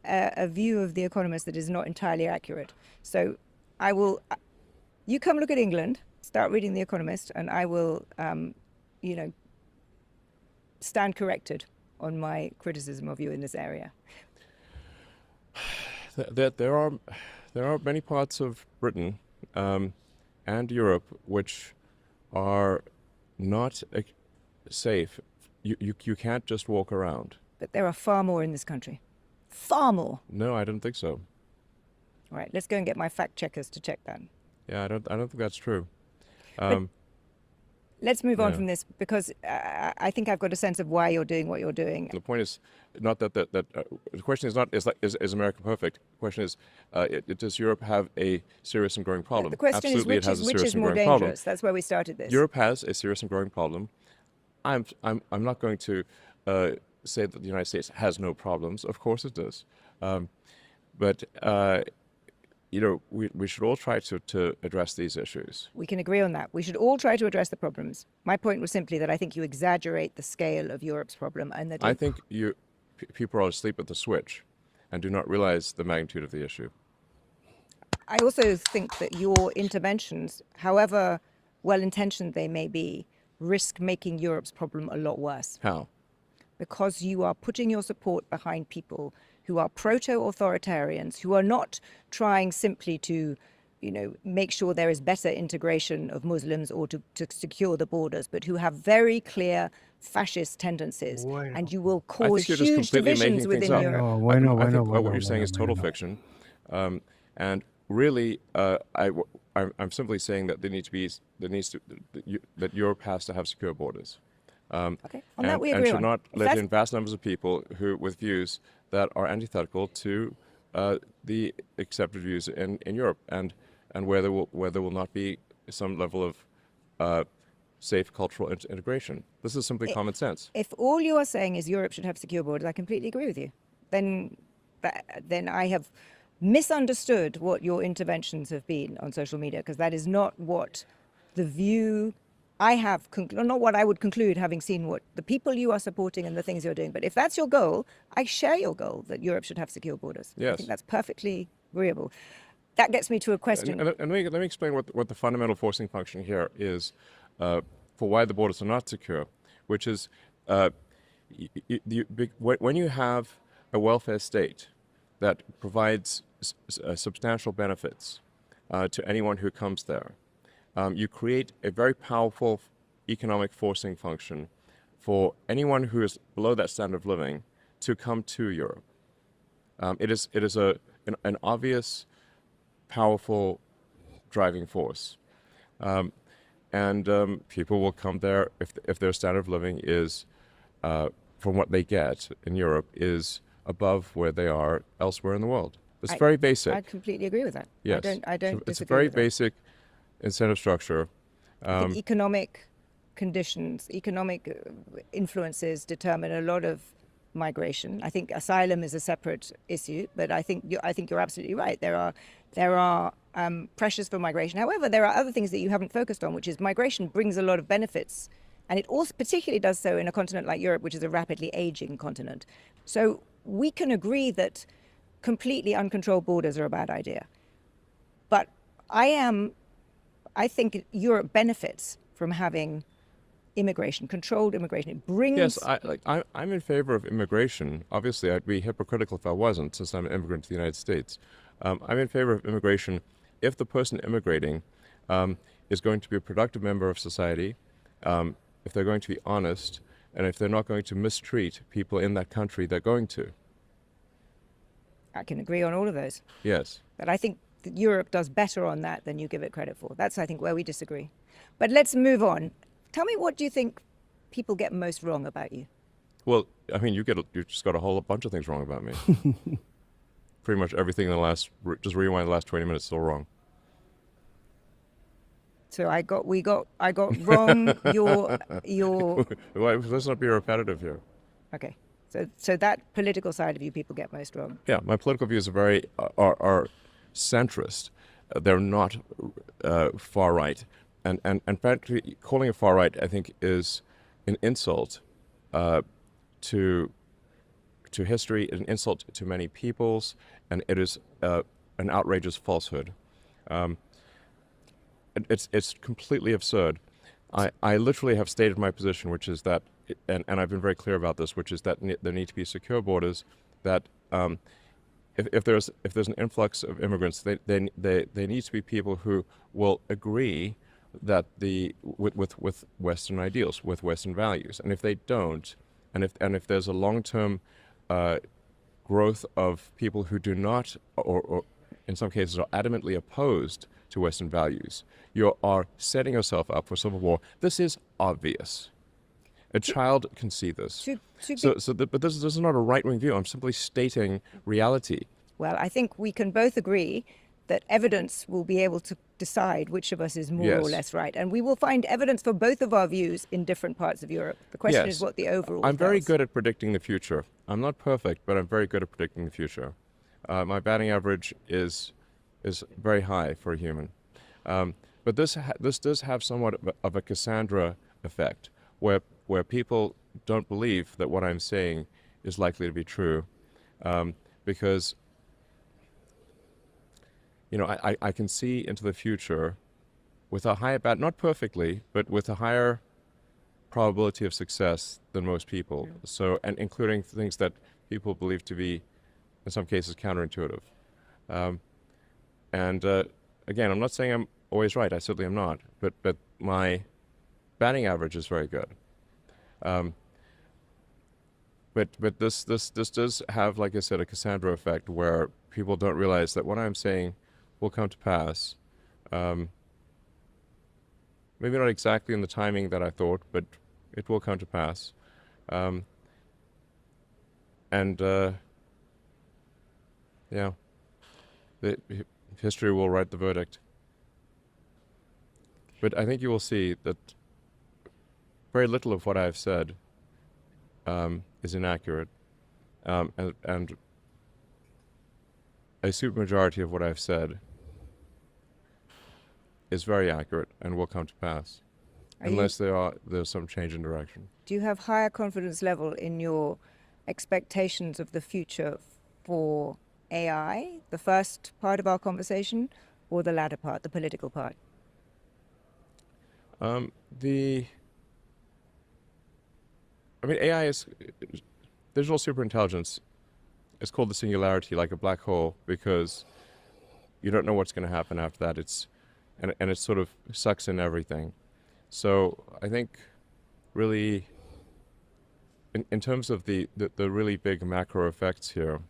view of The Economist that is not entirely accurate. So I will. You come look at England, start reading The Economist, and I will, stand corrected on my criticism of you in this area. There are many parts of Britain and Europe which are not safe. You can't just walk around. But there are far more in this country. Far more. No, I don't think so. All right, let's go and get my fact checkers to check that. Yeah, I don't think that's true. Let's move on from this, because I think I've got a sense of why you're doing what you're doing. The point is not that the question is not is America perfect? The question is does Europe have a serious and growing problem? The question Absolutely, is which is more growing dangerous. Problem. That's where we started this. Europe has a serious and growing problem. I'm not going to say that the United States has no problems. Of course it does, but. We should all try to address these issues. We can agree on that. We should all try to address the problems. My point was simply that I think you exaggerate the scale of Europe's problem, and that I think people are asleep at the switch and do not realize the magnitude of the issue. I also think that your interventions, however well-intentioned they may be, risk making Europe's problem a lot worse. How? Because you are putting your support behind people who are proto-authoritarians, who are not trying simply to, make sure there is better integration of Muslims or to secure the borders, but who have very clear fascist tendencies. Bueno. And you will cause huge divisions within Europe. I think what you're saying is total fiction. And really, I'm simply saying that that Europe has to have secure borders. Okay. On that we agree and should on. not let in vast numbers of people with views that are antithetical to the accepted views in Europe, and where there will not be some level of safe cultural integration. This is simply common sense. If all you are saying is Europe should have secure borders, I completely agree with you. Then I have misunderstood what your interventions have been on social media, because that is not what the view I have, not what I would conclude having seen what the people you are supporting and the things you're doing. But if that's your goal, I share your goal that Europe should have secure borders. Yes. I think that's perfectly agreeable. That gets me to a question. And let me explain what the fundamental forcing function here is for why the borders are not secure, which is when you have a welfare state that provides substantial benefits to anyone who comes there, you create a very powerful economic forcing function for anyone who is below that standard of living to come to Europe. It is an obvious, powerful driving force, and people will come there if their standard of living is, from what they get in Europe, is above where they are elsewhere in the world. It's very basic. I completely agree with that. Yes, I don't it's a disagree very with that. basic incentive structure. I think economic conditions, economic influences determine a lot of migration. I think asylum is a separate issue, but I think you're absolutely right. There are pressures for migration. However, there are other things that you haven't focused on, which is migration brings a lot of benefits, and it also particularly does so in a continent like Europe, which is a rapidly aging continent. So we can agree that completely uncontrolled borders are a bad idea, but I think Europe benefits from having immigration, controlled immigration. It brings... Yes, I'm in favor of immigration. Obviously, I'd be hypocritical if I wasn't, since I'm an immigrant to the United States. I'm in favor of immigration if the person immigrating is going to be a productive member of society, if they're going to be honest, and if they're not going to mistreat people in that country they're going to. I can agree on all of those. Yes. But I think that Europe does better on that than you give it credit for. That's, I think, where we disagree. But let's move on. Tell me, what do you think people get most wrong about you? Well, I mean, you just got a whole bunch of things wrong about me. Pretty much everything in the last, just rewind the last 20 minutes, still wrong. So I got wrong your. Well, let's not be repetitive here. Okay. So that political side of you people get most wrong. Yeah, my political views are very are centrist. They're not far right, and frankly, calling it far right, I think, is an insult to history, an insult to many peoples, and it is an outrageous falsehood. It's completely absurd. I literally have stated my position, which is that, and I've been very clear about this, which is that there need to be secure borders. That if there's an influx of immigrants, they need to be people who will agree that with Western ideals, with Western values. And if they don't, and if there's a long-term growth of people who do not, or in some cases are adamantly opposed to Western values, you are setting yourself up for civil war. This is obvious. A child can see this. But this is not a right-wing view. I'm simply stating reality. Well, I think we can both agree that evidence will be able to decide which of us is more or less right. And we will find evidence for both of our views in different parts of Europe. The question is what the overall I'm very tells. good at predicting the future. I'm not perfect, but I'm very good at predicting the future. My batting average is very high for a human. But this does have somewhat of a Cassandra effect, where people don't believe that what I'm saying is likely to be true, because I can see into the future with a higher not perfectly, but with a higher probability of success than most people. So, and including things that people believe to be, in some cases, counterintuitive. Again, I'm not saying I'm always right. I certainly am not. But my batting average is very good. But this does have, like I said, a Cassandra effect where people don't realize that what I'm saying will come to pass. Maybe not exactly in the timing that I thought, but it will come to pass. History will write the verdict. But I think you will see that very little of what I've said is inaccurate, and a supermajority of what I've said is very accurate and will come to pass, unless there's some change in direction. Do you have higher confidence level in your expectations of the future for AI, the first part of our conversation, or the latter part, the political part? AI is digital superintelligence. It's called the singularity, like a black hole, because you don't know what's going to happen after that. And it sort of sucks in everything. So I think really, in terms of the really big macro effects here,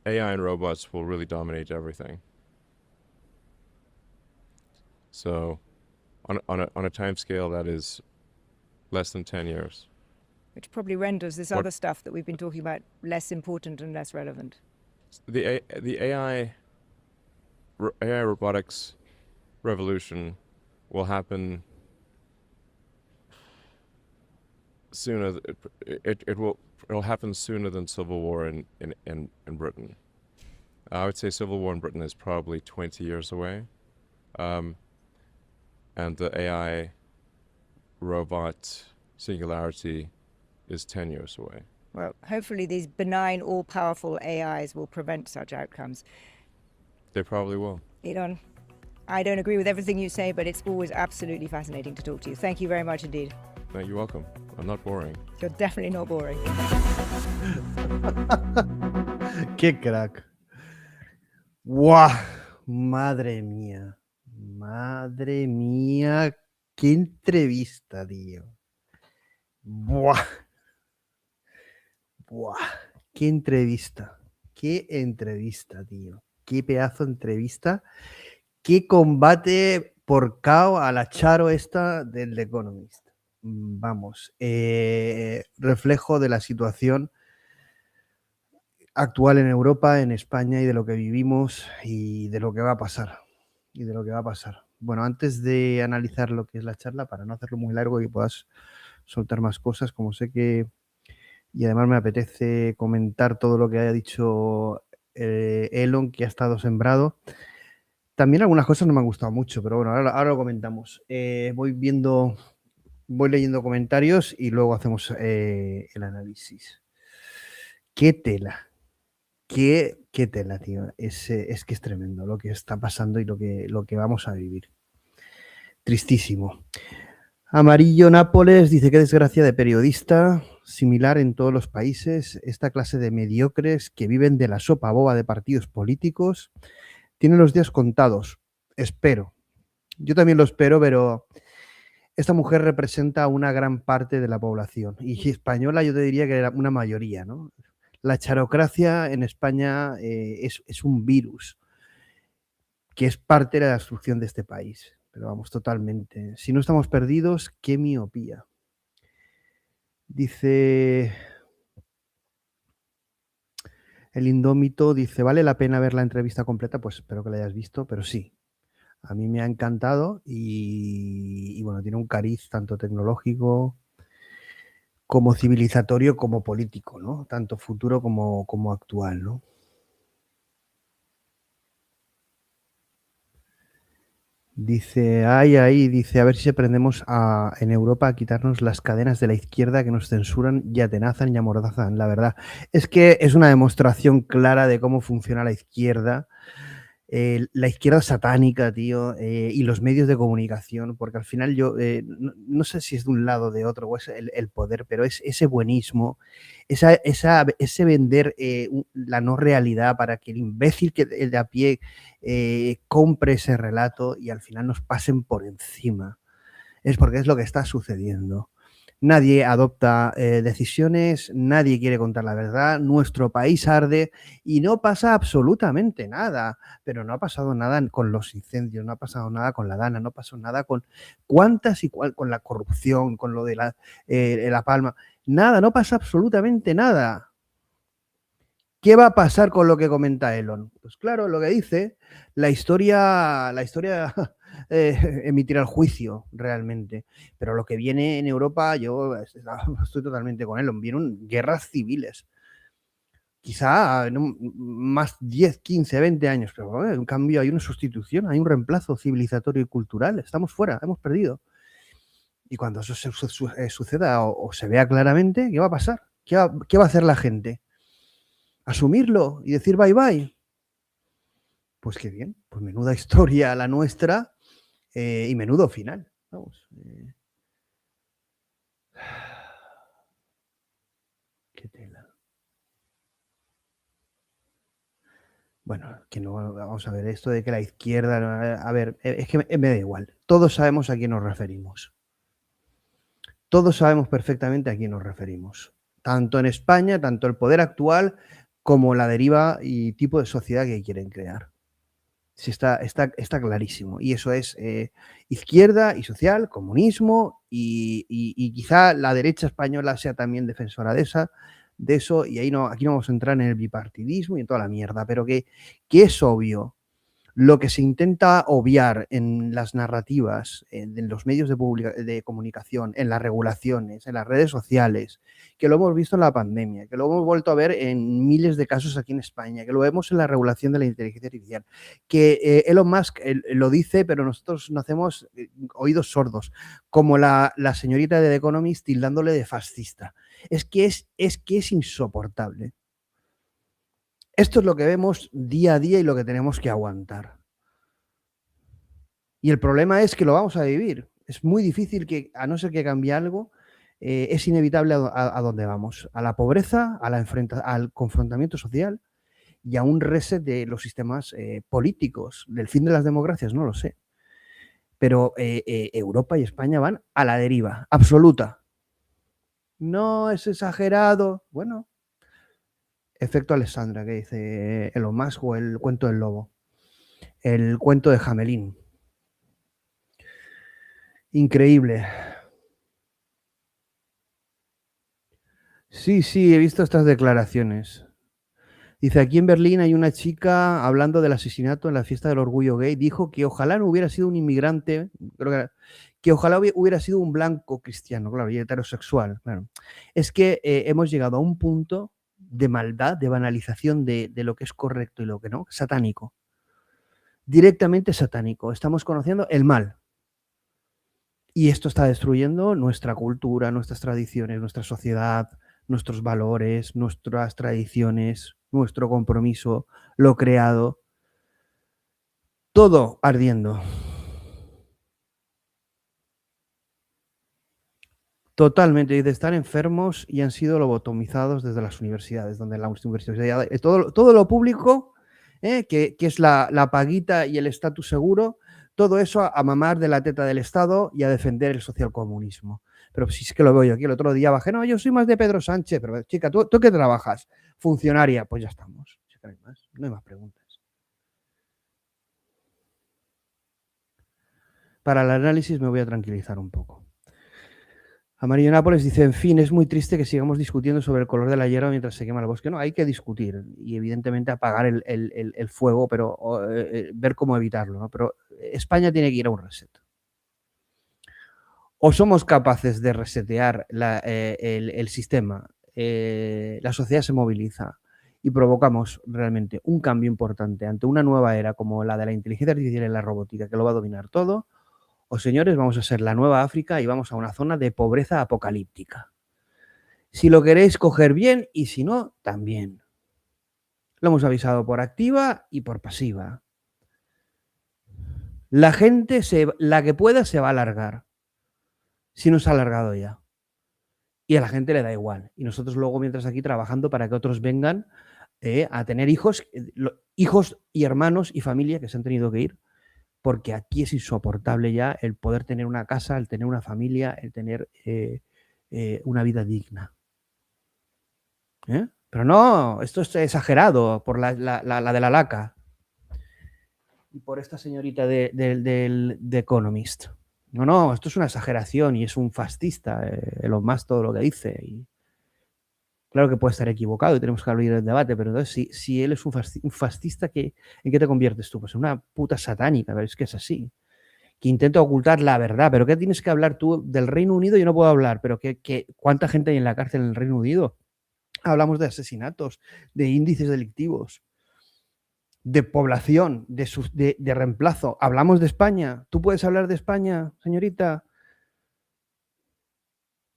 AI and robots will really dominate everything. So on a time scale that is less than 10 years. Which probably renders this other stuff that we've been talking about less important and less relevant. The AI robotics revolution will happen sooner. It'll happen sooner than civil war in Britain. I would say civil war in Britain is probably 20 years away, and the AI robot singularity is 10 years away. Well, hopefully these benign, all-powerful AIs will prevent such outcomes. They probably will. Elon, I don't agree with everything you say, but it's always absolutely fascinating to talk to you. Thank you very much indeed. No, you're welcome. I'm not boring. You're definitely not boring. ¡Qué crack! ¡Guau! Madre mía. Madre mía. ¡Qué entrevista, tío! ¡Buah! ¡Buah! ¡Qué entrevista! qué entrevista, tío. Qué pedazo de entrevista. Qué combate por KO a la Charo esta del The Economist. Vamos, reflejo de la situación actual en Europa, en España y de lo que vivimos y de lo que va a pasar. Bueno, antes de analizar lo que es la charla, para no hacerlo muy largo y puedas soltar más cosas, como sé que... Y además me apetece comentar todo lo que haya dicho Elon, que ha estado sembrado. También algunas cosas no me han gustado mucho, pero bueno, ahora lo comentamos. Voy leyendo comentarios y luego hacemos el análisis. Qué tela. Qué tela, tío. Es que es tremendo lo que está pasando y lo que vamos a vivir. Tristísimo. Amarillo Nápoles dice: qué desgracia de periodista, similar en todos los países. Esta clase de mediocres que viven de la sopa boba de partidos políticos tienen los días contados. Espero. Yo también lo espero, pero esta mujer representa una gran parte de la población. Y española yo te diría que era una mayoría, ¿no? La charocracia en España es un virus que es parte de la destrucción de este país. Pero vamos, totalmente. Si no estamos perdidos, qué miopía. Dice el Indómito, dice, ¿vale la pena ver la entrevista completa? Pues espero que la hayas visto, pero sí. A mí me ha encantado y bueno, tiene un cariz tanto tecnológico como civilizatorio como político, ¿no? Tanto futuro como actual, ¿no? Dice, dice, a ver si aprendemos en Europa a quitarnos las cadenas de la izquierda que nos censuran y atenazan y amordazan. La verdad es que es una demostración clara de cómo funciona la izquierda satánica, tío, y los medios de comunicación, porque al final yo no sé si es de un lado o de otro o es el poder, pero es ese buenismo, ese vender la no realidad para que el imbécil el de a pie compre ese relato y al final nos pasen por encima. Es porque es lo que está sucediendo. Nadie adopta decisiones, nadie quiere contar la verdad, nuestro país arde y no pasa absolutamente nada, pero no ha pasado nada con los incendios, no ha pasado nada con la Dana, no pasó nada con con la corrupción, con lo de la Palma, nada, no pasa absolutamente nada. ¿Qué va a pasar con lo que comenta Elon? Pues claro, lo que dice, la historia emitirá el juicio realmente. Pero lo que viene en Europa, yo estoy totalmente con Elon, vienen guerras civiles. Quizá más 10, 15, 20 años, pero en cambio hay una sustitución, hay un reemplazo civilizatorio y cultural. Estamos fuera, hemos perdido. Y cuando eso suceda o se vea claramente, ¿qué va a pasar? ¿Qué va a hacer la gente? ¿Asumirlo y decir bye bye? Pues qué bien, pues menuda historia la nuestra y menudo final. Vamos. Qué tela. Bueno, que no vamos a ver esto de que la izquierda... A ver, es que me da igual. Todos sabemos a quién nos referimos. Todos sabemos perfectamente a quién nos referimos. Tanto en España, tanto el poder actual como la deriva y tipo de sociedad que quieren crear. Sí, está clarísimo. Y eso es izquierda y social, comunismo y quizá la derecha española sea también defensora de eso. Y aquí no vamos a entrar en el bipartidismo y en toda la mierda, pero que es obvio. Lo que se intenta obviar en las narrativas, en los medios de comunicación, en las regulaciones, en las redes sociales, que lo hemos visto en la pandemia, que lo hemos vuelto a ver en miles de casos aquí en España, que lo vemos en la regulación de la inteligencia artificial, que Elon Musk lo dice, pero nosotros no hacemos oídos sordos, como la señorita de The Economist tildándole de fascista. Es que es insoportable. Esto es lo que vemos día a día y lo que tenemos que aguantar. Y el problema es que lo vamos a vivir. Es muy difícil que, a no ser que cambie algo, es inevitable a dónde vamos. A la pobreza, al confrontamiento social y a un reset de los sistemas políticos. Del fin de las democracias, no lo sé. Pero Europa y España van a la deriva absoluta. No es exagerado. Bueno, efecto Alessandra, que dice Elon Musk, o el cuento del lobo. El cuento de Jamelín. Increíble. Sí, he visto estas declaraciones. Dice, aquí en Berlín hay una chica hablando del asesinato en la fiesta del orgullo gay. Dijo que ojalá no hubiera sido un inmigrante, que ojalá hubiera sido un blanco cristiano, claro, y heterosexual. Claro. Es que hemos llegado a un punto de maldad, de banalización de lo que es correcto y lo que no, satánico. Directamente satánico. Estamos conociendo el mal. Y esto está destruyendo nuestra cultura, nuestras tradiciones, nuestra sociedad, nuestros valores, nuestras tradiciones, nuestro compromiso, lo creado. Todo ardiendo. Totalmente. Y de estar enfermos y han sido lobotomizados desde las universidades, donde las universidades, todo lo público, que es la paguita y el estatus seguro, todo eso a mamar de la teta del Estado y a defender el socialcomunismo. Pero si es que lo veo yo aquí, el otro día bajé, no, yo soy más de Pedro Sánchez, pero chica, ¿tú qué trabajas? Funcionaria, pues ya estamos. No hay más preguntas. Para el análisis me voy a tranquilizar un poco. Amarillo Nápoles dice, en fin, es muy triste que sigamos discutiendo sobre el color de la hierba mientras se quema el bosque. No, hay que discutir y evidentemente apagar el fuego, pero ver cómo evitarlo, ¿no? Pero España tiene que ir a un reset. O somos capaces de resetear el sistema, la sociedad se moviliza y provocamos realmente un cambio importante ante una nueva era como la de la inteligencia artificial y la robótica, que lo va a dominar todo. O señores, vamos a ser la nueva África y vamos a una zona de pobreza apocalíptica. Si lo queréis coger bien y si no, también. Lo hemos avisado por activa y por pasiva. La gente, la que pueda, se va a alargar. Si no se ha alargado ya. Y a la gente le da igual. Y nosotros luego, mientras aquí trabajando para que otros vengan a tener hijos y hermanos y familia que se han tenido que ir. Porque aquí es insoportable ya el poder tener una casa, el tener una familia, el tener una vida digna. Pero no, esto es exagerado por la de la laca y por esta señorita de Economist. No, esto es una exageración y es un fascista, Elon Musk, todo lo que dice. Y claro que puede estar equivocado y tenemos que abrir el debate, pero entonces si él es un fascista, ¿en qué te conviertes tú? Pues en una puta satánica, pero es que es así. Que intenta ocultar la verdad. ¿Pero qué tienes que hablar tú del Reino Unido? Yo no puedo hablar, pero ¿cuánta gente hay en la cárcel en el Reino Unido? Hablamos de asesinatos, de índices delictivos, de población, de reemplazo. Hablamos de España. ¿Tú puedes hablar de España, señorita?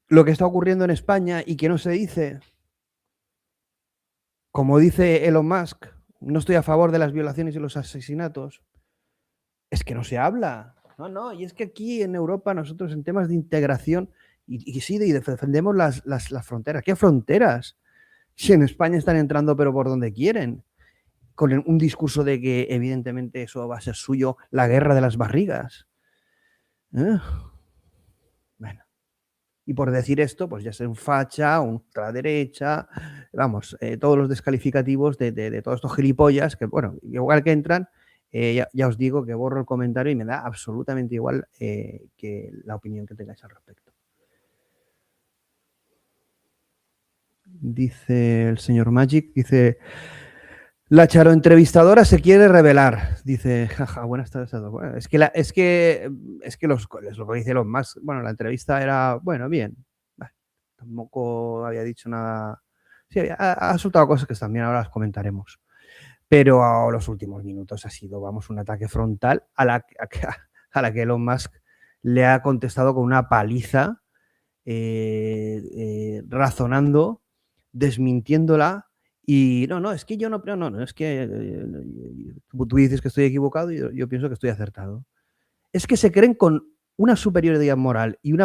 Lo que está ocurriendo en España y que no se dice. Como dice Elon Musk, no estoy a favor de las violaciones y los asesinatos. Es que no se habla. No, y es que aquí en Europa nosotros en temas de integración y sí, defendemos las fronteras. ¿Qué fronteras? Si en España están entrando pero por donde quieren, con un discurso de que evidentemente eso va a ser suyo, la guerra de las barrigas. Bueno, y por decir esto, pues ya sea un facha, ultraderecha, vamos, todos los descalificativos de todos estos gilipollas que, bueno, igual que entran, ya os digo que borro el comentario y me da absolutamente igual que la opinión que tengáis al respecto. Dice el señor Magic, dice, la charo entrevistadora se quiere revelar. Dice, jaja, buenas tardes a todos. Bueno, es que lo que dice los más, bueno, la entrevista era, bueno, bien. Tampoco había dicho nada. Sí, ha soltado cosas que también ahora las comentaremos. Pero a los últimos minutos ha sido, vamos, un ataque frontal a la que Elon Musk le ha contestado con una paliza, razonando, desmintiéndola. Y no, es que yo no, es que tú dices que estoy equivocado y yo pienso que estoy acertado. Es que se creen con una superioridad moral y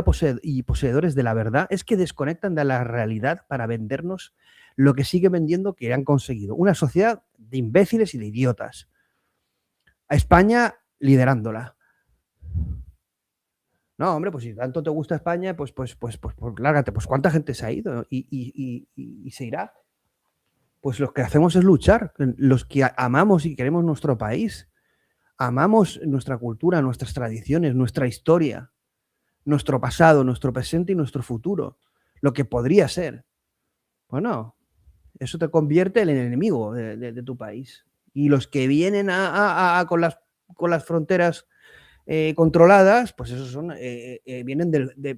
poseedores de la verdad, es que desconectan de la realidad para vendernos lo que sigue vendiendo que han conseguido. Una sociedad de imbéciles y de idiotas. A España liderándola. No, hombre, pues si tanto te gusta España, pues lárgate. Pues ¿cuánta gente se ha ido y se irá? pues lo que hacemos es luchar. Los que amamos y queremos nuestro país, amamos nuestra cultura, nuestras tradiciones, nuestra historia, nuestro pasado, nuestro presente y nuestro futuro, lo que podría ser. Bueno, eso te convierte en el enemigo de tu país. Y los que vienen con las fronteras controladas, pues esos son, vienen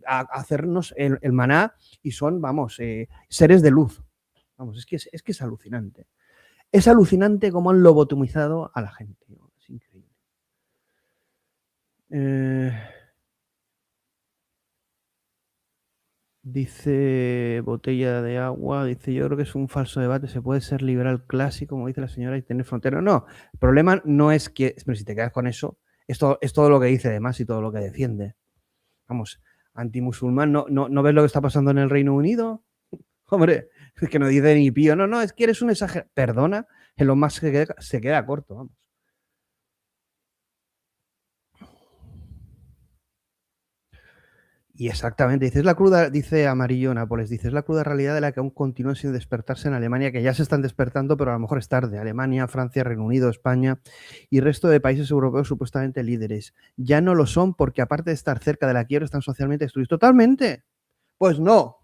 a hacernos el maná y son, vamos, seres de luz. Vamos, es que es alucinante. Es alucinante cómo han lobotomizado a la gente. ¿No? Es increíble. Dice Botella de Agua, dice, yo creo que es un falso debate, se puede ser liberal clásico, como dice la señora, y tener frontera. No, el problema no es que, pero si te quedas con eso, esto es todo lo que dice además y todo lo que defiende. Vamos, antimusulmán, ¿no ves lo que está pasando en el Reino Unido? Hombre, es que no dice ni pío, no, es que eres un exagerado. Perdona, Elon Musk se queda corto, vamos. Y exactamente, dice, es la cruda, dice Amarillo Nápoles, dice, es la cruda realidad de la que aún continúa sin despertarse en Alemania, que ya se están despertando, pero a lo mejor es tarde. Alemania, Francia, Reino Unido, España y resto de países europeos supuestamente líderes. Ya no lo son porque aparte de estar cerca de la quiebra están socialmente destruidos. ¡Totalmente! Pues no.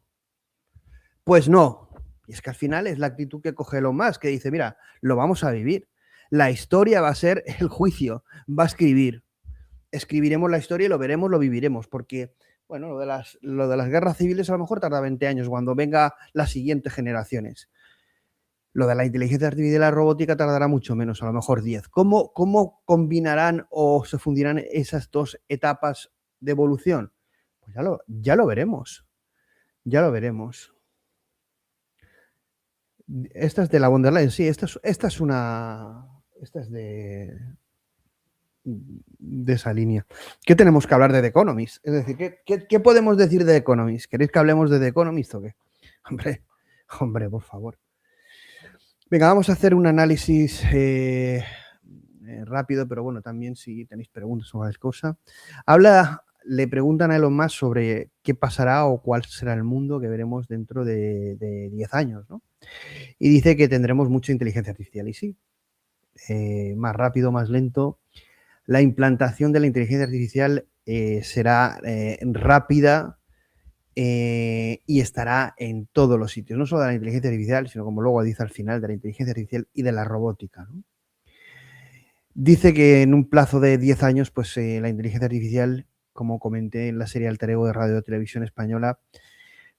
Pues no. Y es que al final es la actitud que coge Elon Musk, que dice, mira, lo vamos a vivir. La historia va a ser el juicio, va a escribir. Escribiremos la historia y lo veremos, lo viviremos, porque... Bueno, lo de las guerras civiles a lo mejor tarda 20 años cuando venga las siguientes generaciones. Lo de la inteligencia artificial y la robótica tardará mucho menos, a lo mejor 10. ¿Cómo combinarán o se fundirán esas dos etapas de evolución? Pues ya lo veremos. Ya lo veremos. Esta es de la von der Leyen, sí, esta es de esa línea. ¿Qué tenemos que hablar de The Economist? Es decir, ¿qué podemos decir de The Economist? ¿Queréis que hablemos de The Economist o qué? Hombre, por favor. Venga, vamos a hacer un análisis rápido, pero bueno, también si tenéis preguntas o cualquier cosa. Le preguntan a Elon Musk sobre qué pasará o cuál será el mundo que veremos dentro de 10 años, ¿no? Y dice que tendremos mucha inteligencia artificial. Y sí, más rápido, más lento. La implantación de la inteligencia artificial será rápida y estará en todos los sitios, no solo de la inteligencia artificial, sino como luego dice al final, de la inteligencia artificial y de la robótica, ¿no? Dice que en un plazo de 10 años, pues la inteligencia artificial, como comenté en la serie Alter Ego de Radio y Televisión Española,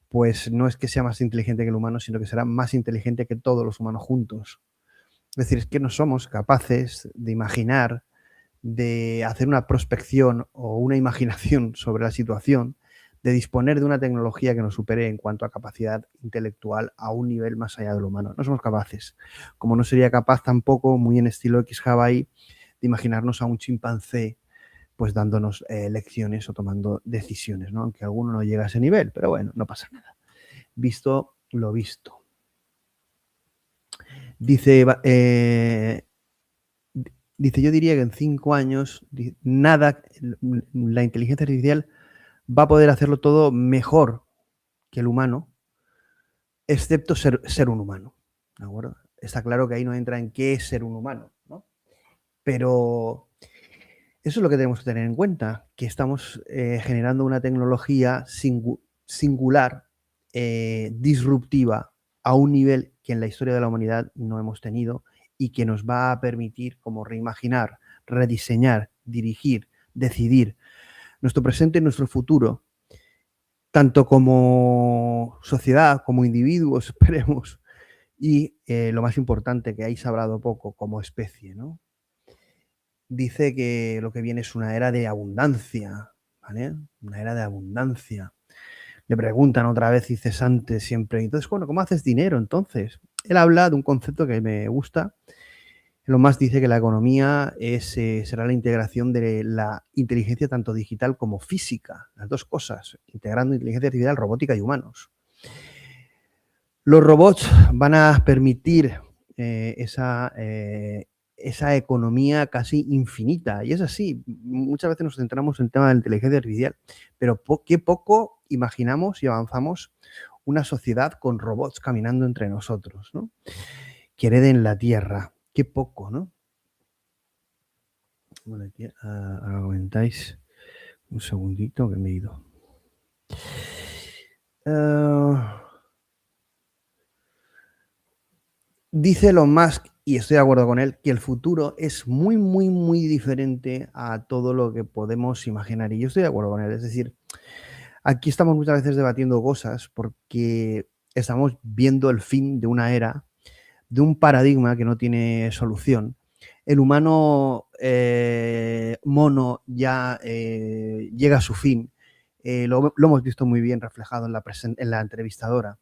pues no es que sea más inteligente que el humano, sino que será más inteligente que todos los humanos juntos. Es decir, es que no somos capaces de imaginar, de hacer una prospección o una imaginación sobre la situación, de disponer de una tecnología que nos supere en cuanto a capacidad intelectual a un nivel más allá del humano. No somos capaces. Como no sería capaz tampoco, muy en estilo xHUB.AI, de imaginarnos a un chimpancé pues dándonos lecciones o tomando decisiones, ¿no? Aunque alguno no llega a ese nivel, pero bueno, no pasa nada. Visto lo visto. Dice, yo diría que en 5 años nada, la inteligencia artificial va a poder hacerlo todo mejor que el humano, excepto ser un humano, ¿de acuerdo? Está claro que ahí no entra en qué es ser un humano, ¿no? Pero eso es lo que tenemos que tener en cuenta, que estamos generando una tecnología singular, disruptiva, a un nivel que en la historia de la humanidad no hemos tenido y que nos va a permitir como reimaginar, rediseñar, dirigir, decidir nuestro presente y nuestro futuro, tanto como sociedad, como individuos, esperemos, y lo más importante, que ahí se ha hablado poco, como especie, ¿no? Dice que lo que viene es una era de abundancia, ¿vale? Una era de abundancia. Le preguntan otra vez y cesante siempre. Entonces, bueno, ¿cómo haces dinero entonces? Él habla de un concepto que me gusta. Elon Musk dice que la economía será la integración de la inteligencia tanto digital como física, las dos cosas, integrando inteligencia artificial, robótica y humanos. Los robots van a permitir esa economía casi infinita. Y es así, muchas veces nos centramos en el tema de la inteligencia artificial, pero qué poco imaginamos y avanzamos una sociedad con robots caminando entre nosotros, ¿no? que hereden la tierra. Qué poco, ¿no? Bueno, aquí comentáis un segundito que me he ido. Dice Elon Musk, y estoy de acuerdo con él, que el futuro es muy, muy, muy diferente a todo lo que podemos imaginar. Y yo estoy de acuerdo con él. Es decir, aquí estamos muchas veces debatiendo cosas porque estamos viendo el fin de una era, de un paradigma que no tiene solución. El humano mono ya llega a su fin. Lo hemos visto muy bien reflejado en la entrevistadora,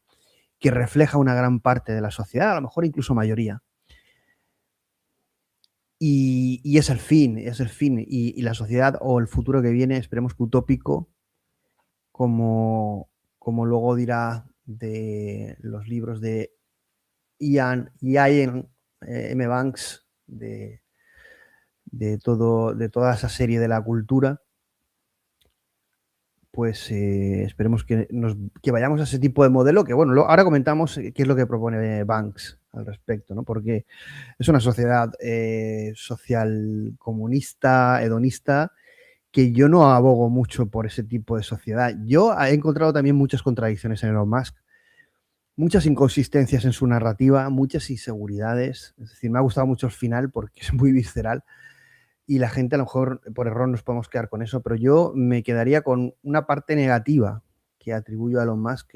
que refleja una gran parte de la sociedad, a lo mejor incluso mayoría. Y es el fin, y la sociedad o el futuro que viene, esperemos que utópico, como luego dirá de los libros de Ian M. Banks, de toda esa serie de la cultura, pues esperemos que vayamos a ese tipo de modelo, que bueno, ahora comentamos qué es lo que propone Banks al respecto, ¿no? Porque es una sociedad social comunista, hedonista, que yo no abogo mucho por ese tipo de sociedad. Yo he encontrado también muchas contradicciones en Elon Musk, muchas inconsistencias en su narrativa, muchas inseguridades. Es decir, me ha gustado mucho el final porque es muy visceral y la gente a lo mejor por error nos podemos quedar con eso, pero yo me quedaría con una parte negativa que atribuyo a Elon Musk,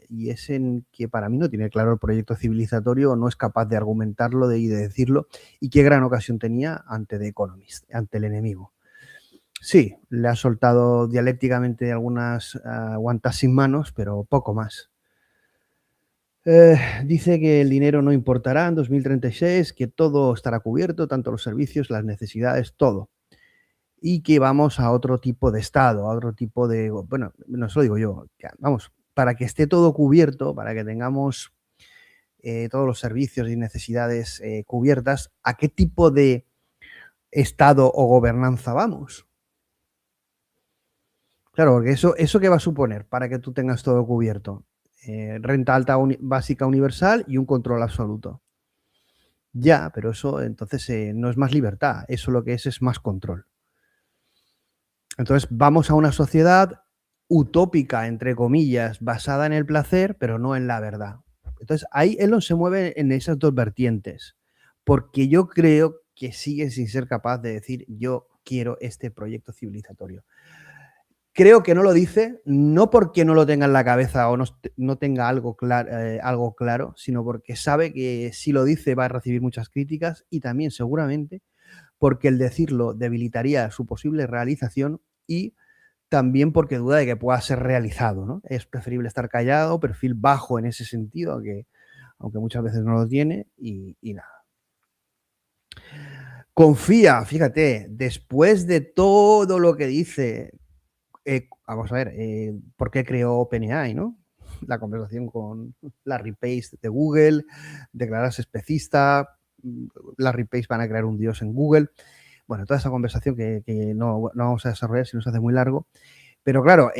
y es en que para mí no tiene claro el proyecto civilizatorio, o no es capaz de argumentarlo y de decirlo, y qué gran ocasión tenía ante The Economist, ante el enemigo. Sí, le ha soltado dialécticamente algunas guantas sin manos, pero poco más. Dice que el dinero no importará en 2036, que todo estará cubierto, tanto los servicios, las necesidades, todo. Y que vamos a otro tipo de estado, a otro tipo de... Bueno, no se lo digo yo, vamos, para que esté todo cubierto, para que tengamos todos los servicios y necesidades cubiertas, ¿a qué tipo de estado o gobernanza vamos? Claro, porque eso ¿qué va a suponer para que tú tengas todo cubierto? Renta alta básica universal y un control absoluto. Ya, pero eso entonces no es más libertad, eso lo que es más control. Entonces vamos a una sociedad utópica, entre comillas, basada en el placer, pero no en la verdad. Entonces ahí Elon se mueve en esas dos vertientes, porque yo creo que sigue sin ser capaz de decir yo quiero este proyecto civilizatorio. Creo que no lo dice, no porque no lo tenga en la cabeza o no tenga algo claro, sino porque sabe que si lo dice va a recibir muchas críticas, y también seguramente porque el decirlo debilitaría su posible realización, y también porque duda de que pueda ser realizado, ¿no? Es preferible estar callado, perfil bajo en ese sentido, aunque muchas veces no lo tiene, y nada. Confía, fíjate, después de todo lo que dice... vamos a ver, ¿por qué creó OpenAI, no? La conversación con Larry Page de Google, declararse especista, Larry Page van a crear un dios en Google. Bueno, toda esa conversación que no vamos a desarrollar si nos hace muy largo. Pero claro,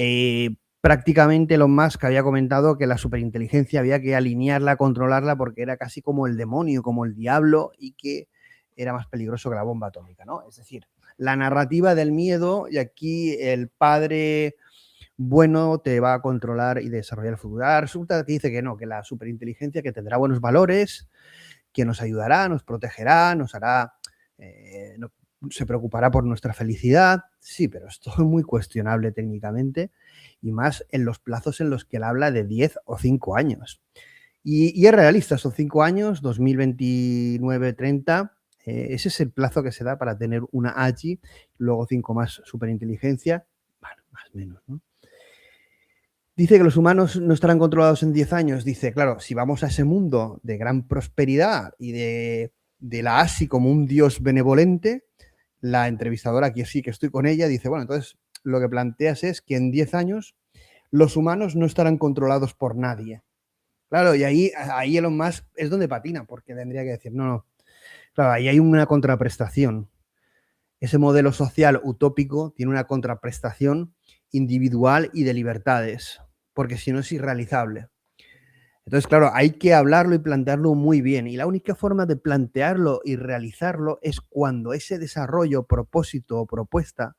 prácticamente Elon Musk había comentado que la superinteligencia había que alinearla, controlarla, porque era casi como el demonio, como el diablo, y que era más peligroso que la bomba atómica, ¿no? Es decir, la narrativa del miedo, y aquí el padre bueno te va a controlar y desarrollar el futuro. Resulta que dice que no, que la superinteligencia, que tendrá buenos valores, que nos ayudará, nos protegerá, nos hará, se preocupará por nuestra felicidad. Sí, pero esto es muy cuestionable técnicamente, y más en los plazos en los que él habla de 10 o 5 años. Y es realista, son 5 años, 2029-30. Ese es el plazo que se da para tener una AGI, luego 5 más superinteligencia, bueno, más o menos, ¿no? Dice que los humanos no estarán controlados en 10 años. Dice, claro, si vamos a ese mundo de gran prosperidad y de la ASI como un dios benevolente, la entrevistadora, aquí sí que estoy con ella, dice, bueno, entonces lo que planteas es que en 10 años los humanos no estarán controlados por nadie. Claro, y ahí Elon Musk es donde patina, porque tendría que decir, no, claro, ahí hay una contraprestación. Ese modelo social utópico tiene una contraprestación individual y de libertades, porque si no es irrealizable. Entonces, claro, hay que hablarlo y plantearlo muy bien. Y la única forma de plantearlo y realizarlo es cuando ese desarrollo, propósito o propuesta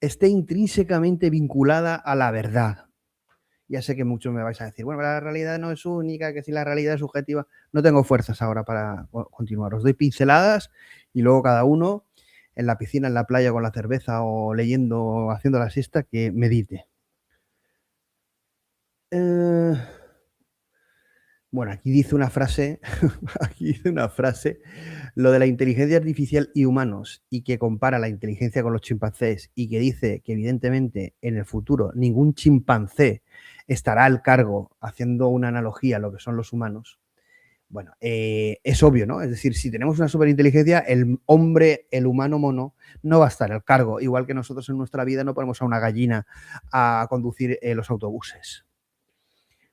esté intrínsecamente vinculada a la verdad. Ya sé que muchos me vais a decir, bueno, la realidad no es única, que si la realidad es subjetiva. No tengo fuerzas ahora para continuar. Os doy pinceladas y luego cada uno en la piscina, en la playa con la cerveza o leyendo o haciendo la siesta, que medite. Bueno, aquí dice una frase, lo de la inteligencia artificial y humanos, y que compara la inteligencia con los chimpancés, y que dice que evidentemente en el futuro ningún chimpancé estará al cargo, haciendo una analogía a lo que son los humanos. Bueno, es obvio, ¿no? Es decir, si tenemos una superinteligencia, el hombre, el humano mono, no va a estar al cargo, igual que nosotros en nuestra vida no ponemos a una gallina a conducir los autobuses.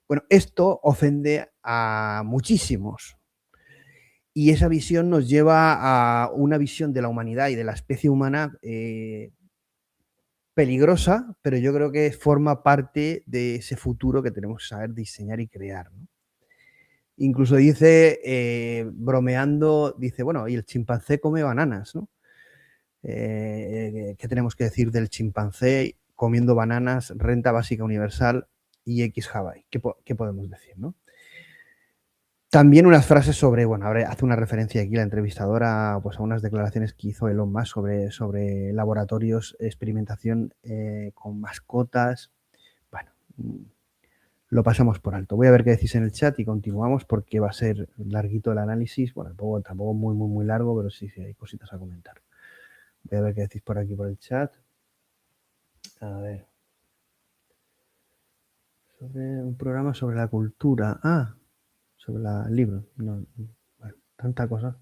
Bueno, esto ofende a muchísimos y esa visión nos lleva a una visión de la humanidad y de la especie humana peligrosa, pero yo creo que forma parte de ese futuro que tenemos que saber diseñar y crear, ¿no? Incluso dice, bromeando, dice, bueno, y el chimpancé come bananas, ¿no? ¿Qué tenemos que decir del chimpancé comiendo bananas, renta básica universal y xHUB.AI? ¿Qué podemos decir, no? También unas frases sobre, bueno, hace una referencia aquí la entrevistadora pues, a unas declaraciones que hizo Elon Musk sobre laboratorios, experimentación con mascotas. Bueno, lo pasamos por alto. Voy a ver qué decís en el chat y continuamos porque va a ser larguito el análisis. Bueno, tampoco muy largo, pero sí hay cositas a comentar. Voy a ver qué decís por aquí por el chat. A ver. Sobre un programa sobre la cultura. Sobre el libro. No, bueno, tanta cosa.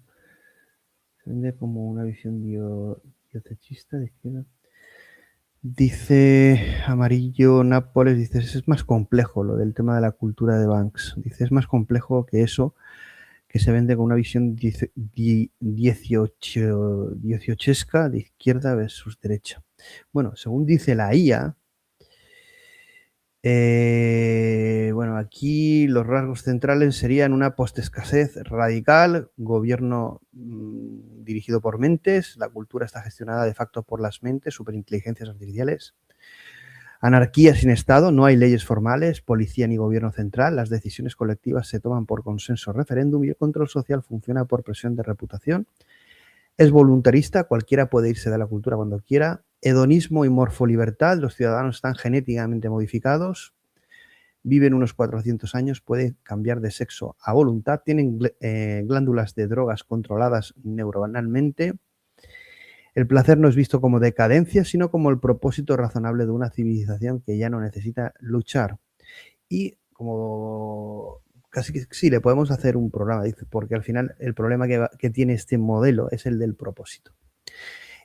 Se vende como una visión biotechista de izquierda. Dice Amarillo Nápoles, dice, es más complejo lo del tema de la cultura de Banks. Dice, es más complejo que eso, que se vende con una visión dieciochesca de izquierda versus derecha. Bueno, según dice la IA, bueno, aquí los rasgos centrales serían una postescasez radical, gobierno dirigido por mentes, la cultura está gestionada de facto por las mentes, superinteligencias artificiales, anarquía sin Estado, no hay leyes formales, policía ni gobierno central, las decisiones colectivas se toman por consenso referéndum y el control social funciona por presión de reputación, es voluntarista, cualquiera puede irse de la cultura cuando quiera, hedonismo y morfolibertad, los ciudadanos están genéticamente modificados, viven unos 400 años, pueden cambiar de sexo a voluntad, tienen glándulas de drogas controladas neuronalmente. El placer no es visto como decadencia, sino como el propósito razonable de una civilización que ya no necesita luchar. Y como casi que sí, le podemos hacer un programa, dice, porque al final el problema que tiene este modelo es el del propósito,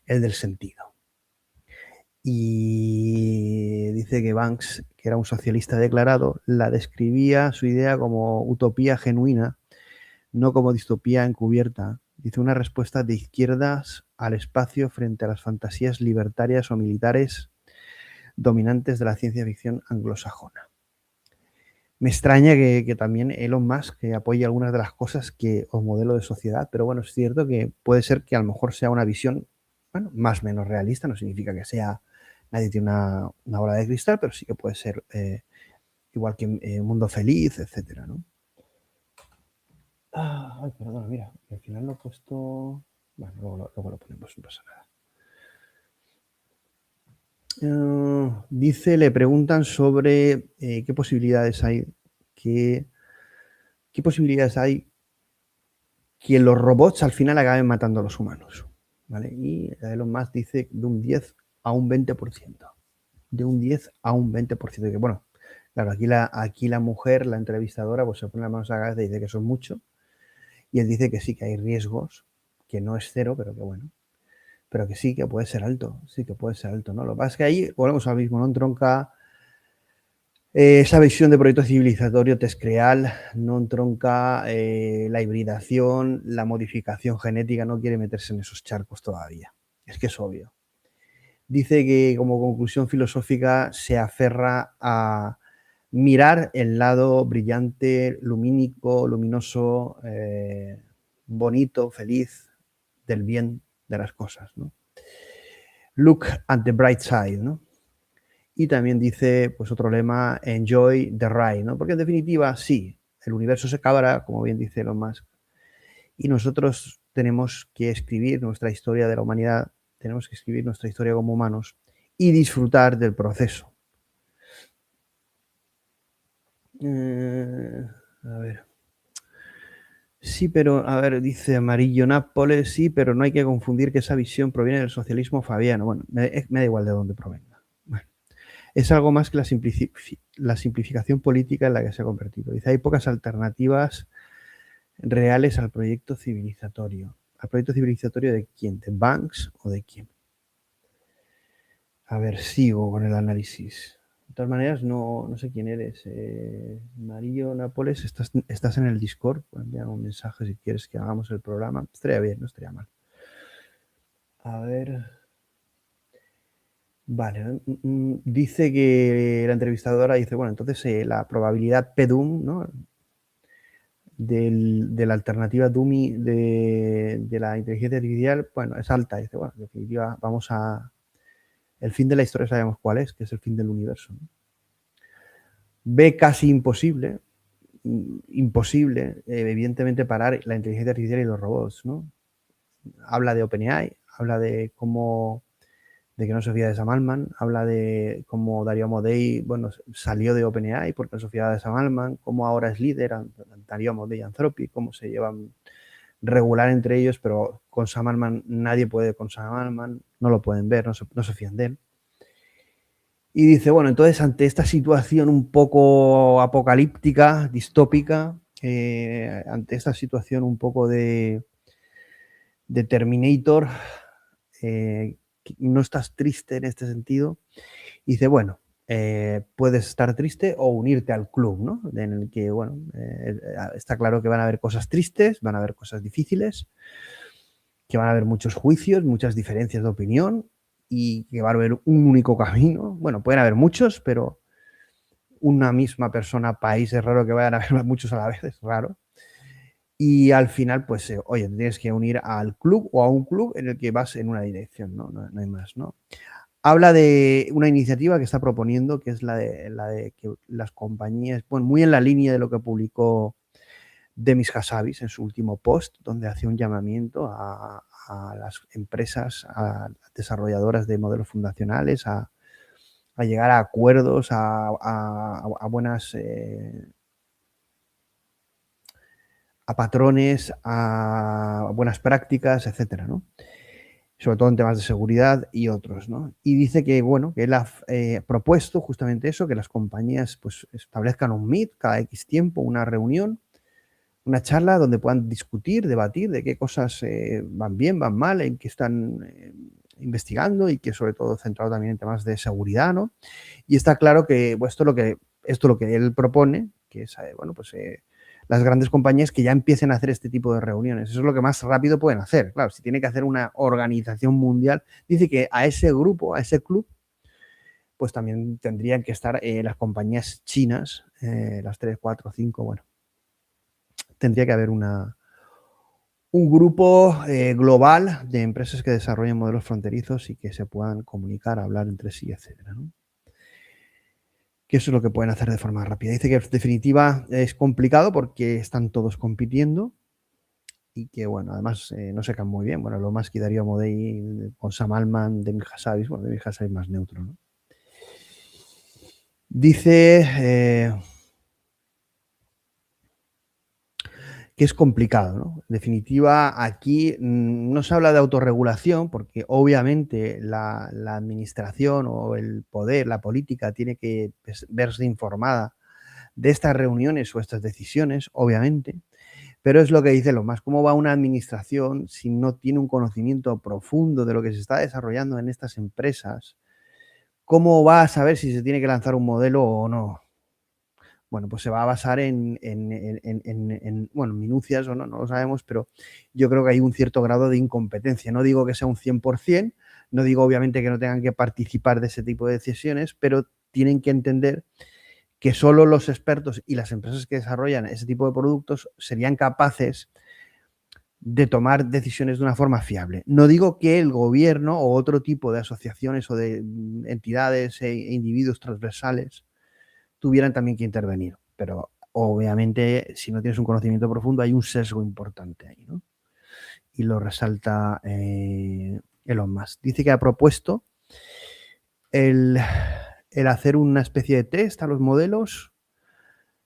el del sentido. Y dice que Banks, que era un socialista declarado, la describía su idea como utopía genuina, no como distopía encubierta. Dice una respuesta de izquierdas al espacio frente a las fantasías libertarias o militares dominantes de la ciencia ficción anglosajona. Me extraña que también Elon Musk que apoye algunas de las cosas o modelo de sociedad, pero bueno, es cierto que puede ser que a lo mejor sea una visión, bueno, más o menos realista, no significa que sea, nadie tiene una bola de cristal, pero sí que puede ser igual que Mundo Feliz, etcétera, ¿no? Ay, perdona, mira, al final lo he puesto. Bueno, luego lo ponemos, no pasa nada. Dice, le preguntan sobre qué posibilidades hay qué posibilidades hay que los robots al final acaben matando a los humanos, ¿vale? Y Elon Musk dice de un 10 a un 20%. De un 10 a un 20%. Que bueno, claro, aquí la mujer, la entrevistadora, pues se pone las manos a la cabeza y dice que eso es mucho. Y él dice que sí, que hay riesgos, que no es cero, pero que bueno, pero que sí, que puede ser alto, ¿no? Lo que pasa es que ahí volvemos al mismo, no entronca esa visión de proyecto civilizatorio texcreal, no entronca la hibridación, la modificación genética, no quiere meterse en esos charcos todavía. Es que es obvio. Dice que como conclusión filosófica se aferra a mirar el lado brillante, lumínico, luminoso, bonito, feliz del bien de las cosas, ¿no? Look at the bright side, ¿no? Y también dice, pues otro lema, enjoy the ride, ¿no? Porque en definitiva, sí, el universo se acabará, como bien dice Elon Musk, y nosotros tenemos que escribir nuestra historia de la humanidad, tenemos que escribir nuestra historia como humanos y disfrutar del proceso. A ver. Sí, pero, a ver, dice Amarillo Nápoles, sí, pero no hay que confundir que esa visión proviene del socialismo fabiano. Bueno, me da igual de dónde provenga. Bueno, es algo más que la simplificación política en la que se ha convertido. Dice, hay pocas alternativas reales al proyecto civilizatorio. ¿Al proyecto civilizatorio de quién? ¿De Banks o de quién? A ver, sigo con el análisis. De todas maneras, no sé quién eres. Marillo Nápoles, estás en el Discord. Pues envíame un mensaje si quieres que hagamos el programa. Estaría bien, no estaría mal. A ver. Vale. Dice que la entrevistadora dice, bueno, entonces la probabilidad PDUM, ¿no? De la alternativa DUMI de la inteligencia artificial, bueno, es alta. Dice, bueno, en definitiva, vamos a... El fin de la historia sabemos cuál es, que es el fin del universo, ¿no? Ve casi imposible, evidentemente, parar la inteligencia artificial y los robots, ¿no? Habla de OpenAI, habla de cómo, de que no se fía de Sam Altman, habla de cómo Darío Amodei, bueno, salió de OpenAI porque no se fiaba de Sam Altman, cómo ahora es líder, Darío Amodei y Anthropic, cómo se llevan regular entre ellos, pero con Sam Altman nadie puede con Sam Altman, no lo pueden ver, no se fían de él. Y dice, bueno, entonces ante esta situación un poco apocalíptica, distópica, ante esta situación un poco de Terminator, no estás triste en este sentido. Y dice, bueno, puedes estar triste o unirte al club, ¿no? En el que, bueno, está claro que van a haber cosas tristes, van a haber cosas difíciles, que van a haber muchos juicios, muchas diferencias de opinión, y que va a haber un único camino. Bueno, pueden haber muchos, pero una misma persona, país, es raro que vayan a haber muchos a la vez, es raro. Y al final, pues, oye, te tienes que unir al club o a un club en el que vas en una dirección, ¿no? No hay más, ¿no? Habla de una iniciativa que está proponiendo, que es la de que las compañías, bueno, muy en la línea de lo que publicó Demis Hassabis en su último post, donde hacía un llamamiento a las empresas, a desarrolladoras de modelos fundacionales, a llegar a acuerdos, a buenas, a patrones, a buenas prácticas, etcétera, ¿no? Sobre todo en temas de seguridad y otros, ¿no? Y dice que, bueno, que él ha propuesto justamente eso, que las compañías pues establezcan un meet cada X tiempo, una reunión, una charla donde puedan discutir, debatir de qué cosas van bien, van mal, en qué están investigando, y que sobre todo centrado también en temas de seguridad, ¿no? Y está claro que pues, esto es lo que él propone, que es, bueno, pues las grandes compañías que ya empiecen a hacer este tipo de reuniones. Eso es lo que más rápido pueden hacer. Claro, si tiene que hacer una organización mundial, dice que a ese grupo, a ese club, pues también tendrían que estar las compañías chinas, las 3, 4, 5, bueno. Tendría que haber un grupo global de empresas que desarrollen modelos fronterizos y que se puedan comunicar, hablar entre sí, etcétera, ¿no? Que eso es lo que pueden hacer de forma rápida. Dice que en definitiva es complicado porque están todos compitiendo y que, bueno, además no se caen muy bien. Bueno, lo más que Darío Amodei con Sam Altman, Demis Hassabis, bueno, Demis Hassabis más neutro, ¿no? Dice que es complicado, ¿no? En definitiva, aquí no se habla de autorregulación porque obviamente la administración o el poder, la política, tiene que verse informada de estas reuniones o estas decisiones, obviamente, pero es lo que dice lo más, ¿cómo va una administración si no tiene un conocimiento profundo de lo que se está desarrollando en estas empresas? ¿Cómo va a saber si se tiene que lanzar un modelo o no? Bueno, pues se va a basar en bueno, minucias o no lo sabemos, pero yo creo que hay un cierto grado de incompetencia. No digo que sea un 100%, no digo obviamente que no tengan que participar de ese tipo de decisiones, pero tienen que entender que solo los expertos y las empresas que desarrollan ese tipo de productos serían capaces de tomar decisiones de una forma fiable. No digo que el gobierno o otro tipo de asociaciones o de entidades e individuos transversales tuvieran también que intervenir, pero obviamente si no tienes un conocimiento profundo hay un sesgo importante ahí, ¿no? Y lo resalta Elon Musk. Dice que ha propuesto el hacer una especie de test a los modelos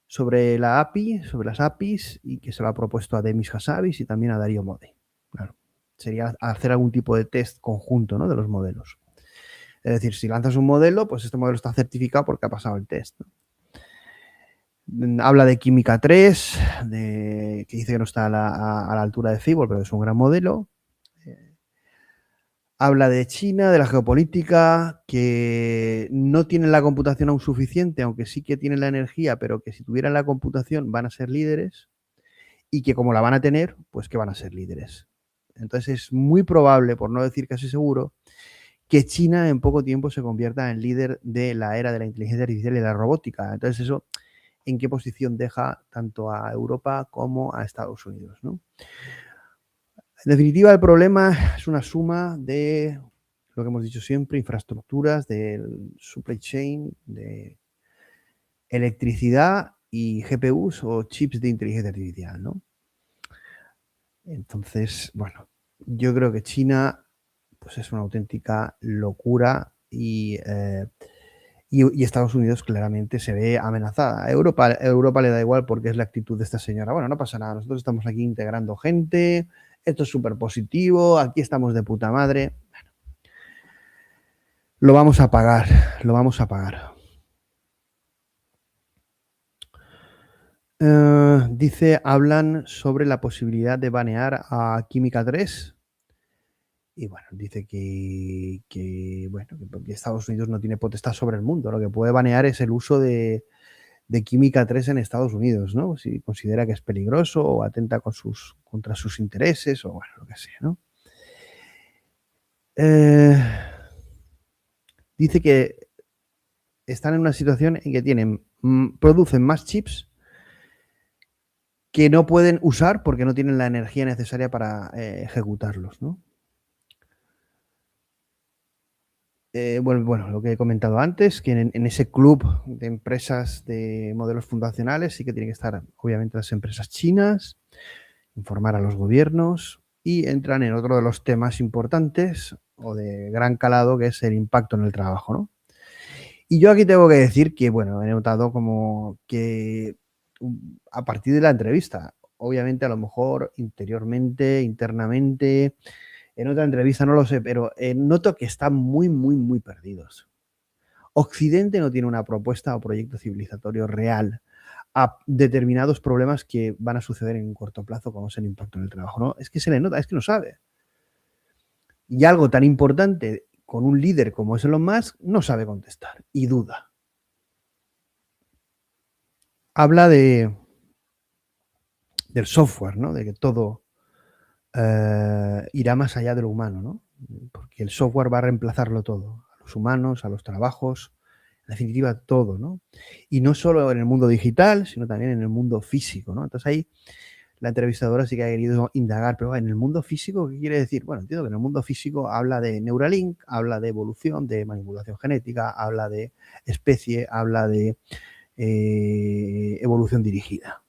sobre la API, sobre las APIs, y que se lo ha propuesto a Demis Hassabis y también a Darío Modi. Claro, sería hacer algún tipo de test conjunto, ¿no?, de los modelos. Es decir, si lanzas un modelo, pues este modelo está certificado porque ha pasado el test, ¿no? Habla de Química 3, que dice que no está a la altura de Fable, pero es un gran modelo. Habla de China, de la geopolítica, que no tienen la computación aún suficiente, aunque sí que tienen la energía, pero que si tuvieran la computación van a ser líderes, y que como la van a tener, pues que van a ser líderes. Entonces es muy probable, por no decir casi seguro, que China en poco tiempo se convierta en líder de la era de la inteligencia artificial y de la robótica. Entonces eso, ¿en qué posición deja tanto a Europa como a Estados Unidos, ¿no? En definitiva, el problema es una suma de lo que hemos dicho siempre, infraestructuras, del supply chain, de electricidad y GPUs o chips de inteligencia artificial, ¿no? Entonces, bueno, yo creo que China pues es una auténtica locura y Estados Unidos claramente se ve amenazada. A Europa le da igual porque es la actitud de esta señora. Bueno, no pasa nada, nosotros estamos aquí integrando gente, esto es súper positivo, aquí estamos de puta madre. Bueno, lo vamos a pagar, lo vamos a pagar. Dice, hablan sobre la posibilidad de banear a Química 3. Y bueno, dice que porque Estados Unidos no tiene potestad sobre el mundo. Lo que puede banear es el uso de Química 3 en Estados Unidos, ¿no? Si considera que es peligroso o atenta contra sus intereses o bueno, lo que sea, ¿no? Dice que están en una situación en que producen más chips que no pueden usar porque no tienen la energía necesaria para ejecutarlos, ¿no? Bueno, lo que he comentado antes, que en ese club de empresas de modelos fundacionales sí que tienen que estar, obviamente, las empresas chinas, informar a los gobiernos y entran en otro de los temas importantes o de gran calado, que es el impacto en el trabajo, ¿no? Y yo aquí tengo que decir que, bueno, he notado como que a partir de la entrevista, obviamente a lo mejor interiormente, internamente, en otra entrevista no lo sé, pero noto que están muy, muy, muy perdidos. Occidente no tiene una propuesta o proyecto civilizatorio real a determinados problemas que van a suceder en un corto plazo, como es el impacto en el trabajo, ¿no? Es que se le nota, es que no sabe. Y algo tan importante con un líder como es Elon Musk no sabe contestar y duda. Habla del software, ¿no? De que todo irá más allá de lo humano, ¿no? Porque el software va a reemplazarlo todo, a los humanos, a los trabajos, en definitiva todo, ¿no? Y no solo en el mundo digital, sino también en el mundo físico, ¿no? Entonces ahí la entrevistadora sí que ha querido indagar, pero en el mundo físico, ¿qué quiere decir? Bueno, entiendo que en el mundo físico habla de Neuralink, habla de evolución, de manipulación genética, habla de especie, habla de evolución dirigida.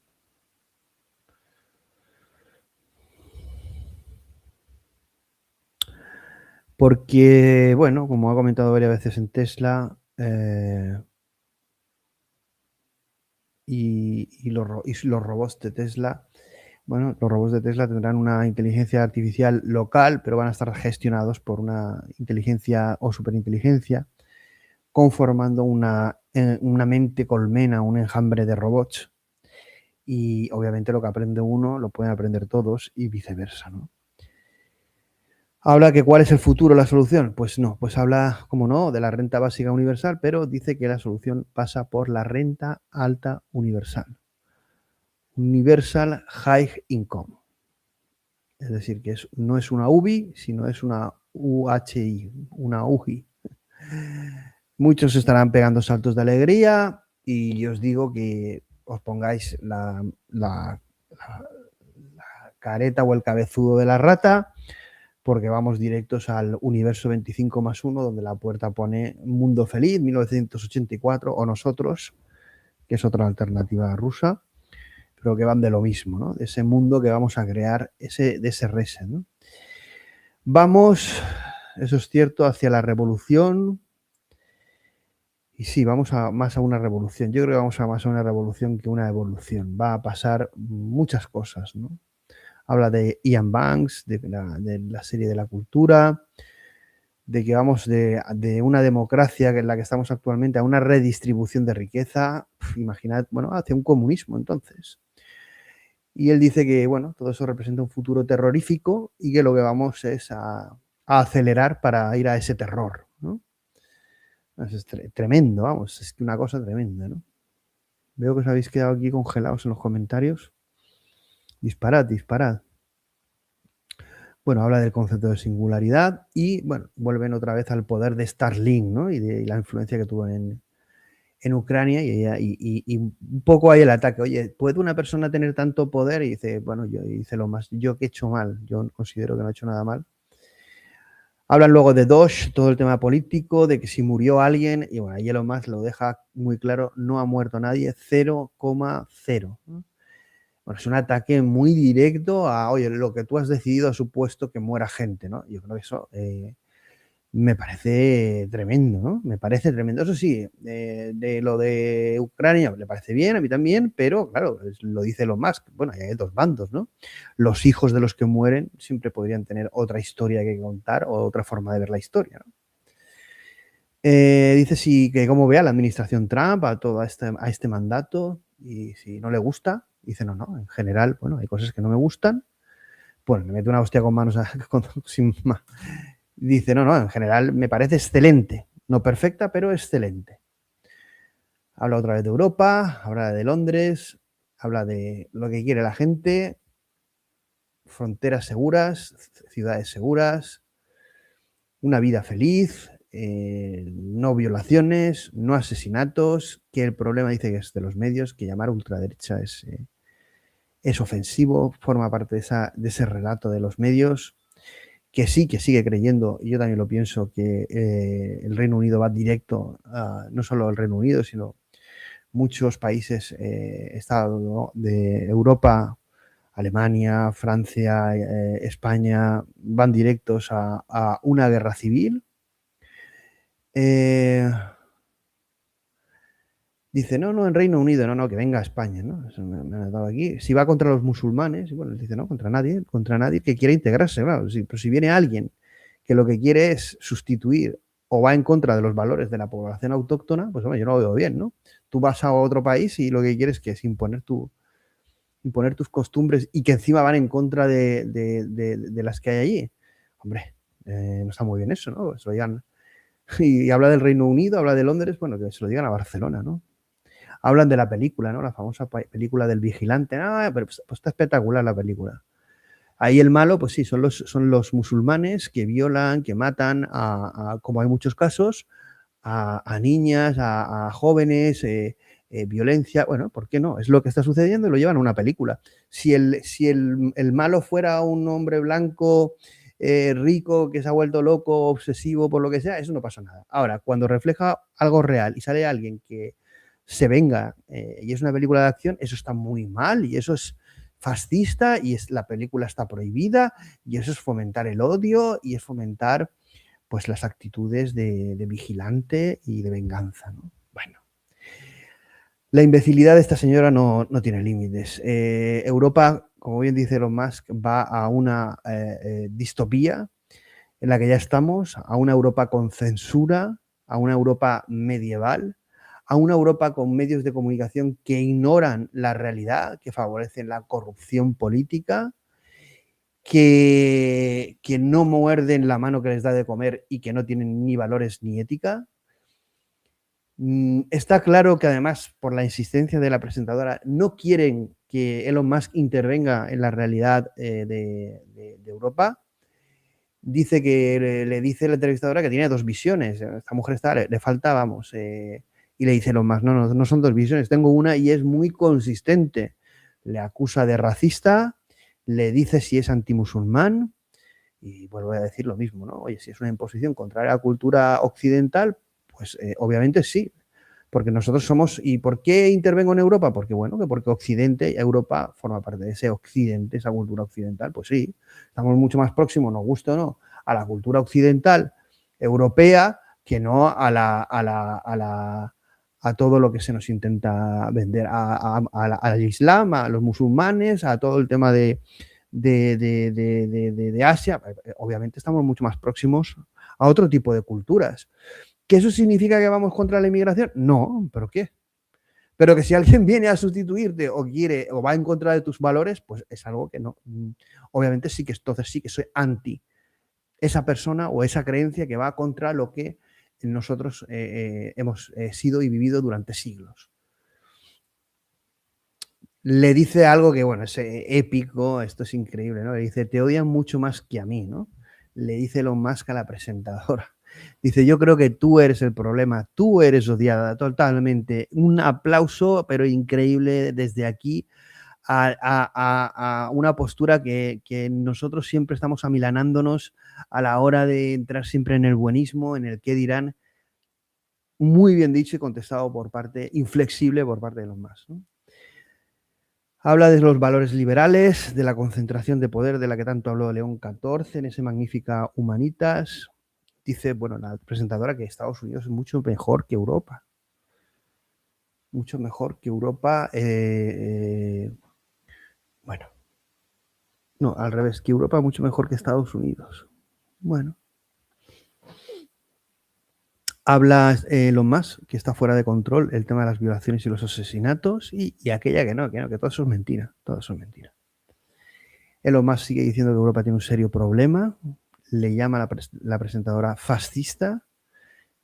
Porque, bueno, como ha comentado varias veces en Tesla, y los robots de Tesla, bueno, los robots de Tesla tendrán una inteligencia artificial local, pero van a estar gestionados por una inteligencia o superinteligencia, conformando una mente colmena, un enjambre de robots. Y obviamente lo que aprende uno lo pueden aprender todos y viceversa, ¿no? Habla que cuál es el futuro, la solución. Pues no, pues habla, como no, de la renta básica universal, pero dice que la solución pasa por la renta alta universal. Universal High Income. Es decir, que no es una UBI, sino es una UHI, una UGI. Muchos estarán pegando saltos de alegría y yo os digo que os pongáis la careta o el cabezudo de la rata, porque vamos directos al universo 25+1, donde la puerta pone Mundo Feliz, 1984, o Nosotros, que es otra alternativa rusa, pero que van de lo mismo, ¿no? De ese mundo que vamos a crear, de ese reset, ¿no? Vamos, eso es cierto, hacia la revolución. Y sí, vamos más a una revolución. Yo creo que vamos a más a una revolución que una evolución. Va a pasar muchas cosas, ¿no? Habla de Ian Banks, de la serie de la cultura, de que vamos de una democracia en la que estamos actualmente a una redistribución de riqueza. Imaginad, bueno, hacia un comunismo entonces. Y él dice que, bueno, todo eso representa un futuro terrorífico y que lo que vamos es a acelerar para ir a ese terror, ¿no? Es tremendo, vamos, es que una cosa tremenda, ¿no? Veo que os habéis quedado aquí congelados en los comentarios. Disparad, disparad. Bueno, habla del concepto de singularidad y, bueno, vuelven otra vez al poder de Starlink, ¿no? Y de la influencia que tuvo en Ucrania y un poco hay el ataque. Oye, ¿puede una persona tener tanto poder? Y dice, bueno, yo que he hecho mal, yo considero que no he hecho nada mal. Hablan luego de Doge, todo el tema político, de que si murió alguien, y bueno, ahí Elon Musk lo deja muy claro, no ha muerto nadie, 0,0. Bueno, es un ataque muy directo a, oye, lo que tú has decidido ha supuesto que muera gente, ¿no? Yo creo que eso me parece tremendo, ¿no? Me parece tremendo. Eso sí, de lo de Ucrania le parece bien, a mí también, pero claro, lo dice Elon Musk. Bueno, hay dos bandos, ¿no? Los hijos de los que mueren siempre podrían tener otra historia que contar o otra forma de ver la historia, ¿no? Dice sí, que cómo ve a la administración Trump, a todo este mandato, y si no le gusta, dice no, en general, bueno, hay cosas que no me gustan, pues me mete una hostia con manos sin más. Dice, no, en general me parece excelente. No perfecta, pero excelente. Habla otra vez de Europa, habla de Londres, habla de lo que quiere la gente, fronteras seguras, ciudades seguras, una vida feliz, no violaciones, no asesinatos, que el problema dice que es de los medios, que llamar ultraderecha es ofensivo, forma parte de ese relato de los medios. Que sí, que sigue creyendo, y yo también lo pienso, que el Reino Unido va directo, no solo el Reino Unido, sino muchos países Estado de Europa, Alemania, Francia, España, van directos a una guerra civil. Dice, no, en Reino Unido, no, que venga a España, ¿no? Eso me han dado aquí. Si va contra los musulmanes, y bueno, dice, no, contra nadie que quiera integrarse, claro. Pero si viene alguien que lo que quiere es sustituir o va en contra de los valores de la población autóctona, pues hombre, yo no lo veo bien, ¿no? Tú vas a otro país y lo que quieres que es imponer tus costumbres y que encima van en contra de las que hay allí. Hombre, no está muy bien eso, ¿no? Se lo digan. Y habla del Reino Unido, habla de Londres, bueno, que se lo digan a Barcelona, ¿no? Hablan de la película, ¿no? La famosa película del vigilante. Pero pues está espectacular la película. Ahí el malo, pues sí, son los musulmanes que violan, que matan, como hay muchos casos, a niñas, a jóvenes, violencia. Bueno, ¿por qué no? Es lo que está sucediendo y lo llevan a una película. Si el malo fuera un hombre blanco, rico, que se ha vuelto loco, obsesivo, por lo que sea, eso no pasa nada. Ahora, cuando refleja algo real y sale alguien que se venga y es una película de acción, eso está muy mal y eso es fascista y la película está prohibida y eso es fomentar el odio y es fomentar pues las actitudes de vigilante y de venganza, ¿no? Bueno, la imbecilidad de esta señora no tiene límites. Europa, como bien dice Elon Musk, va a una distopía en la que ya estamos, a una Europa con censura, a una Europa medieval, a una Europa con medios de comunicación que ignoran la realidad, que favorecen la corrupción política, que no muerden la mano que les da de comer y que no tienen ni valores ni ética. Está claro que además, por la insistencia de la presentadora, no quieren que Elon Musk intervenga en la realidad de Europa. Dice que le dice la entrevistadora que tiene dos visiones. Esta mujer le falta, vamos, Y le dice Elon Musk, no son dos visiones, tengo una y es muy consistente. Le acusa de racista, le dice si es antimusulmán y vuelvo a decir lo mismo, ¿no? Oye, si es una imposición contraria a la cultura occidental, pues obviamente sí, porque nosotros somos... ¿Y por qué intervengo en Europa? Porque, bueno, que porque Occidente, Europa forma parte de ese Occidente, esa cultura occidental, pues sí, estamos mucho más próximos, nos gusta o no, a la cultura occidental europea que no a todo lo que se nos intenta vender, al Islam, a los musulmanes, a todo el tema de Asia. Obviamente estamos mucho más próximos a otro tipo de culturas. ¿Que eso significa que vamos contra la inmigración? No, ¿pero qué? Pero que si alguien viene a sustituirte o quiere o va en contra de tus valores, pues es algo que no. Obviamente sí que entonces sí que soy anti esa persona o esa creencia que va contra lo que nosotros hemos sido y vivido durante siglos. Le dice algo que, bueno, es épico, esto es increíble, ¿no? Le dice, te odian mucho más que a mí, ¿no? Le dice Elon Musk a la presentadora. Dice, yo creo que tú eres el problema, tú eres odiada totalmente. Un aplauso, pero increíble desde aquí a una postura que nosotros siempre estamos amilanándonos a la hora de entrar siempre en el buenismo, en el qué dirán. Muy bien dicho y contestado por parte, inflexible por parte de Elon Musk, ¿no? Habla de los valores liberales, de la concentración de poder de la que tanto habló León XIV en ese magnífica Humanitas. Dice, bueno, la presentadora que Estados Unidos es mucho mejor que Europa. Mucho mejor que Europa. Bueno. No, al revés, que Europa es mucho mejor que Estados Unidos. Bueno. Habla lo más que está fuera de control el tema de las violaciones y los asesinatos y aquella que no, que todo eso es mentira. Todo eso es mentira. Elon Musk sigue diciendo que Europa tiene un serio problema. Le llama a la presentadora fascista.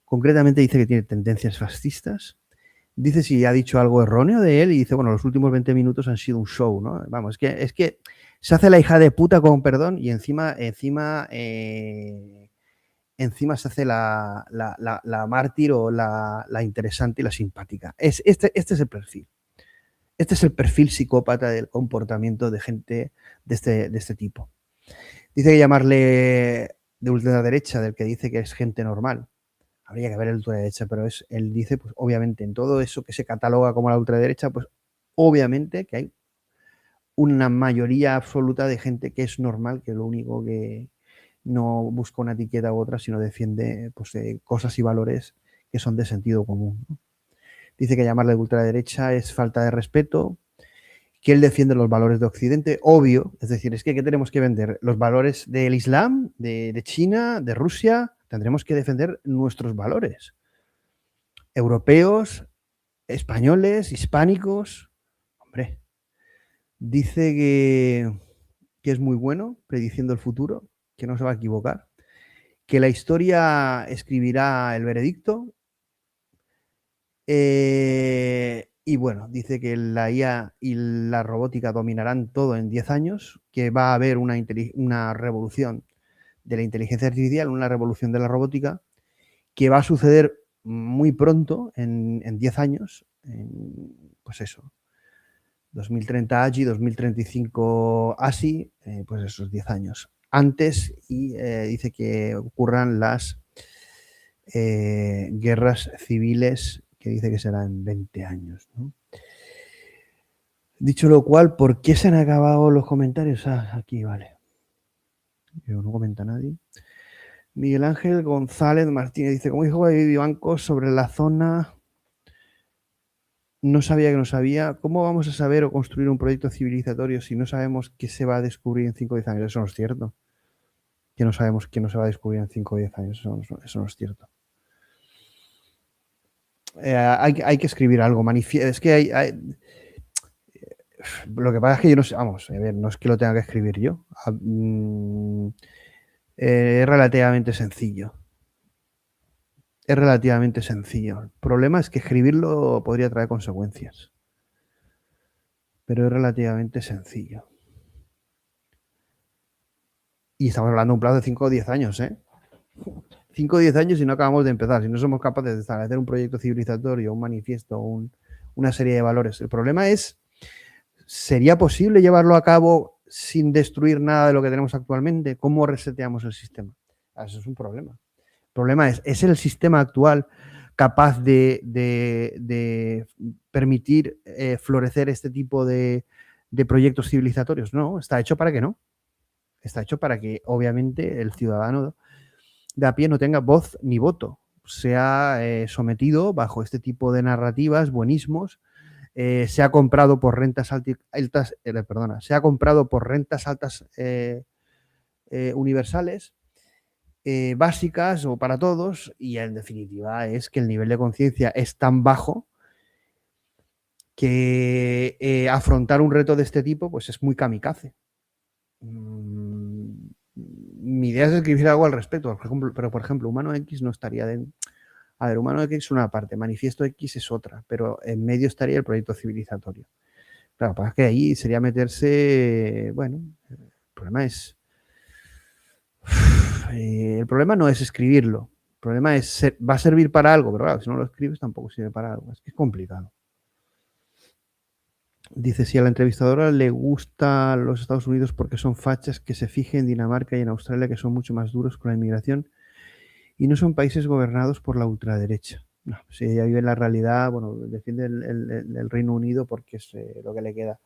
Concretamente dice que tiene tendencias fascistas. Dice si ha dicho algo erróneo de él y dice, bueno, los últimos 20 minutos han sido un show, ¿no? Vamos, es que se hace la hija de puta con perdón y encima se hace la mártir o la interesante y la simpática. Este es el perfil. Este es el perfil psicópata del comportamiento de gente de este tipo. Dice que llamarle de ultraderecha, del que dice que es gente normal. Habría que ver el ultraderecha, pero él dice, pues obviamente, en todo eso que se cataloga como la ultraderecha, pues obviamente que hay una mayoría absoluta de gente que es normal, que lo único que no busca una etiqueta u otra, sino defiende pues, cosas y valores que son de sentido común, ¿no? Dice que llamarle de ultraderecha es falta de respeto, que él defiende los valores de Occidente, obvio, es decir, es que ¿qué tenemos que vender? Los valores del Islam, de China, de Rusia, tendremos que defender nuestros valores. Europeos, españoles, hispánicos, hombre. Dice que es muy bueno, prediciendo el futuro, que no se va a equivocar, que la historia escribirá el veredicto. Y bueno, dice que la IA y la robótica dominarán todo en 10 años, que va a haber una revolución de la inteligencia artificial, una revolución de la robótica, que va a suceder muy pronto, en 10 años, pues eso, 2030 allí, 2035 así, pues esos 10 años antes, y dice que ocurran las guerras civiles, que dice que serán 20 años, ¿no? Dicho lo cual, ¿por qué se han acabado los comentarios? Aquí, vale. No comenta nadie. Miguel Ángel González Martínez dice, como dijo David Bancos sobre la zona, no sabía que no sabía. ¿Cómo vamos a saber o construir un proyecto civilizatorio si no sabemos qué se va a descubrir en 5 o 10 años? Eso no es cierto. Que no sabemos qué no se va a descubrir en 5 o 10 años. Eso no es cierto. Hay que escribir algo. Es que lo que pasa es que yo no sé, vamos, a ver, no es que lo tenga que escribir yo. Es relativamente sencillo. Es relativamente sencillo. El problema es que escribirlo podría traer consecuencias. Pero es relativamente sencillo. Y estamos hablando de un plazo de 5 o 10 años, ¿eh? 5 o 10 años y no acabamos de empezar, si no somos capaces de establecer un proyecto civilizatorio, un manifiesto, una serie de valores. El problema es, ¿sería posible llevarlo a cabo sin destruir nada de lo que tenemos actualmente? ¿Cómo reseteamos el sistema? Eso es un problema. El problema ¿es el sistema actual capaz de permitir florecer este tipo de proyectos civilizatorios? No, está hecho para que no. Está hecho para que, obviamente, el ciudadano de a pie no tenga voz ni voto, sea sometido bajo este tipo de narrativas, buenismos, se ha comprado por rentas altas, se ha comprado por rentas altas universales, básicas o para todos, y en definitiva es que el nivel de conciencia es tan bajo que afrontar un reto de este tipo pues es muy kamikaze. Mi idea es escribir algo al respecto, pero por ejemplo, Humano X no estaría dentro. A ver, Humano X es una parte, Manifiesto X es otra, pero en medio estaría el proyecto civilizatorio. Claro, para que ahí sería meterse, bueno, el problema es, el problema no es escribirlo, el problema es, va a servir para algo, pero claro, si no lo escribes tampoco sirve para algo, es que es complicado. Dice, si a la entrevistadora le gusta los Estados Unidos porque son fachas, que se fije en Dinamarca y en Australia, que son mucho más duros con la inmigración y no son países gobernados por la ultraderecha. No, si ella vive en la realidad, bueno, defiende el Reino Unido porque es lo que le queda.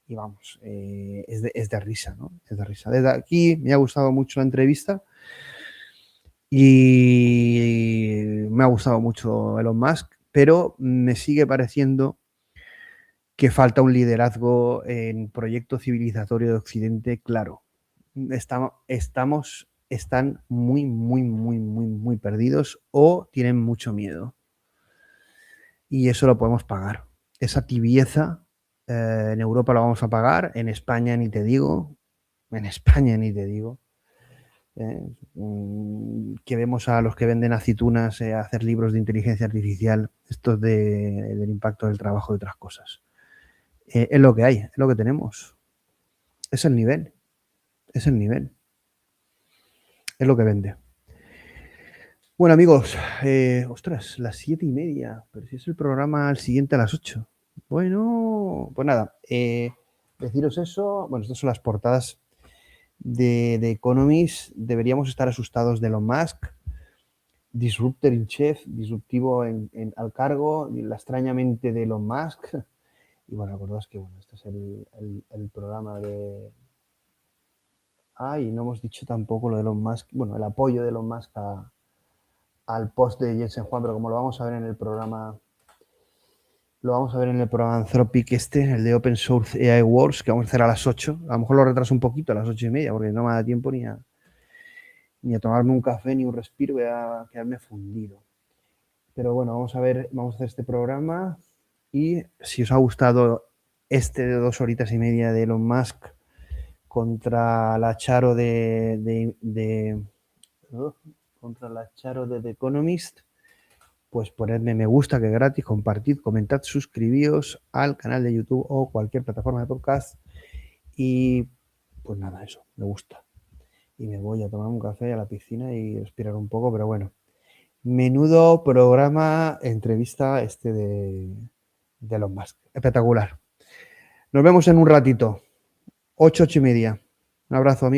Y vamos, es de risa, ¿no? Es de risa. Desde aquí me ha gustado mucho la entrevista y me ha gustado mucho Elon Musk, pero me sigue pareciendo que falta un liderazgo en proyecto civilizatorio de Occidente, claro. Están muy perdidos o tienen mucho miedo. Y eso lo podemos pagar. Esa tibieza en Europa la vamos a pagar, en España ni te digo. Que vemos a los que venden aceitunas hacer libros de inteligencia artificial, estos del impacto del trabajo y otras cosas. Es lo que hay, es lo que tenemos. Es el nivel. Es lo que vende. Bueno, amigos, ostras, las 7:30, pero si es el programa al siguiente a las 8. Bueno, pues nada, deciros eso. Bueno, estas son las portadas de Economist. Deberíamos estar asustados de Elon Musk. Disruptor in chief, disruptivo al cargo, la extrañamente de Elon Musk. Y bueno, acordaos que bueno, este es el programa de... y no hemos dicho tampoco lo de Elon Musk, bueno, el apoyo de Elon Musk al post de Jensen Juan, pero como lo vamos a ver en el programa, Anthropic el de Open Source AI Wars, que vamos a hacer a las 8. A lo mejor lo retraso un poquito a las 8:30, porque no me da tiempo ni a tomarme un café ni un respiro, voy a quedarme fundido. Pero bueno, vamos a hacer este programa y si os ha gustado de 2 horitas y media de Elon Musk contra la Charo contra la Charo de The Economist, pues ponedme me gusta, que es gratis, compartid, comentad, suscribíos al canal de YouTube o cualquier plataforma de podcast y pues nada, eso, me gusta. Y me voy a tomar un café a la piscina y respirar un poco, pero bueno, menudo programa, entrevista de Elon Musk, espectacular. Nos vemos en un ratito, 8:30. Un abrazo, amigos.